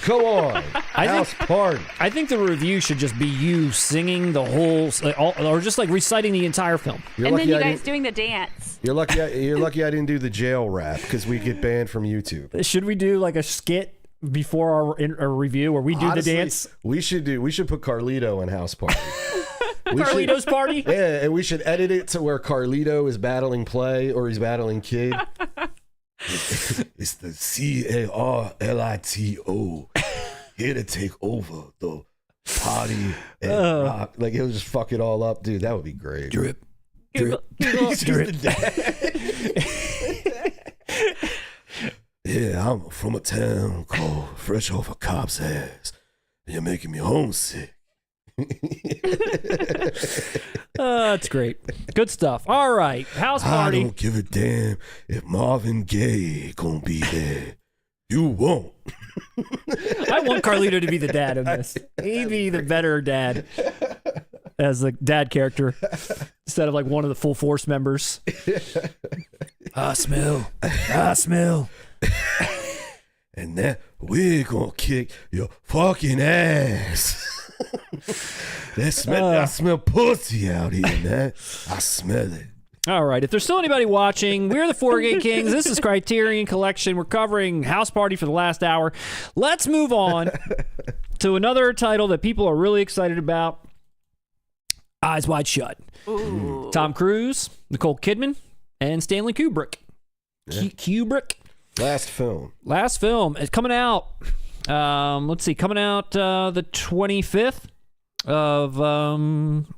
Come on, house party. I think the review should just be you singing the whole, or just like reciting the entire film. And then you guys doing the dance. You're lucky I didn't do the jail rap because we get banned from YouTube. Should we do like a skit before our review where we do Honestly, the dance? We should put Carlito in house party. Carlito's party? Yeah, and we should edit it to where Carlito is battling Play or he's battling Kid. It's the CARLITO here to take over the party and rock. Like, he'll just fuck it all up, dude. That would be great. Drip. Drip. Yeah, I'm from a town called Fresh Off a Cop's Ass. You're making me homesick. That's great. Good stuff. All right. House party. I don't give a damn if Marvin Gaye gonna be there. You won't. I want Carlito to be the dad of this. He'd be the better dad as the dad character instead of like one of the full force members. I smell. And that we're gonna kick your fucking ass. I smell pussy out here, man. I smell it. All right. If there's still anybody watching, we're the 4K Kings. This is Criterion Collection. We're covering House Party for the last hour. Let's move on to another title that people are really excited about. Eyes Wide Shut. Ooh. Tom Cruise, Nicole Kidman, and Stanley Kubrick. Kubrick. Last film. It's coming out. Let's see. Coming out the 25th of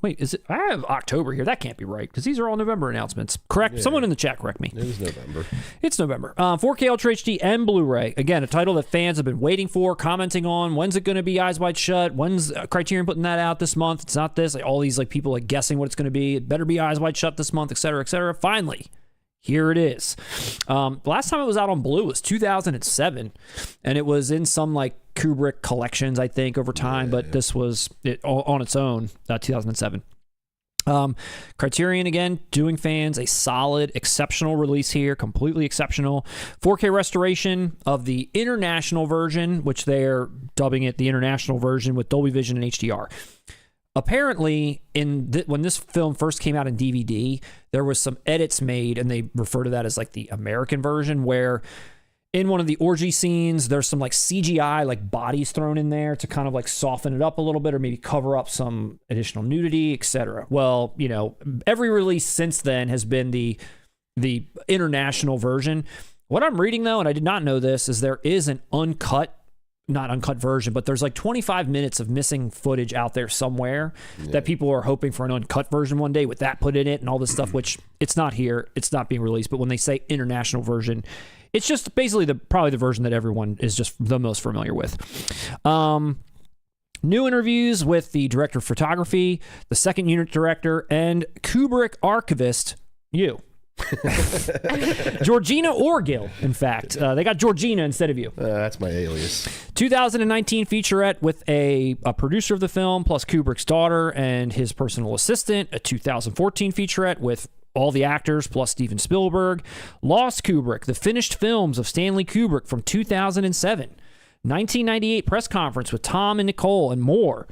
wait, is it? I have October here. That can't be right because these are all November announcements. Correct? Yeah. Someone in the chat correct me. It was November. It's November. 4K Ultra HD and Blu-ray. Again, a title that fans have been waiting for, commenting on. When's it going to be? Eyes Wide Shut. When's Criterion putting that out this month? It's not this. Like all these like people like guessing what it's going to be. It better be Eyes Wide Shut this month, etc., etc. Finally. Here it is. Last time it was out on Blue was 2007, and it was in some like Kubrick collections, I think, over time. But this was it on its own, 2007. Criterion again doing fans a solid, exceptional release here, completely exceptional. 4K restoration of the international version, which they're dubbing it the international version with Dolby Vision and HDR. Apparently, when this film first came out in DVD, there was some edits made, and they refer to that as like the American version, where in one of the orgy scenes, there's some like CGI like bodies thrown in there to kind of like soften it up a little bit or maybe cover up some additional nudity, etc. Well, you know, every release since then has been the international version. What I'm reading though, and I did not know this, is there is an not uncut version, but there's like 25 minutes of missing footage out there somewhere that people are hoping for an uncut version one day with that put in it and all this stuff, which it's not here. It's not being released. But when they say international version, it's just basically probably the version that everyone is just the most familiar with. New interviews with the director of photography, the second unit director, and Kubrick archivist, you. Georgina Orgill, in fact. They got Georgina instead of you. That's my alias. 2019 featurette with a producer of the film, plus Kubrick's daughter and his personal assistant. A 2014 featurette with all the actors, plus Steven Spielberg. Lost Kubrick, the finished films of Stanley Kubrick from 2007. 1998 press conference with Tom and Nicole and more.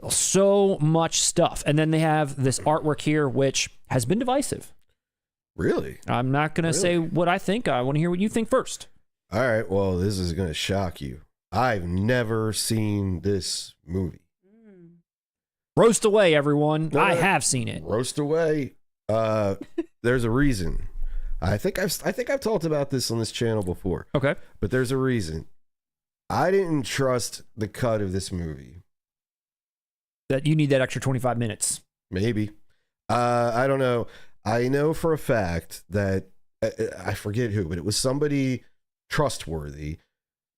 So much stuff. And then they have this artwork here, which has been divisive. Really? I'm not going to say what I think. I want to hear what you think first. All right. Well, this is going to shock you. I've never seen this movie. Roast away, everyone. I have seen it. Roast away. There's a reason. I think I've talked about this on this channel before. Okay. But there's a reason. I didn't trust the cut of this movie. That you need that extra 25 minutes. Maybe. I don't know. I know for a fact that I forget who, but it was somebody trustworthy.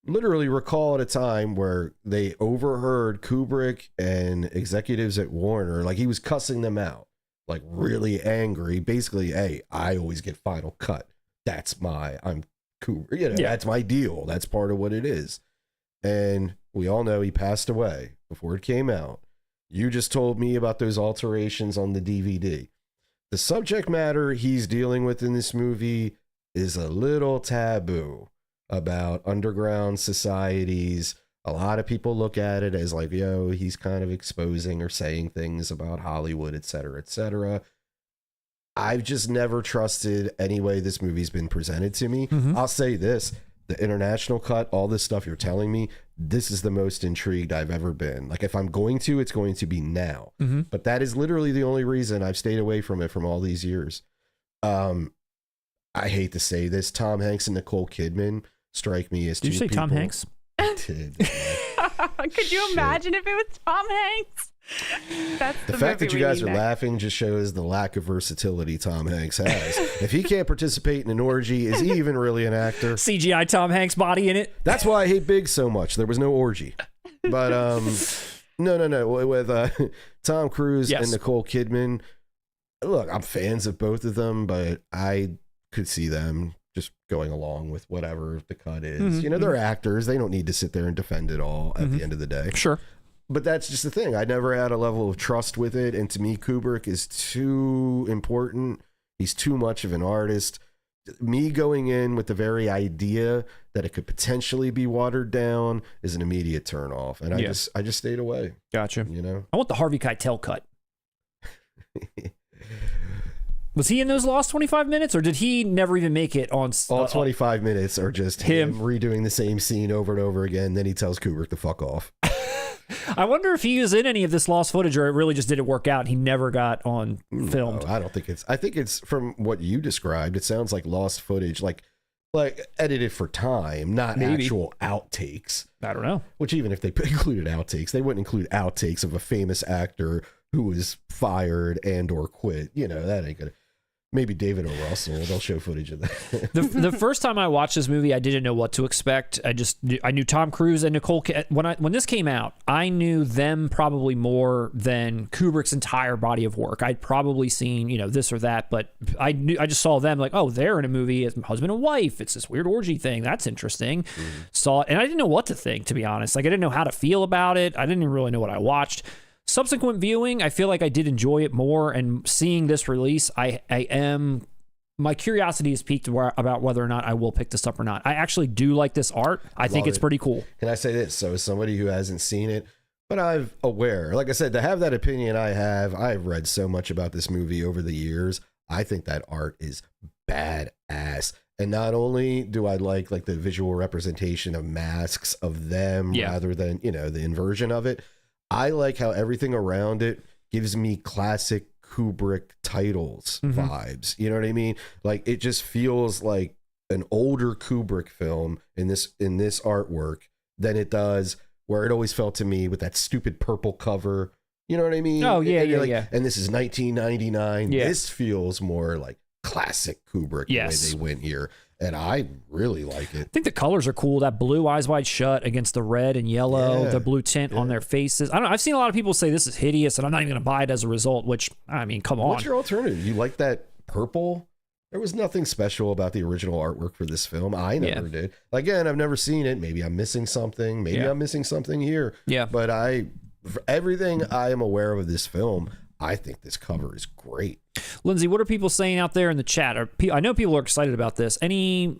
Literally recall at a time where they overheard Kubrick and executives at Warner, like he was cussing them out like really angry. Basically, hey, I always get final cut. That's I'm cool. You know, that's my deal. That's part of what it is. And we all know he passed away before it came out. You just told me about those alterations on the DVD. The subject matter he's dealing with in this movie is a little taboo about underground societies. A lot of people look at it as like, yo, he's kind of exposing or saying things about Hollywood, et cetera, et cetera. I've just never trusted any way this movie's been presented to me. I'll say this, the international cut, all this stuff you're telling me, this is the most intrigued I've ever been. Like, if I'm going to, it's going to be now. But that is literally the only reason I've stayed away from it from all these years. I hate to say this, Tom Hanks and Nicole Kidman strike me as Did you say people. Tom Hanks? Could you imagine if it was Tom Hanks? That's the fact that you guys are laughing just shows the lack of versatility Tom Hanks has. If he can't participate in an orgy, is he even really an actor? CGI Tom Hanks body in it. That's why I hate Big so much. There was no orgy. But no. With Tom Cruise and Nicole Kidman, look, I'm fans of both of them, but I could see them just going along with whatever the cut is. You know, they're actors. They don't need to sit there and defend it all at the end of the day. Sure. But that's just the thing. I never had a level of trust with it. And to me, Kubrick is too important. He's too much of an artist. Me going in with the very idea that it could potentially be watered down is an immediate turn off. And I just stayed away. Gotcha. You know, I want the Harvey Keitel cut. Was he in those last 25 minutes, or did he never even make it on? All 25 minutes are just him redoing the same scene over and over again. Then he tells Kubrick to fuck off. I wonder if he was in any of this lost footage, or it really just didn't work out and he never got on filmed. No, I don't think I think it's from what you described. It sounds like lost footage, like edited for time, not actual outtakes. I don't know. Which even if they included outtakes, they wouldn't include outtakes of a famous actor who was fired and or quit. You know, that ain't gonna. Maybe David O. Russell. They'll show footage of that. The first time I watched this movie, I didn't know what to expect. I knew Tom Cruise and Nicole. When this came out, I knew them probably more than Kubrick's entire body of work. I'd probably seen, you know, this or that, but I just saw them like, oh, they're in a movie as husband and wife. It's this weird orgy thing. That's interesting. Saw it, and I didn't know what to think, to be honest. Like, I didn't know how to feel about it. I didn't even really know what I watched. Subsequent viewing, I feel like I did enjoy it more, and seeing this release, my curiosity is piqued about whether or not I will pick this up or not. I actually do like this art. I think it's pretty cool. Can I say this? So as somebody who hasn't seen it, but I'm aware, like I said, to have that opinion I've read so much about this movie over the years. I think that art is badass. And not only do I like the visual representation of masks of them rather than, you know, the inversion of it, I like how everything around it gives me classic Kubrick titles vibes. You know what I mean? Like, it just feels like an older Kubrick film in this artwork than it does where it always felt to me with that stupid purple cover. You know what I mean? Oh, yeah. And this is 1999. Yeah. This feels more like classic Kubrick the way they went here. And I really like it. I think the colors are cool. That blue Eyes Wide Shut against the red and yellow, the blue tint on their faces. I don't know. I've seen a lot of people say this is hideous, and I'm not even going to buy it as a result, which, I mean, come on. What's your alternative? You like that purple? There was nothing special about the original artwork for this film. I never did. Again, I've never seen it. Maybe I'm missing something. Maybe I'm missing something here. Yeah. But for everything I am aware of this film, I think this cover is great. Lindsay, what are people saying out there in the chat? I know people are excited about this. Any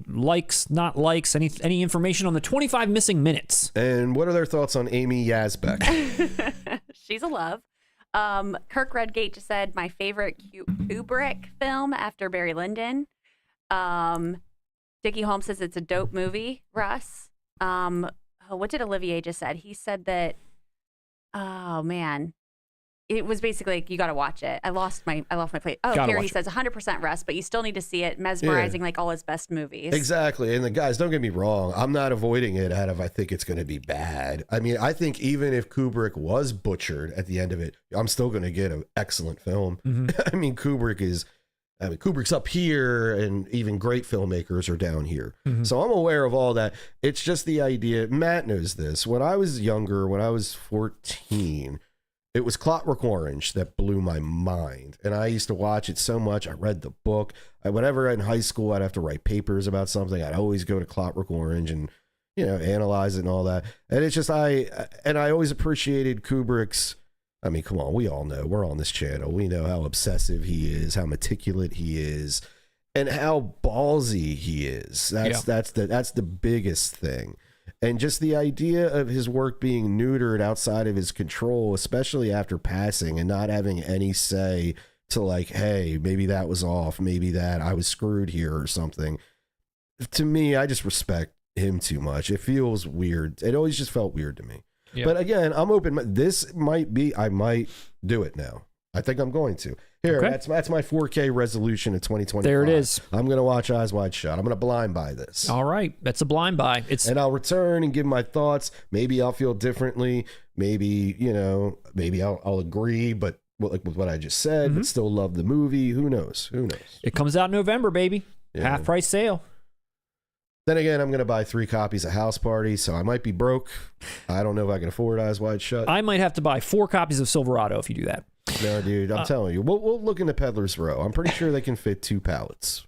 likes, not likes, any information on the 25 missing minutes? And what are their thoughts on Amy Yazbek? She's a love. Kirk Redgate just said, my favorite Kubrick film after Barry Lyndon. Dickie Holmes says it's a dope movie. Russ. What did Olivier just said? He said that, oh man, it was basically like, you got to watch it. I lost my place. Oh, here he says 100% Russ, but you still need to see it. Mesmerizing, like all his best movies. Exactly. And the guys, don't get me wrong. I'm not avoiding it out of I think it's going to be bad. I mean, I think even if Kubrick was butchered at the end of it, I'm still going to get an excellent film. I mean, Kubrick's up here, and even great filmmakers are down here. So I'm aware of all that. It's just the idea. Matt knows this. When I was younger, when I was 14, It was Clockwork Orange that blew my mind. And I used to watch it so much. I read the book. Whenever in high school I'd have to write papers about something, I'd always go to Clockwork Orange and, analyze it and all that. And it's just, I always appreciated Kubrick's, I mean, come on, we all know, we're on this channel. We know how obsessive he is, how meticulous he is, and how ballsy he is. That's the biggest thing. And just the idea of his work being neutered outside of his control, especially after passing, and not having any say to like, hey, maybe that was off, maybe that I was screwed here or something. To me, I just respect him too much. It feels weird. It always just felt weird to me. Yep. But again, I'm open. This might be, I might do it now. I think I'm going to. Here, okay. That's my 4K resolution in 2025. There it is. I'm going to watch Eyes Wide Shut. I'm going to blind buy this. All right. That's a blind buy. And I'll return and give my thoughts. Maybe I'll feel differently. Maybe, maybe I'll agree, but with what I just said, but still love the movie. Who knows? It comes out in November, baby. Yeah. Half price sale. Then again, I'm going to buy 3 copies of House Party, so I might be broke. I don't know if I can afford Eyes Wide Shut. I might have to buy 4 copies of Silverado if you do that. No, dude, I'm telling you. We'll look into Peddler's Row. I'm pretty sure they can fit 2 pallets.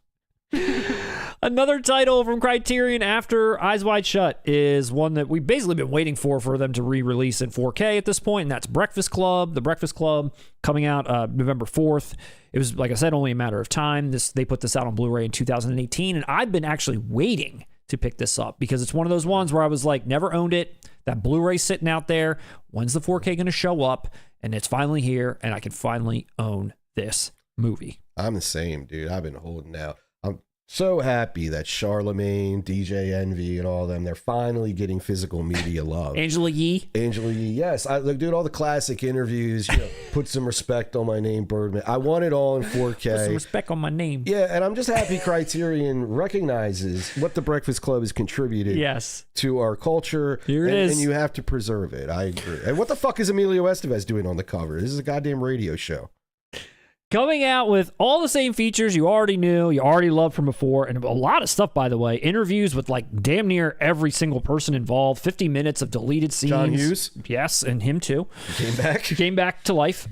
Another title from Criterion after Eyes Wide Shut is one that we've basically been waiting for them to re-release in 4K at this point, and that's Breakfast Club. The Breakfast Club coming out November 4th. It was, like I said, only a matter of time. They put this out on Blu-ray in 2018, and I've been actually waiting to pick this up because it's one of those ones where I was like, never owned it. That Blu-ray sitting out there. When's the 4K going to show up? And it's finally here, and I can finally own this movie. I'm the same, dude. I've been holding out. I'm so happy that Charlemagne, DJ Envy, and all of them, they're finally getting physical media love. Angela Yee, yes. Dude, all the classic interviews, put some respect on my name, Birdman. I want it all in 4K. Put some respect on my name. Yeah, and I'm just happy Criterion recognizes what the Breakfast Club has contributed to our culture. Here it is. And you have to preserve it. I agree. And what the fuck is Emilio Estevez doing on the cover? This is a goddamn radio show. Coming out with all the same features you already knew, you already loved from before, and a lot of stuff, by the way. Interviews with like damn near every single person involved. 50 minutes of deleted scenes. John Hughes? Yes, and him too. He came back to life.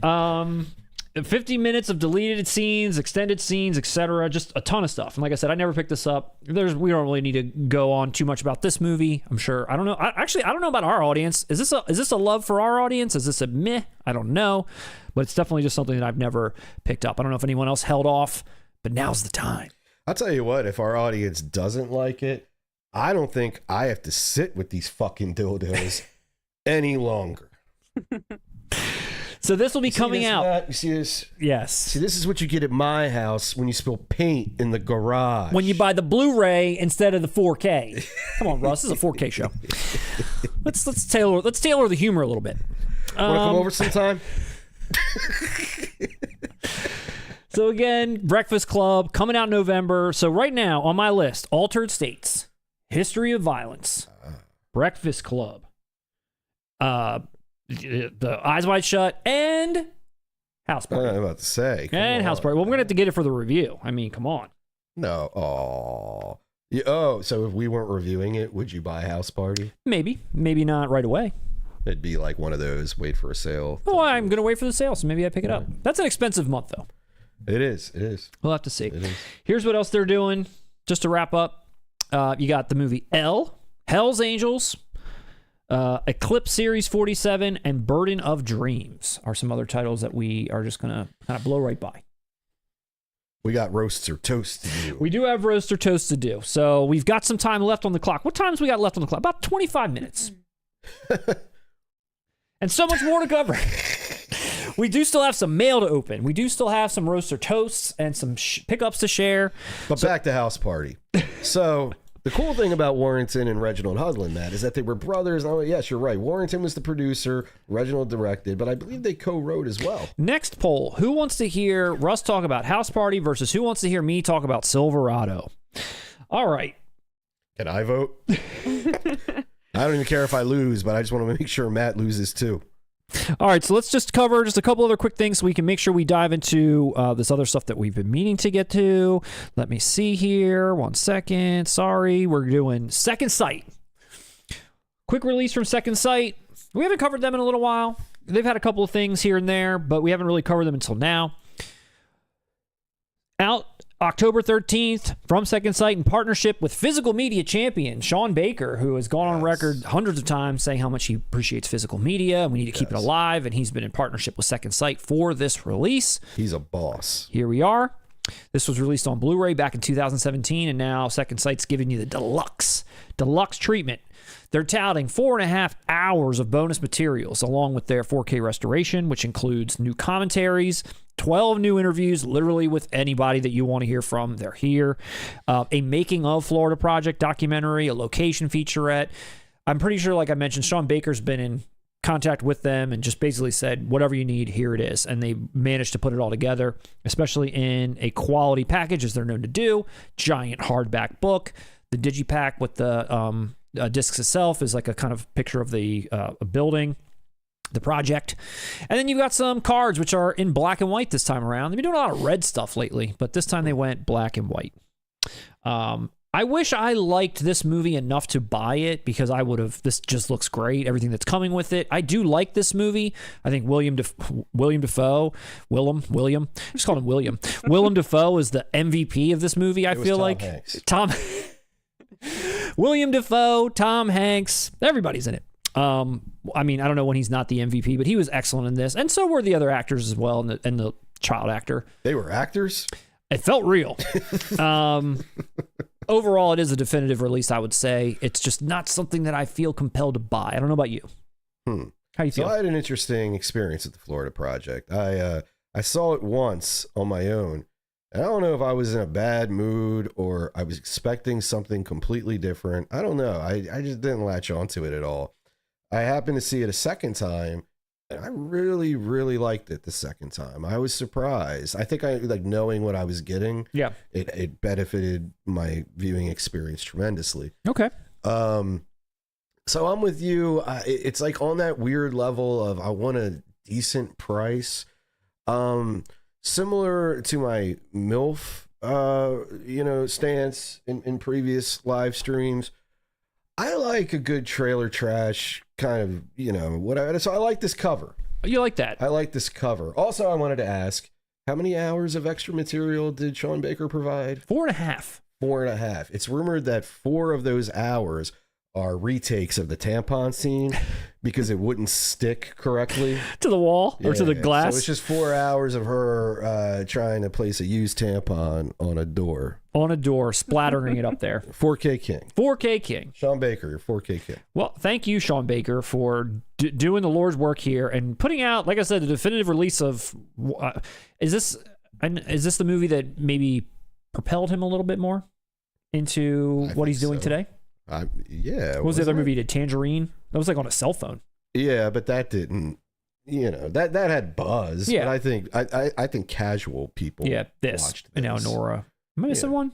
50 minutes of deleted scenes, extended scenes, etc. Just a ton of stuff. And like I said, I never picked this up. We don't really need to go on too much about this movie. I'm sure. I don't know. I don't know about our audience. Is this a love for our audience? Is this a meh? I don't know. But it's definitely just something that I've never picked up. I don't know if anyone else held off, but now's the time. I'll tell you what, if our audience doesn't like it, I don't think I have to sit with these fucking dildos any longer. So this will be coming out. Matt? You see this? Yes. See, this is what you get at my house when you spill paint in the garage. When you buy the Blu-ray instead of the 4K. Come on, Russ. This is a 4K show. Let's tailor the humor a little bit. Want to come over sometime? So again, Breakfast Club coming out in November. So right now on my list, Altered States, History of Violence, Breakfast Club, the Eyes Wide Shut, and House Party. I'm about to say. House Party. Well, we're going to have to get it for the review. I mean, come on. No. So if we weren't reviewing it, would you buy House Party? Maybe. Maybe not right away. It'd be like one of those, wait for a sale. Oh, I'm going to wait for the sale, so maybe I pick it up. That's an expensive month, though. It is. We'll have to see. Here's what else they're doing. Just to wrap up, you got the movie Elle, Hell's Angels, Eclipse Series 47, and Burden of Dreams are some other titles that we are just going to kind of blow right by. We got roasts or toast to do. We do have roast or toast to do. So we've got some time left on the clock. What times we got left on the clock? About 25 minutes. And so much more to cover. We do still have some mail to open. We do still have some roast or toasts and some pickups to share. But back to House Party. So the cool thing about Warrington and Reginald Hudlin, Matt, is that they were brothers. Oh, yes, you're right. Warrington was the producer. Reginald directed, but I believe they co-wrote as well. Next poll. Who wants to hear Russ talk about House Party versus who wants to hear me talk about Silverado? All right. Can I vote? I don't even care if I lose, but I just want to make sure Matt loses too. All right, so let's just cover just a couple other quick things so we can make sure we dive into this other stuff that we've been meaning to get to. Let me see here. 1 second. Sorry, we're doing Second Sight. Quick release from Second Sight. We haven't covered them in a little while. they've had a couple of things here and there, but we haven't really covered them until now. Out October 13th from Second Sight in partnership with physical media champion Sean Baker, who has gone on record hundreds of times saying how much he appreciates physical media and we need to keep it alive. And he's been in partnership with Second Sight for this release. He's a boss. Here we are. This was released on Blu-ray back in 2017, and now Second Sight's giving you the deluxe treatment. They're touting 4.5 hours of bonus materials along with their 4K restoration, which includes new commentaries, 12 new interviews, literally with anybody that you want to hear from. They're here. A making of Florida Project documentary, a location featurette. I'm pretty sure, like I mentioned, Sean Baker's been in contact with them and just basically said, whatever you need, here it is. And they managed to put it all together, especially in a quality package, as they're known to do. Giant hardback book. The digipack with the discs itself is like a kind of picture of the building, the project. And then you've got some cards, which are in black and white this time around. They've been doing a lot of red stuff lately, but this time they went black and white. I wish I liked this movie enough to buy it, because I would have. This just looks great. Everything that's coming with it. I do like this movie. I think Willem Dafoe. Just call him William. Willem Dafoe is the MVP of this movie. I feel like Tom. William Dafoe, Tom Hanks, everybody's in it. I mean, I don't know when he's not the MVP, but he was excellent in this, and so were the other actors as well, and the child actor. They were actors. It felt real. Overall, it is a definitive release, I would say. It's just not something that I feel compelled to buy. I don't know about you. How do you feel? So I had an interesting experience at the Florida Project. I saw it once on my own. I don't know if I was in a bad mood or I was expecting something completely different. I don't know. I just didn't latch onto it at all. I happened to see it a second time, and I really, really liked it the second time. I was surprised. I think I like knowing what I was getting. Yeah. It benefited my viewing experience tremendously. Okay. So I'm with you. It's like on that weird level of I want a decent price. Similar to my MILF, stance in previous live streams, I like a good trailer trash kind of, whatever. So I like this cover. You like that? I like this cover. Also, I wanted to ask, how many hours of extra material did Sean Baker provide? 4.5. 4.5. It's rumored that 4 of those hours are retakes of the tampon scene because it wouldn't stick correctly to the wall or to the glass. So it's just 4 hours of her trying to place a used tampon on a door. On a door, splattering it up there. 4K King. 4K King. Sean Baker, your 4K King. Well, thank you, Sean Baker, for doing the Lord's work here and putting out, like I said, the definitive release of. Is this the movie that maybe propelled him a little bit more into what he's doing today? Yeah. What was the other movie he did? Tangerine? That was like on a cell phone. Yeah, but that didn't. That had buzz. Yeah. But I think casual people. Yeah. Watched and now Nora. Am I missing one?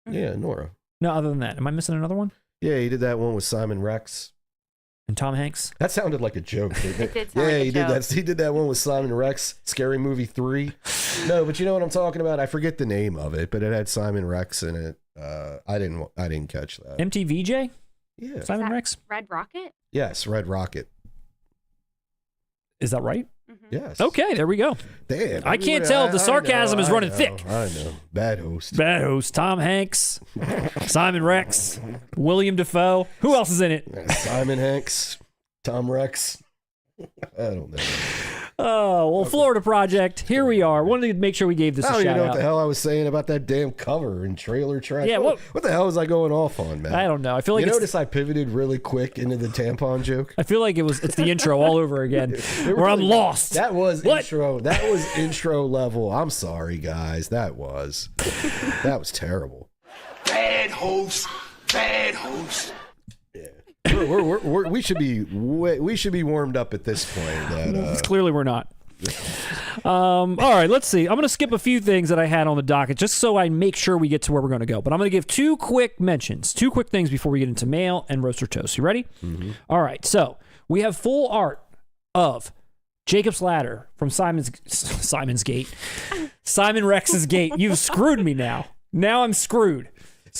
Yeah, Nora. No, other than that, am I missing another one? Yeah, he did that one with Simon Rex and Tom Hanks. That sounded like a joke. It did sound like a joke. He did that one with Simon Rex, Scary Movie 3. No, but you know what I'm talking about. I forget the name of it, but it had Simon Rex in it. I didn't catch that. MTVJ? Yeah. Simon Rex? Red Rocket? Yes, Red Rocket. Is that right? Mm-hmm. Yes. Okay, there we go. Damn. I can't tell. The sarcasm is running thick. I know. Bad host. Bad host. Tom Hanks, Simon Rex, William Dafoe. Who else is in it? Simon Hanks, Tom Rex. I don't know. Oh, well, Florida Project. Here we are. Wanted to make sure we gave this a shout out. I don't even know what the hell I was saying about that damn cover and trailer trash. Yeah, what the hell was I going off on, man? I don't know. I feel like you notice I pivoted really quick into the tampon joke. I feel like it's the intro all over again, where I'm lost. That was intro. That was intro level. I'm sorry, guys. That was terrible. Bad host. Bad host. We should be warmed up at this point. Clearly, we're not. All right, let's see. I'm going to skip a few things that I had on the docket just so I make sure we get to where we're going to go. But I'm going to give two quick things before we get into mail and roaster toast. You ready? Mm-hmm. All right. So we have full art of Jacob's Ladder from Simon's Gate, Simon Rex's Gate. You've screwed me now. Now I'm screwed.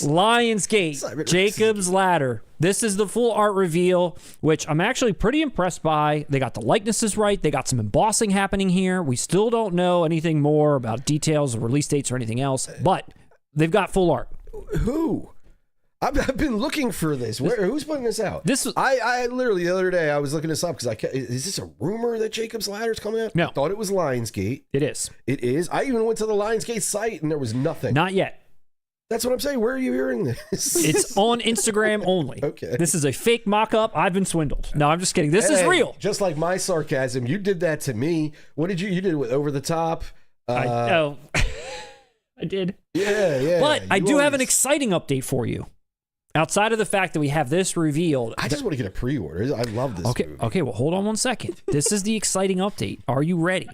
Lionsgate, Jacob's Ladder. This is the full art reveal, which I'm actually pretty impressed by. They got the likenesses right. They got some embossing happening here. We still don't know anything more about details or release dates or anything else, but they've got full art. Who? I've been looking for this. Who's putting this out? This was, I literally the other day I was looking this up because is this a rumor that Jacob's Ladder is coming out? No. I thought it was Lionsgate. It is. It is. I even went to the Lionsgate site and there was nothing. Not yet. That's what I'm saying. Where are you hearing this? It's on Instagram only. Okay. This is a fake mock-up. I've been swindled. No, I'm just kidding. This is real. Just like my sarcasm, you did that to me. What did you? You did it with Over the Top. I know. I did. Yeah. But I do have an exciting update for you. Outside of the fact that we have this revealed. I just want to get a pre-order. I love this movie. Okay, well, hold on one second. This is the exciting update. Are you ready?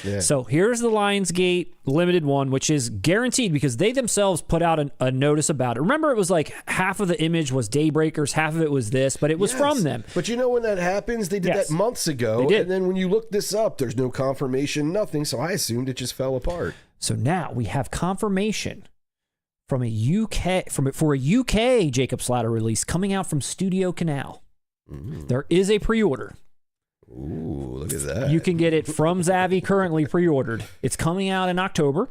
Yeah. So here's the Lionsgate limited one, which is guaranteed because they themselves put out a notice about it. Remember, it was like half of the image was Daybreakers, half of it was this, but it was from them. But you know when that happens? They did that months ago. They did. And then when you look this up, there's no confirmation, nothing. So I assumed it just fell apart. So now we have confirmation from for a UK Jacob's Ladder release coming out from Studio Canal. There is a pre-order. Ooh, look at that. You can get it from Zavvi currently pre-ordered. It's coming out in October.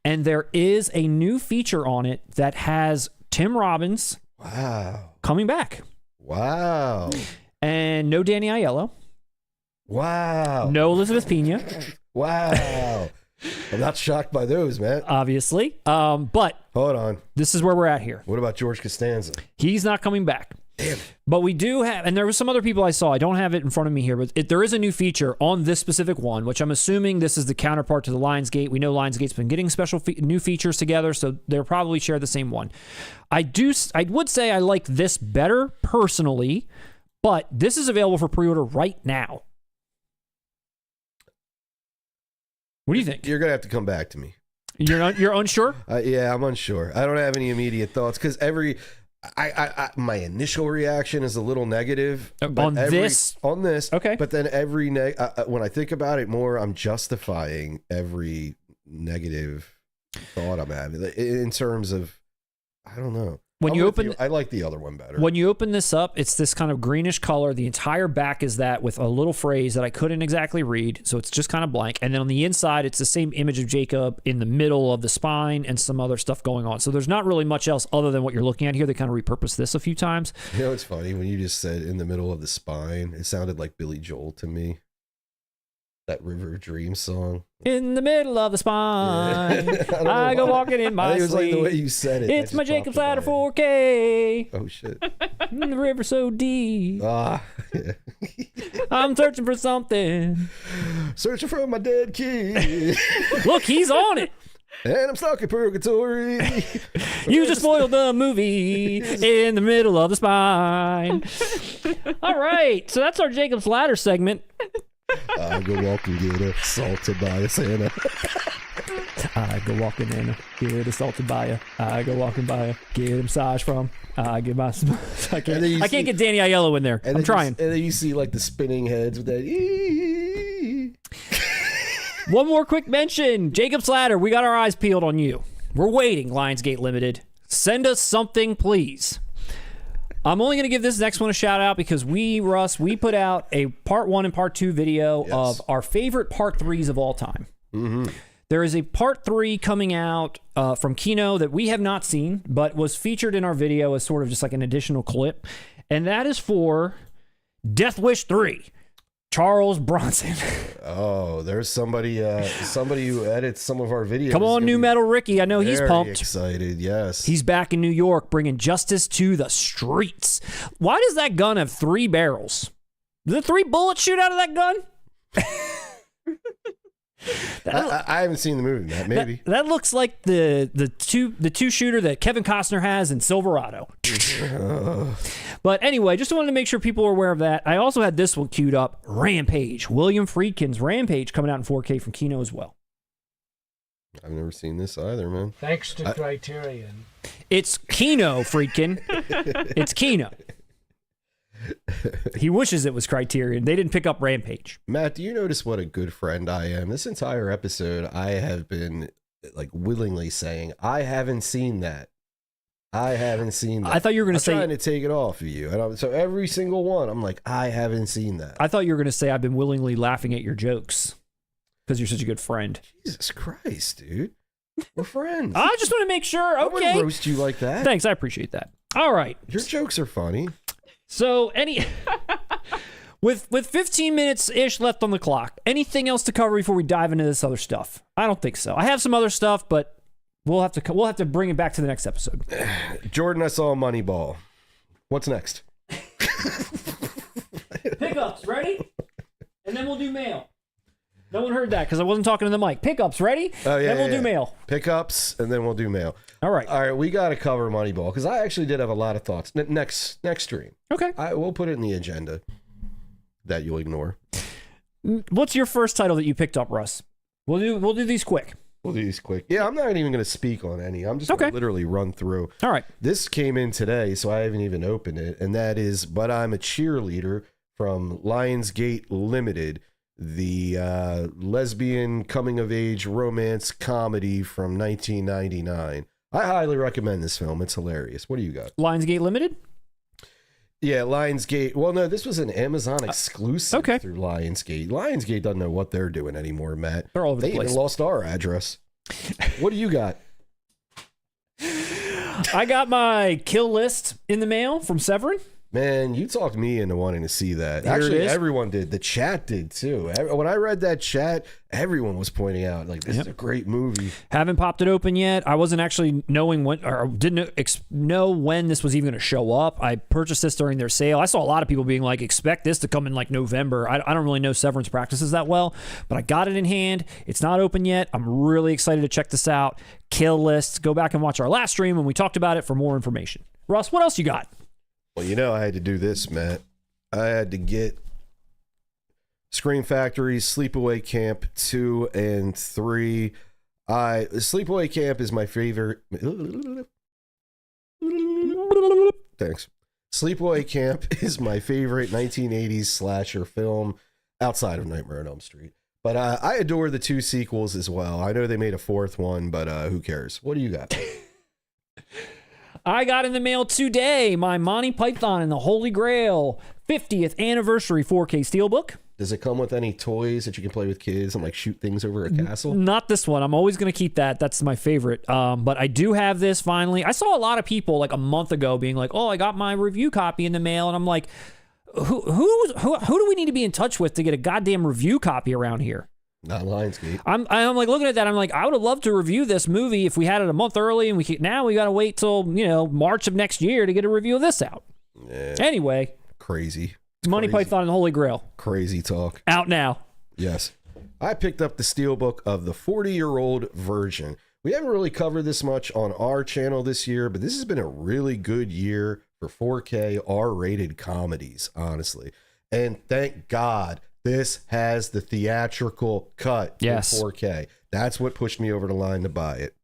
And there is a new feature on it that has Tim Robbins coming back. Wow. And no Danny Aiello. Wow. No Elizabeth Pena. Wow. I'm not shocked by those, man. Obviously. But hold on. This is where we're at here. What about George Costanza? He's not coming back. Damn it. But we do have, and there was some other people I saw. I don't have it in front of me here, but there is a new feature on this specific one, which I'm assuming this is the counterpart to the Lionsgate. We know Lionsgate's been getting special new features together, so they'll probably share the same one. I would say I like this better personally, but this is available for pre-order right now. What do you think? You're gonna have to come back to me. You're unsure? Yeah, I'm unsure. I don't have any immediate thoughts because my initial reaction is a little negative on this. Okay, but then when I think about it more, I'm justifying every negative thought I'm having in terms of I don't know. I like the other one better. When you open this up, it's this kind of greenish color. The entire back is that with a little phrase that I couldn't exactly read, so it's just kind of blank. And then on the inside, it's the same image of Jacob in the middle of the spine and some other stuff going on. So there's not really much else other than what you're looking at here. They kind of repurposed this a few times. You know, it's funny when you just said in the middle of the spine. It sounded like Billy Joel to me. That River Dream song. In the middle of the spine, I go walking in my sleep. It was like the way you said it. It's my Jacob's Ladder 4K. Oh, shit. The river so deep. Yeah. I'm searching for something. Searching for my dead kid. Look, he's on it. And I'm stuck in purgatory. You just spoiled the movie in the middle of the spine. All right. So that's our Jacob's Ladder segment. I go walking, get assaulted by a Santa. I go walking in, get assaulted by a. I go walking by a, get a massage from. I get my. I can't get Danny Aiello in there. I'm trying. And then you see like the spinning heads with that. One more quick mention. Jacob's Ladder, we got our eyes peeled on you. We're waiting, Lionsgate Limited. Send us something, please. I'm only going to give this next one a shout out because Russ, we put out a part 1 and part 2 video of our favorite part 3s of all time. Mm-hmm. There is a part 3 coming out from Kino that we have not seen, but was featured in our video as sort of just like an additional clip. And that is for Death Wish 3. Charles Bronson. Oh, there's somebody who edits some of our videos. Come on, New Metal Ricky. I know he's pumped. Excited, yes. He's back in New York bringing justice to the streets. Why does that gun have 3 barrels? Did the 3 bullets shoot out of that gun? I haven't seen the movie, Matt. Maybe. That looks like the two shooter that Kevin Costner has in Silverado. But anyway, just wanted to make sure people are aware of that. I also had this one queued up. Rampage. William Friedkin's Rampage coming out in 4K from Kino as well. I've never seen this either, man. Thanks to Criterion. It's Kino, Friedkin. It's Kino. He wishes it was Criterion. They didn't pick up Rampage. Matt, do you notice what a good friend I am? This entire episode, I have been like willingly saying, I haven't seen that. I haven't seen that. I thought you were going to say... I'm trying to take it off of you. So every single one, I'm like, I haven't seen that. I thought you were going to say I've been willingly laughing at your jokes because you're such a good friend. Jesus Christ, dude. We're friends. I just want to make sure. I Okay. wouldn't roast you like that. Thanks. I appreciate that. All right. Your jokes are funny. So with 15 minutes-ish left on the clock, anything else to cover before we dive into this other stuff? I don't think so. I have some other stuff, but we'll have to bring it back to the next episode. Jordan, I saw Moneyball. What's next? Pickups, ready? And then we'll do mail. No one heard that because I wasn't talking to the mic. Pickups, ready? Oh, yeah. Then we'll do mail. Pickups, and then we'll do mail. All right. All right, we got to cover Moneyball because I actually did have a lot of thoughts. Next stream. Okay. We'll put it in the agenda that you'll ignore. What's your first title that you picked up, Russ? We'll do these quick. We'll do these quick. Yeah, I'm not even going to speak on any. I'm just going to literally run through. All right. This came in today, so I haven't even opened it, and that is But I'm a Cheerleader from Lionsgate Limited, the lesbian coming-of-age romance comedy from 1999. I highly recommend this film. It's hilarious. What do you got? Lionsgate Limited? Yeah, Lionsgate. Well, no, this was an Amazon exclusive through Lionsgate. Lionsgate doesn't know what they're doing anymore, Matt. They're all over the place. They even lost our address. What do you got? I got my kill list in the mail from Severin. Man, you talked me into wanting to see that. Here Actually, it is. everyone did. The chat did too. When I read that chat, everyone was pointing out, like, this is a great movie. Haven't popped it open yet. I wasn't actually knowing when, or didn't know when this was even going to show up. I purchased this during their sale. I saw a lot of people being like, expect this to come in like November. I don't really know Severin's practices that well, but I got it in hand. It's not open yet. I'm really excited to check this out. Kill lists. Go back and watch our last stream when we talked about it for more information. Russ, what else you got? Well, you know, I had to do this, Matt. I had to get Scream Factory's Sleepaway Camp 2 and 3. Sleepaway Camp is my favorite. Thanks. Sleepaway Camp is my favorite 1980s slasher film outside of Nightmare on Elm Street. But I adore the 2 sequels as well. I know they made a 4th one, but who cares? What do you got? I got in the mail today my Monty Python and the Holy Grail 50th anniversary 4K Steelbook. Does it come with any toys that you can play with kids and like shoot things over a castle? Not this one. I'm always going to keep that. That's my favorite. But I do have this finally. I saw a lot of people like a month ago being like, oh, I got my review copy in the mail. And I'm like, who do we need to be in touch with to get a goddamn review copy around here? Not Lionsgate. I'm like looking at that. I'm like, I would have loved to review this movie if we had it a month early, and now we got to wait till March of next year to get a review of this out. Yeah. Anyway, crazy. Monty Python and the Holy Grail Crazy talk. out now. Yes, I picked up the Steelbook of the 40-year-old version. We haven't really covered this much on our channel this year, but this has been a really good year for 4K R-rated comedies, honestly. And thank God. This has the theatrical cut in 4K. That's what pushed me over the line to buy it.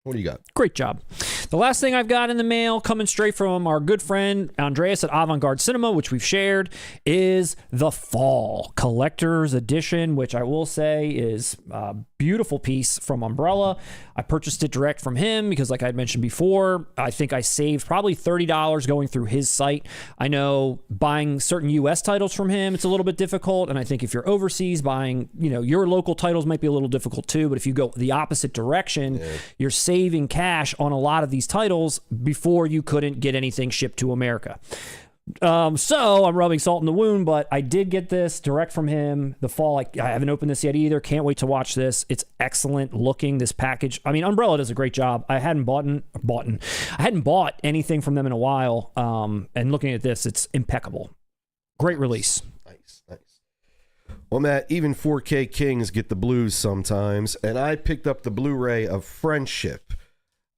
What do you got? Great job. The last thing I've got in the mail, coming straight from our good friend Andreas at Avant Garde Cinema, which we've shared, is The Fall Collector's Edition, which I will say is a beautiful piece from Umbrella. I purchased it direct from him because, like I had mentioned before, I think I saved probably $30 going through his site. I know buying certain U.S. titles from him, it's a little bit difficult, and I think if you're overseas, buying your local titles might be a little difficult too, but if you go the opposite direction, you're saving cash on a lot of these titles before you couldn't get anything shipped to America. So I'm rubbing salt in the wound, but I did get this direct from him. The Fall, I haven't opened this yet either. Can't wait to watch this. It's excellent looking, this package. I mean, Umbrella does a great job. I hadn't bought anything from them in a while. And looking at this, it's impeccable. Great release. Nice. Well, Matt, even 4K kings get the blues sometimes, and I picked up the Blu-ray of Friendship.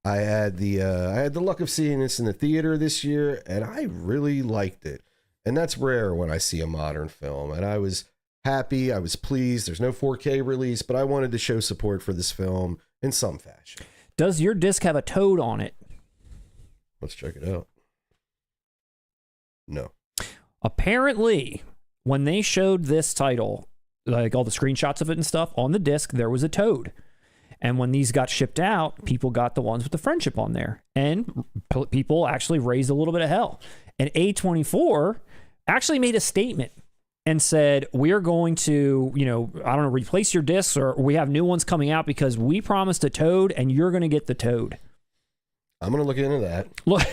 I had the luck of seeing this in the theater this year, and I really liked it. And that's rare when I see a modern film. And I was happy. I was pleased. There's no 4K release, but I wanted to show support for this film in some fashion. Does your disc have a toad on it? Let's check it out. No. Apparently, when they showed this title, like all the screenshots of it and stuff, on the disc, there was a toad. And when these got shipped out, people got the ones with the friendship on there. And people actually raised a little bit of hell. And A24 actually made a statement and said, we're going to, I don't know, replace your discs, or we have new ones coming out because we promised a toad and you're going to get the toad. I'm going to look into that. Look,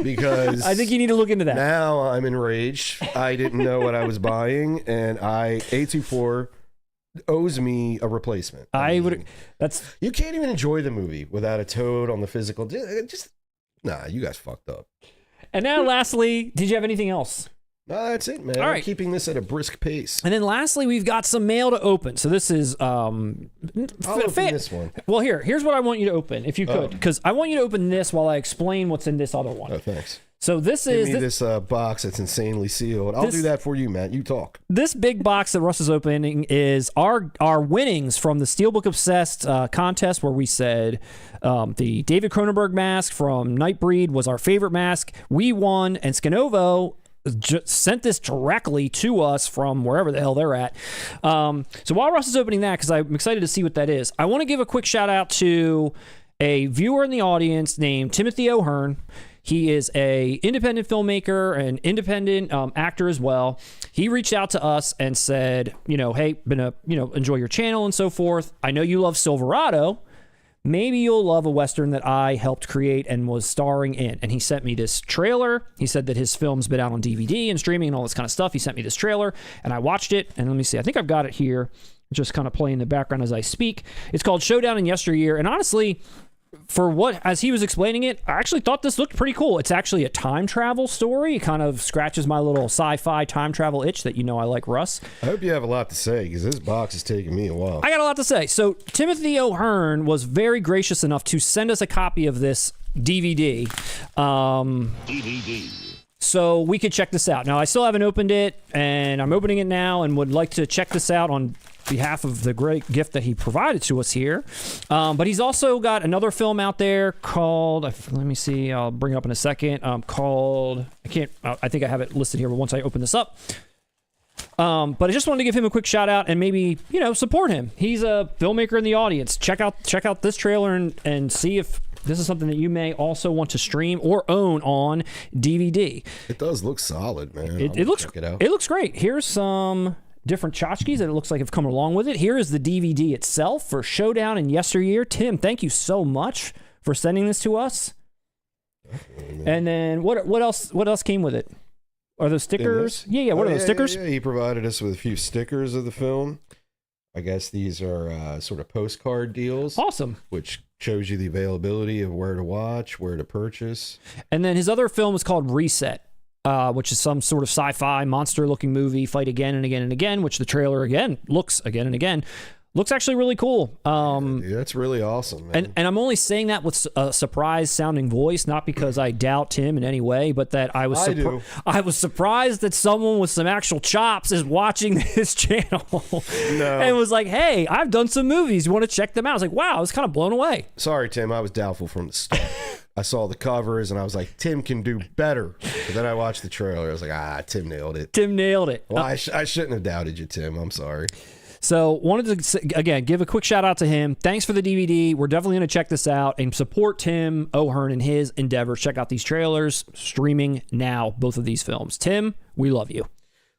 because I think you need to look into that. Now I'm enraged. I didn't know what I was buying, and A24 owes me a replacement. You can't even enjoy the movie without a toad on the physical. Nah, you guys fucked up. And now, lastly, did you have anything else? No, that's it, man. All right. I'm keeping this at a brisk pace. And then lastly, we've got some mail to open. So this is I'll open this one. Well, here's what I want you to open, if you could, because I want you to open this while I explain what's in this other one. Oh, thanks. So this Give is me this box that's insanely sealed. I'll do that for you, Matt. You talk. This big box that Russ is opening is our winnings from the Steelbook Obsessed contest, where we said the David Cronenberg mask from Nightbreed was our favorite mask. We won, and Skinovo sent this directly to us from wherever the hell they're at. So while Russ is opening that, because I'm excited to see what that is, I want to give a quick shout out to a viewer in the audience named Timothy O'Hearn. He is a independent filmmaker and independent actor as well. He reached out to us and said, hey, enjoy your channel and so forth. I know you love Silverado. Maybe you'll love a Western that I helped create and was starring in. And he sent me this trailer. He said that his film's been out on DVD and streaming and all this kind of stuff. He sent me this trailer and I watched it. And let me see, I think I've got it here, just kind of playing in the background as I speak. It's called Showdown in Yesteryear. And honestly, as he was explaining it, I actually thought this looked pretty cool. It's actually a time travel story. It kind of scratches my little sci-fi time travel itch that I like, Russ. I hope you have a lot to say, because this box is taking me a while. I got a lot to say. So Timothy O'Hearn was very gracious enough to send us a copy of this DVD. So we could check this out. Now, I still haven't opened it, and I'm opening it now and would like to check this out on behalf of the great gift that he provided to us here. But he's also got another film out there called, let me see, I'll bring it up in a second, called, I think I have it listed here, but once I open this up. But I just wanted to give him a quick shout out and maybe, support him. He's a filmmaker in the audience. Check out this trailer and see if this is something that you may also want to stream or own on DVD. It does look solid, man. It looks great. Here's some different tchotchkes that it looks like have come along with it. Here is the DVD itself for Showdown in Yesteryear. Tim, thank you so much for sending this to us. And then what else came with it? Are those stickers? Yeah. What are those stickers? Yeah, he provided us with a few stickers of the film. I guess these are sort of postcard deals. Awesome. Which shows you the availability of where to watch, where to purchase. And then his other film is called Reset, which is some sort of sci-fi monster-looking movie, fight again and again and again, which the trailer again looks again and again. Looks actually really cool. Dude, that's really awesome, man. And I'm only saying that with a surprised-sounding voice, not because I doubt Tim in any way, but that I was surprised that someone with some actual chops is watching this channel and was like, hey, I've done some movies. You want to check them out? I was like, wow, I was kind of blown away. Sorry, Tim. I was doubtful from the start. I saw the covers, and I was like, Tim can do better. But then I watched the trailer. I was like, Tim nailed it. Tim nailed it. Well, I shouldn't have doubted you, Tim. I'm sorry. So wanted to, again, give a quick shout out to him. Thanks for the DVD. We're definitely going to check this out and support Tim O'Hearn in his endeavors. Check out these trailers, streaming now, both of these films. Tim, we love you.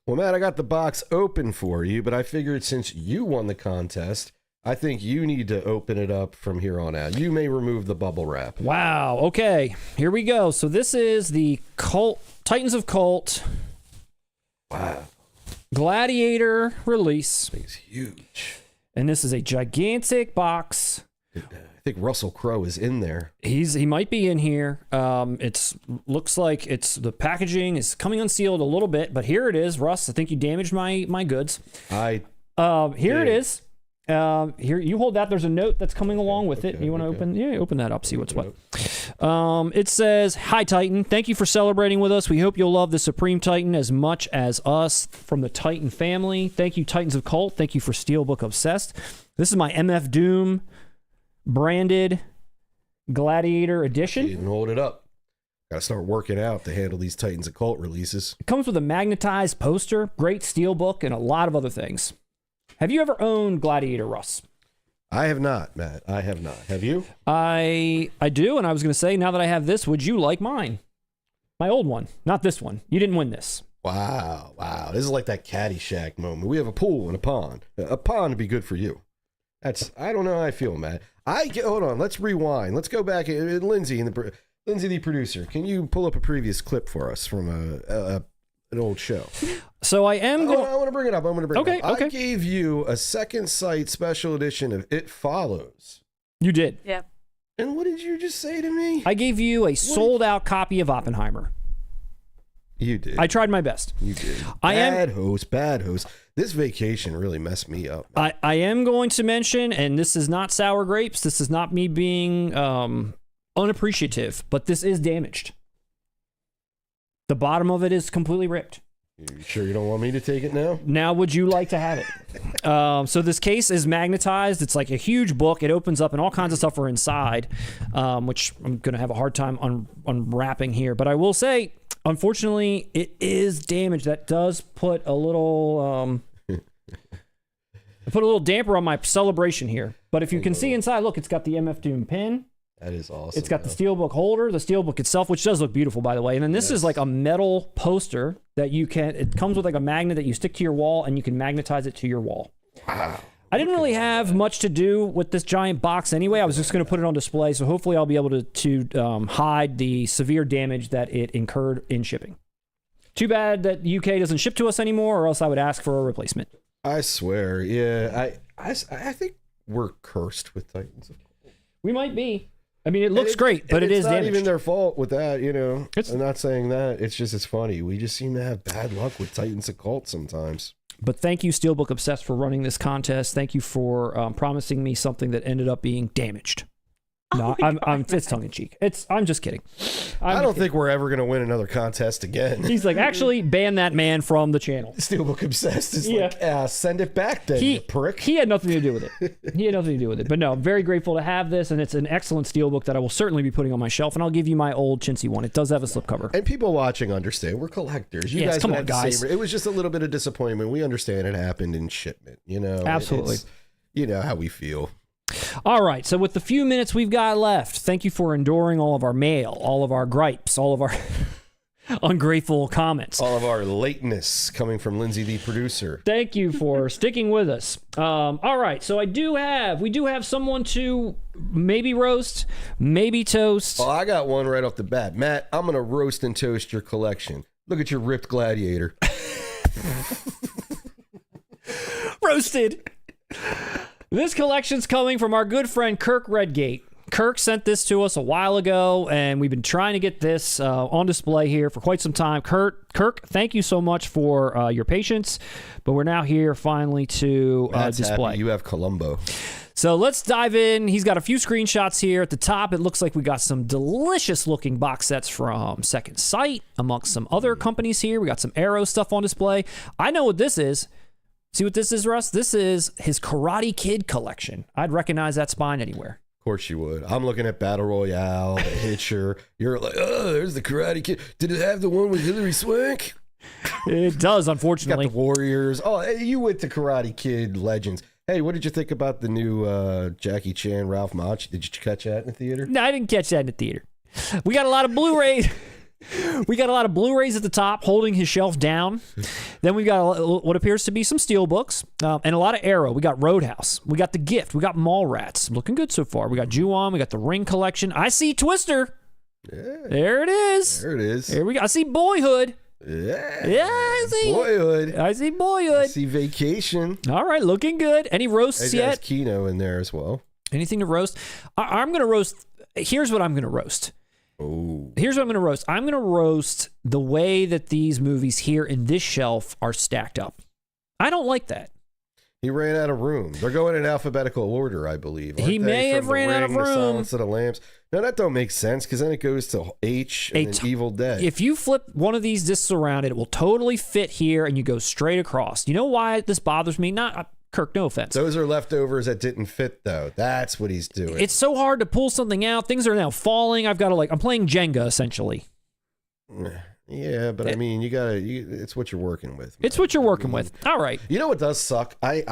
Well, Matt, I got the box open for you, but I figured since you won the contest, I think you need to open it up from here on out. You may remove the bubble wrap. Wow. Okay, here we go. So this is the Titans of Cult. Wow. Gladiator release. This thing's huge. And this is a gigantic box. I think Russell Crowe is in there. He might be in here. Looks like the packaging is coming unsealed a little bit, but here it is, Russ. I think you damaged my goods. Here it is. Here, you hold that. There's a note that's coming along with it. You want to open? Yeah, open that up. See what's what. It says, "Hi Titan, thank you for celebrating with us. We hope you'll love the Supreme Titan as much as us from the Titan family. Thank you, Titans of Cult. Thank you for Steelbook Obsessed. This is my MF Doom branded Gladiator edition. Even hold it up. Got to start working out to handle these Titans of Cult releases. It comes with a magnetized poster, great steelbook, and a lot of other things. Have you ever owned Gladiator, Russ? I have not, Matt. I have not. Have you? I do, and I was going to say, now that I have this, would you like mine? My old one, not this one. You didn't win this. Wow. This is like that Caddyshack moment. We have a pool and a pond. A pond would be good for you. I don't know how I feel, Matt. Hold on. Let's rewind. Let's go back. Lindsay, Lindsay, the producer, can you pull up a previous clip for us from an old show? So I am going. I want to bring it up. Okay. I gave you a Second Sight special edition of It Follows. You did. Yep. And what did you just say to me? I gave you a sold-out copy of Oppenheimer. You did. I tried my best. You did. Bad host. This vacation really messed me up. I am going to mention, and this is not sour grapes. This is not me being unappreciative, but this is damaged. The bottom of it is completely ripped. You sure you don't want me to take it now? Now, would you like to have it? So this case is magnetized. It's like a huge book. It opens up and all kinds of stuff are inside, which I'm going to have a hard time unwrapping here. But I will say, unfortunately, it is damaged. That does put a little damper on my celebration here. But if you can see inside, look, it's got the MF Doom pin. That is awesome. It's got the Steelbook holder, the Steelbook itself, which does look beautiful, by the way. And then this is like a metal poster that it comes with like a magnet that you stick to your wall and you can magnetize it to your wall. Wow. I didn't really have much to do with this giant box anyway. I was just going to put it on display, so hopefully I'll be able to hide the severe damage that it incurred in shipping. Too bad that UK doesn't ship to us anymore, or else I would ask for a replacement. I swear, yeah. I think we're cursed with Titans of Cult. We might be. I mean, it looks great, but it is damaged. It's not even their fault with that, you know. I'm not saying that. It's just, it's funny. We just seem to have bad luck with Titans of Cult sometimes. But thank you, Steelbook Obsessed, for running this contest. Thank you for promising me something that ended up being damaged. No, it's tongue in cheek. I'm just kidding. I don't think we're ever going to win another contest again. He's like, actually, ban that man from the channel. Steelbook Obsessed is like, send it back then, you prick. He had nothing to do with it. But no, I'm very grateful to have this, and it's an excellent Steelbook that I will certainly be putting on my shelf, and I'll give you my old chintzy one. It does have a slipcover. And people watching understand. We're collectors. You guys, come on, guys. It was just a little bit of disappointment. We understand it happened in shipment, you know. Absolutely. You know how we feel. All right, so with the few minutes we've got left, thank you for enduring all of our mail, all of our gripes, all of our ungrateful comments. All of our lateness coming from Lindsay, the producer. Thank you for sticking with us. All right, so we do have someone to maybe roast, maybe toast. Oh, I got one right off the bat. Matt, I'm going to roast and toast your collection. Look at your ripped Gladiator. Roasted. This collection's coming from our good friend Kirk Redgate. Kirk sent this to us a while ago, and we've been trying to get this on display here for quite some time. Kirk, thank you so much for your patience, but we're now here finally to display. Happy you have Columbo. So let's dive in. He's got a few screenshots here. At the top, it looks like we got some delicious-looking box sets from Second Sight, amongst some other companies here. We got some Arrow stuff on display. I know what this is. See what this is, Russ? This is his Karate Kid collection. I'd recognize that spine anywhere. Of course you would. I'm looking at Battle Royale, the Hitcher. You're like, oh, there's the Karate Kid. Did it have the one with Hilary Swank? It does, unfortunately. Got the Warriors. Oh, you went to Karate Kid Legends. Hey, what did you think about the new Jackie Chan, Ralph Macchio? Did you catch that in the theater? No, I didn't catch that in the theater. We got a lot of Blu-rays. We got a lot of Blu-rays at the top holding his shelf down. Then we've got what appears to be some Steelbooks and a lot of Arrow. We got Roadhouse. We got The Gift. We got Mallrats. Looking good so far. We got Ju-On. We got the Ring collection. I see Twister. Yeah. There it is. There it is. Here we go. I see Boyhood. Yeah. Yeah, I see Boyhood. I see Boyhood. I see Vacation. All right, looking good. Any roasts yet? There's Kino in there as well. Anything to roast? I'm going to roast. Here's what I'm going to roast. Oh. Here's what I'm going to roast. I'm going to roast the way that these movies here in this shelf are stacked up. I don't like that. He ran out of room. They're going in alphabetical order, I believe. He may have ran out of room. The Silence of the Lambs. No, that don't make sense because then it goes to H and then Evil Dead. If you flip one of these discs around, it will totally fit here and you go straight across. You know why this bothers me? Not Kirk, no offense. Those are leftovers that didn't fit, though. That's what he's doing. It's so hard to pull something out. Things are now falling. I've got to I'm playing Jenga, essentially. Yeah, but I mean, it's what you're working with. It's what you're working with. All right. You know what does suck? I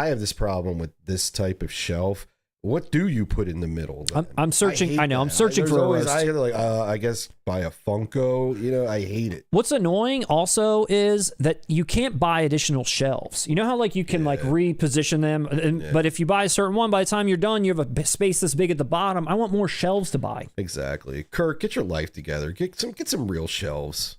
have this problem with this type of shelf. What do you put in the middle? I'm searching. I know. I'm searching for a roast. I guess buy a Funko. You know, I hate it. What's annoying also is that you can't buy additional shelves. You know how like you can like reposition them, but if you buy a certain one, by the time you're done, you have a space this big at the bottom. I want more shelves to buy. Exactly. Kirk, get your life together. Get some real shelves.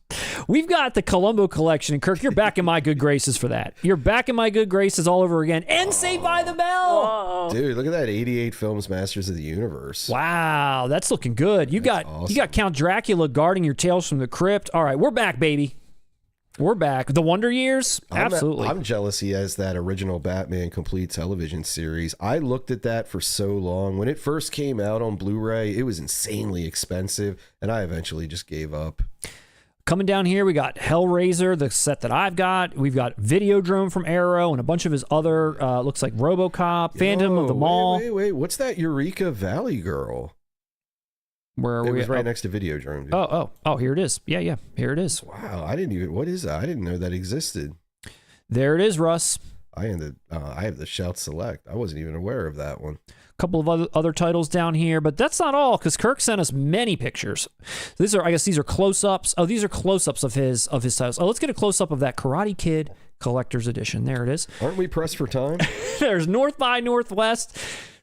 We've got the Columbo collection, and Kirk, you're back in my good graces for that. You're back in my good graces all over again. And Saved by the Bell. Whoa. Dude, look at that 88 Films Masters of the Universe. Wow, that's looking good. You got Count Dracula guarding your Tales from the Crypt. All right, we're back, baby. We're back. The Wonder Years? Absolutely. I'm jealous he has that original Batman complete television series. I looked at that for so long. When it first came out on Blu-ray, it was insanely expensive, and I eventually just gave up. Coming down here, we got Hellraiser, the set that I've got. We've got Videodrome from Arrow and a bunch of his other, looks like RoboCop, Phantom of the Mall. Wait. What's that Eureka Valley girl? Where are we? It was right oh. next to Videodrome. Dude. Oh, here it is. Yeah, here it is. Wow, what is that? I didn't know that existed. There it is, Russ. I have the Shout Select. I wasn't even aware of that one. Couple of other titles down here, but that's not all because Kirk sent us many pictures. These are close-ups. Oh, these are close-ups of his titles. Oh, let's get a close-up of that Karate Kid Collector's Edition. There it is. Aren't we pressed for time? There's North by Northwest,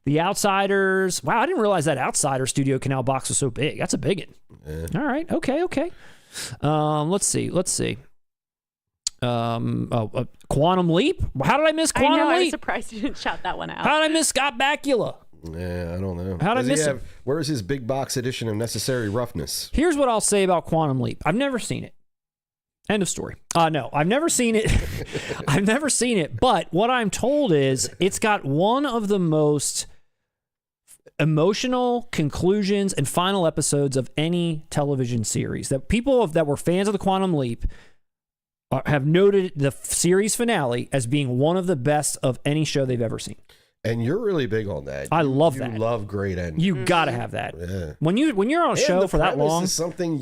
The Outsiders. Wow, I didn't realize that Outsider Studio Canal box was so big. That's a big one. Yeah. All right. Okay. Let's see. Quantum Leap. How did I miss Quantum Leap? I was surprised you didn't shout that one out. How did I miss Scott Bakula? Yeah, I don't know. How did I miss him? Where's his big box edition of Necessary Roughness? Here's what I'll say about Quantum Leap. I've never seen it. End of story. No, I've never seen it. I've never seen it. But what I'm told is it's got one of the most emotional conclusions and final episodes of any television series. That people that were fans of the Quantum Leap have noted the series finale as being one of the best of any show they've ever seen. And you're really big on that. I love that. You love great endings. You gotta have that. Yeah. When you're on a show for that long. Is something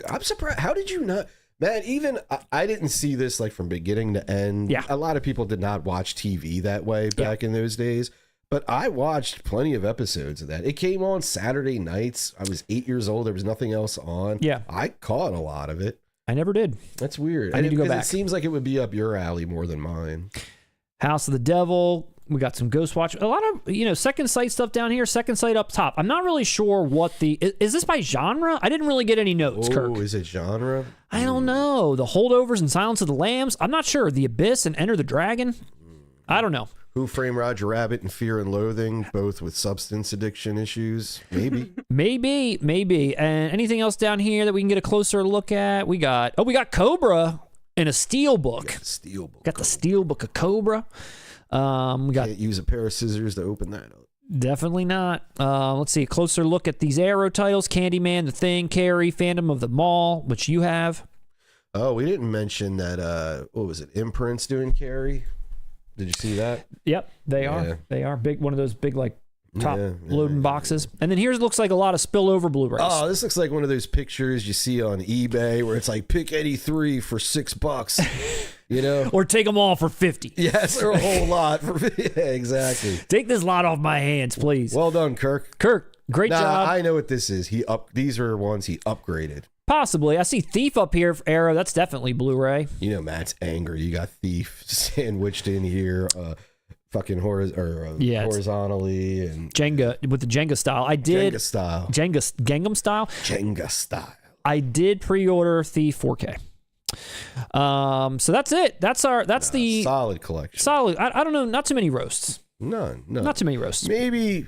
I'm surprised. How did you not? Man, even I didn't see this like from beginning to end. Yeah. A lot of people did not watch TV that way back in those days. But I watched plenty of episodes of that. It came on Saturday nights. I was 8 years old. There was nothing else on. Yeah. I caught a lot of it. I never did. That's weird. I need to go back. It seems like it would be up your alley more than mine. House of the Devil. We got some Ghostwatch. A lot of, Second Sight stuff down here. Second Sight up top. I'm not really sure what is this by genre? I didn't really get any notes, Kirk. Oh, is it genre? I don't know. The Holdovers and Silence of the Lambs. I'm not sure. The Abyss and Enter the Dragon. I don't know. Who Framed Roger Rabbit and Fear and Loathing, both with substance addiction issues? Maybe. Maybe. And anything else down here that we can get a closer look at? We got Cobra in a Steelbook. Got the Steelbook of Cobra. We got. Can't use a pair of scissors to open that up. Definitely not. Let's see a closer look at these Arrow titles: Candyman, The Thing, Carrie, Phantom of the Mall, which you have. Oh, we didn't mention that. What was it? Imprints doing Carrie. Did you see that? Yep, they are. Yeah. They are big. One of those big like top loading boxes. And then here's looks like a lot of spillover Blu-rays. Oh, this looks like one of those pictures you see on eBay where it's like pick any three for $6, or take them all for 50. Yes, or a whole lot for exactly. Take this lot off my hands, please. Well done, Kirk. Great job. I know what this is. These are ones he upgraded. Possibly. I see Thief up here for Arrow. That's definitely Blu-ray. Matt's angry. You got Thief sandwiched in here, fucking horizontally and Jenga with the Jenga style. Jenga style. Gangnam style. Jenga style. I did pre-order Thief 4K. So that's it. That's the solid collection. Solid. I don't know. Not too many roasts. None. Not too many roasts. Maybe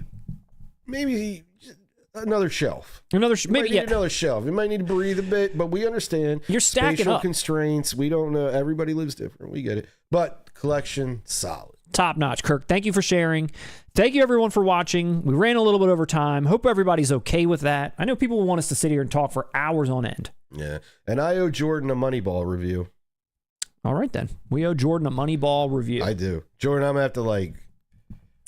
another shelf. Another shelf. You might need to breathe a bit, but we understand. You're stacking spatial up. Constraints. We don't know. Everybody lives different. We get it. But collection, solid. Top notch. Kirk, thank you for sharing. Thank you everyone for watching. We ran a little bit over time. Hope everybody's okay with that. I know people want us to sit here and talk for hours on end. Yeah. And I owe Jordan a Moneyball review. All right then. We owe Jordan a Moneyball review. I do. Jordan, I'm going to have to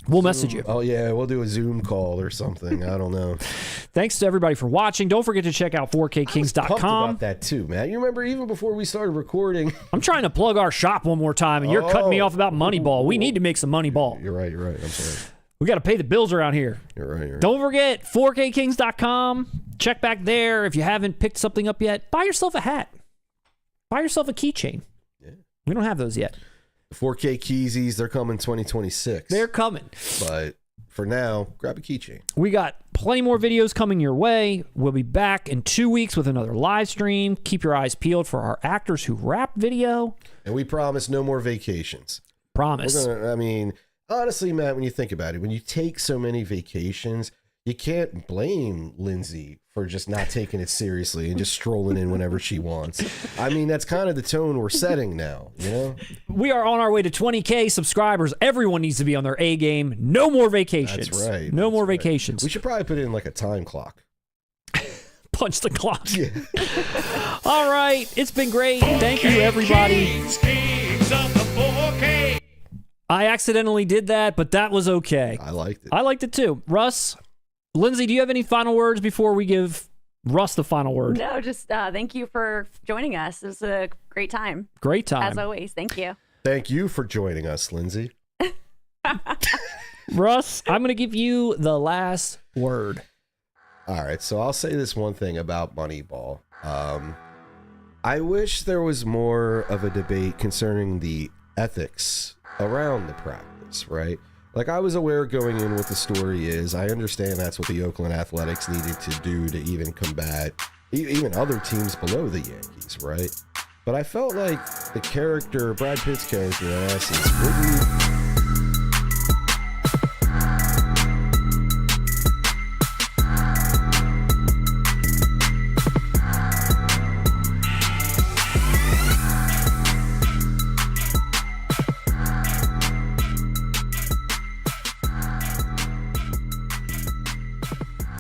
We'll message you. Oh, yeah. We'll do a Zoom call or something. I don't know. Thanks to everybody for watching. Don't forget to check out 4KKings.com. About that too, man. You remember even before we started recording? I'm trying to plug our shop one more time, and you're cutting me off about Moneyball. We need to make some Moneyball. You're right. I'm sorry. We got to pay the bills around here. You're right. Don't forget 4KKings.com. Check back there. If you haven't picked something up yet, buy yourself a hat. Buy yourself a keychain. Yeah. We don't have those yet. 4K Keezies, they're coming 2026. They're coming. But for now, grab a keychain. We got plenty more videos coming your way. We'll be back in 2 weeks with another live stream. Keep your eyes peeled for our Actors Who Rap video. And we promise no more vacations. Promise. I mean, honestly, Matt, when you think about it, when you take so many vacations, you can't blame Lindsay for just not taking it seriously and just strolling in whenever she wants. I mean, that's kind of the tone we're setting now, you know? We are on our way to 20K subscribers. Everyone needs to be on their A game. No more vacations. That's right. No more vacations. We should probably put in like a time clock. Punch the clock. Yeah. All right. It's been great. Thank you, everybody. Kings of the 4K. I accidentally did that, but that was okay. I liked it. I liked it too. Russ, Lindsay, do you have any final words before we give Russ the final word? No, just thank you for joining us. It was a great time. Great time. As always. Thank you. Thank you for joining us, Lindsay. Russ, I'm going to give you the last word. All right, so I'll say this one thing about Moneyball. I wish there was more of a debate concerning the ethics around the practice, right? Like, I was aware going in what the story is. I understand that's what the Oakland Athletics needed to do to even combat even other teams below the Yankees, right? But I felt like the character, Brad Pitt's character in essence, wouldn't